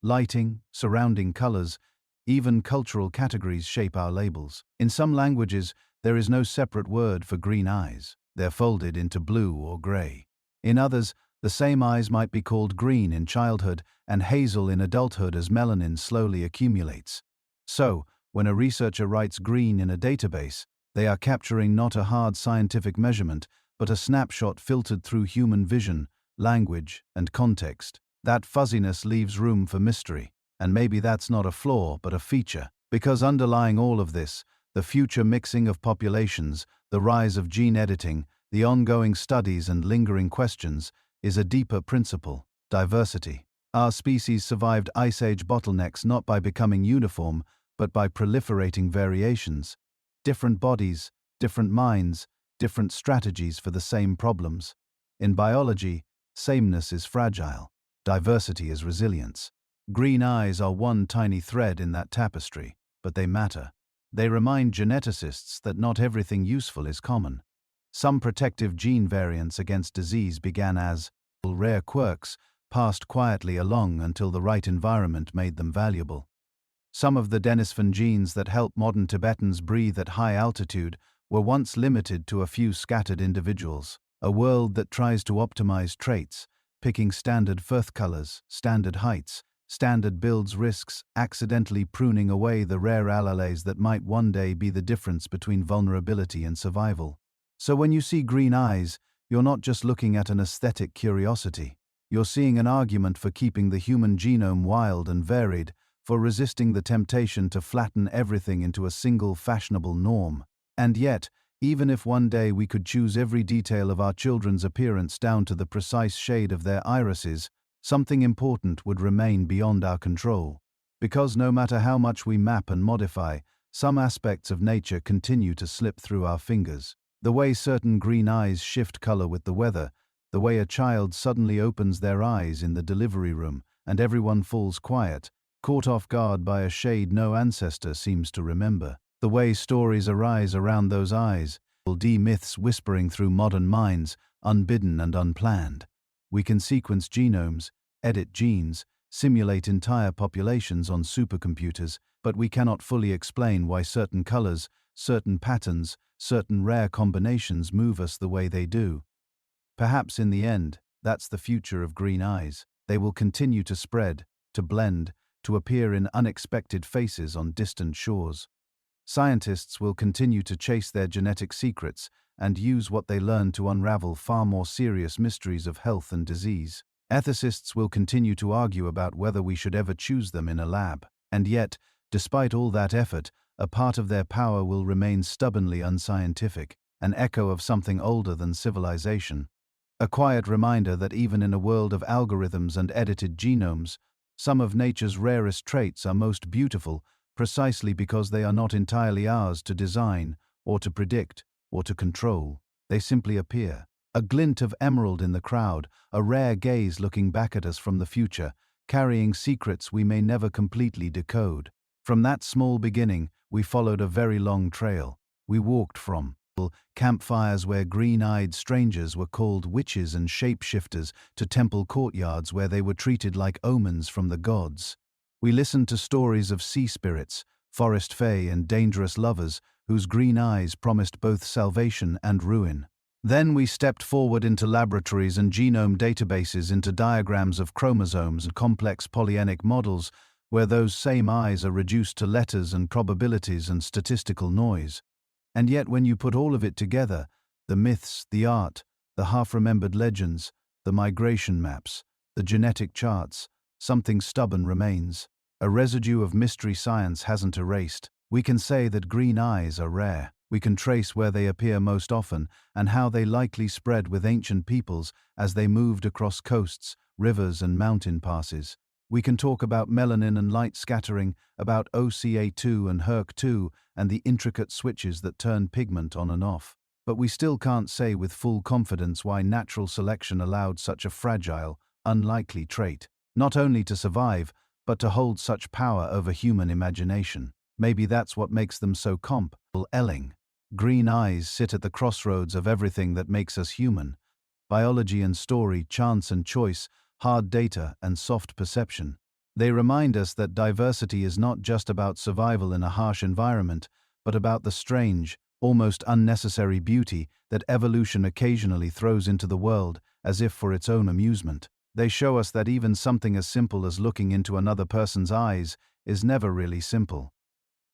Lighting, surrounding colors, even cultural categories shape our labels. In some languages, there is no separate word for green eyes. They're folded into blue or gray. In others, the same eyes might be called green in childhood and hazel in adulthood as melanin slowly accumulates. So, when a researcher writes green in a database, they are capturing not a hard scientific measurement, but a snapshot filtered through human vision, language, and context. That fuzziness leaves room for mystery, and maybe that's not a flaw but a feature, because underlying all of this, the future mixing of populations, the rise of gene editing, the ongoing studies and lingering questions, is a deeper principle: diversity. Our species survived Ice Age bottlenecks not by becoming uniform, but by proliferating variations. Different bodies, different minds, different strategies for the same problems. In biology, sameness is fragile. Diversity is resilience. Green eyes are one tiny thread in that tapestry, but they matter. They remind geneticists that not everything useful is common. Some protective gene variants against disease began as rare quirks, passed quietly along until the right environment made them valuable. Some of the Denisvan genes that help modern Tibetans breathe at high altitude were once limited to a few scattered individuals. A world that tries to optimize traits, picking standard firth colors, standard heights, standard builds risks accidentally pruning away the rare alleles that might one day be the difference between vulnerability and survival. So when you see green eyes, you're not just looking at an aesthetic curiosity. You're seeing an argument for keeping the human genome wild and varied, for resisting the temptation to flatten everything into a single fashionable norm. And yet, even if one day we could choose every detail of our children's appearance down to the precise shade of their irises, something important would remain beyond our control. Because no matter how much we map and modify, some aspects of nature continue to slip through our fingers. The way certain green eyes shift color with the weather, the way a child suddenly opens their eyes in the delivery room and everyone falls quiet, caught off guard by a shade no ancestor seems to remember. The way stories arise around those eyes, myths whispering through modern minds, unbidden and unplanned. We can sequence genomes, edit genes, simulate entire populations on supercomputers, but we cannot fully explain why certain colors, certain patterns, certain rare combinations move us the way they do. Perhaps in the end, that's the future of green eyes. They will continue to spread, to blend, to appear in unexpected faces on distant shores. Scientists will continue to chase their genetic secrets and use what they learn to unravel far more serious mysteries of health and disease. Ethicists will continue to argue about whether we should ever choose them in a lab. And yet, despite all that effort, a part of their power will remain stubbornly unscientific, an echo of something older than civilization. A quiet reminder that even in a world of algorithms and edited genomes, some of nature's rarest traits are most beautiful precisely because they are not entirely ours to design, or to predict, or to control. They simply appear. A glint of emerald in the crowd, a rare gaze looking back at us from the future, carrying secrets we may never completely decode. From that small beginning, we followed a very long trail. We walked from campfires where green-eyed strangers were called witches and shapeshifters to temple courtyards where they were treated like omens from the gods. We listened to stories of sea spirits, forest fae and dangerous lovers whose green eyes promised both salvation and ruin. Then we stepped forward into laboratories and genome databases, into diagrams of chromosomes and complex polyenic models where those same eyes are reduced to letters and probabilities and statistical noise. And yet when you put all of it together, the myths, the art, the half-remembered legends, the migration maps, the genetic charts, something stubborn remains. A residue of mystery science hasn't erased. We can say that green eyes are rare. We can trace where they appear most often and how they likely spread with ancient peoples as they moved across coasts, rivers and mountain passes. We can talk about melanin and light scattering, about OCA2 and HERC2 and the intricate switches that turn pigment on and off. But we still can't say with full confidence why natural selection allowed such a fragile, unlikely trait, not only to survive, but to hold such power over human imagination. Maybe that's what makes them so compelling. Green eyes sit at the crossroads of everything that makes us human. Biology and story, chance and choice, hard data and soft perception. They remind us that diversity is not just about survival in a harsh environment, but about the strange, almost unnecessary beauty that evolution occasionally throws into the world as if for its own amusement. They show us that even something as simple as looking into another person's eyes is never really simple.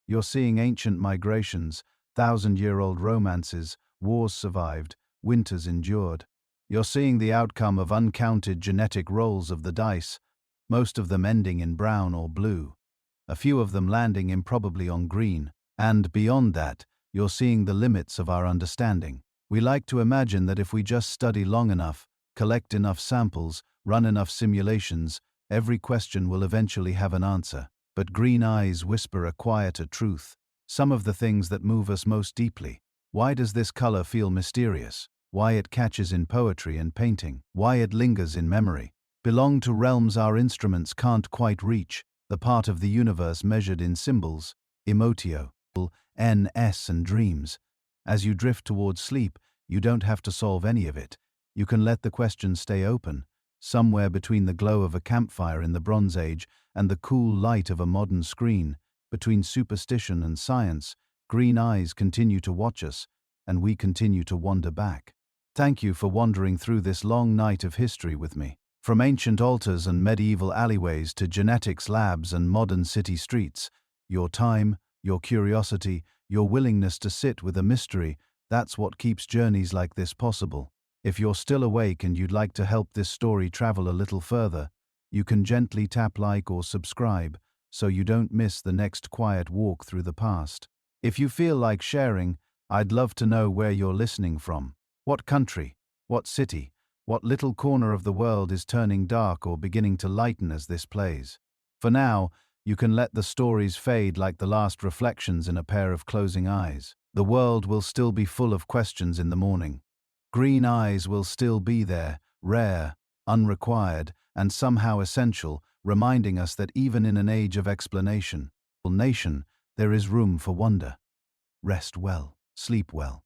You're seeing ancient migrations, thousand-year-old romances, wars survived, winters endured. You're seeing the outcome of uncounted genetic rolls of the dice, most of them ending in brown or blue, a few of them landing improbably on green. And beyond that, you're seeing the limits of our understanding. We like to imagine that if we just study long enough, collect enough samples, run enough simulations, every question will eventually have an answer. But green eyes whisper a quieter truth. Some of the things that move us most deeply. Why does this color feel mysterious? Why it catches in poetry and painting? Why it lingers in memory? Belong to realms our instruments can't quite reach, the part of the universe measured in symbols, emotio, N, S and dreams. As you drift towards sleep, You don't have to solve any of it. You can let the questions stay open, somewhere between the glow of a campfire in the Bronze Age and the cool light of a modern screen, between superstition and science. Green eyes continue to watch us, and we continue to wander back. Thank you for wandering through this long night of history with me. From ancient altars and medieval alleyways to genetics labs and modern city streets, your time, your curiosity, your willingness to sit with a mystery, that's what keeps journeys like this possible. If you're still awake and you'd like to help this story travel a little further, you can gently tap like or subscribe so you don't miss the next quiet walk through the past. If you feel like sharing, I'd love to know where you're listening from. What country, what city, what little corner of the world is turning dark or beginning to lighten as this plays. For now, you can let the stories fade like the last reflections in a pair of closing eyes. The world will still be full of questions in the morning. Green eyes will still be there, rare, unrequired, and somehow essential, reminding us that even in an age of explanation, there is room for wonder. Rest well, sleep well.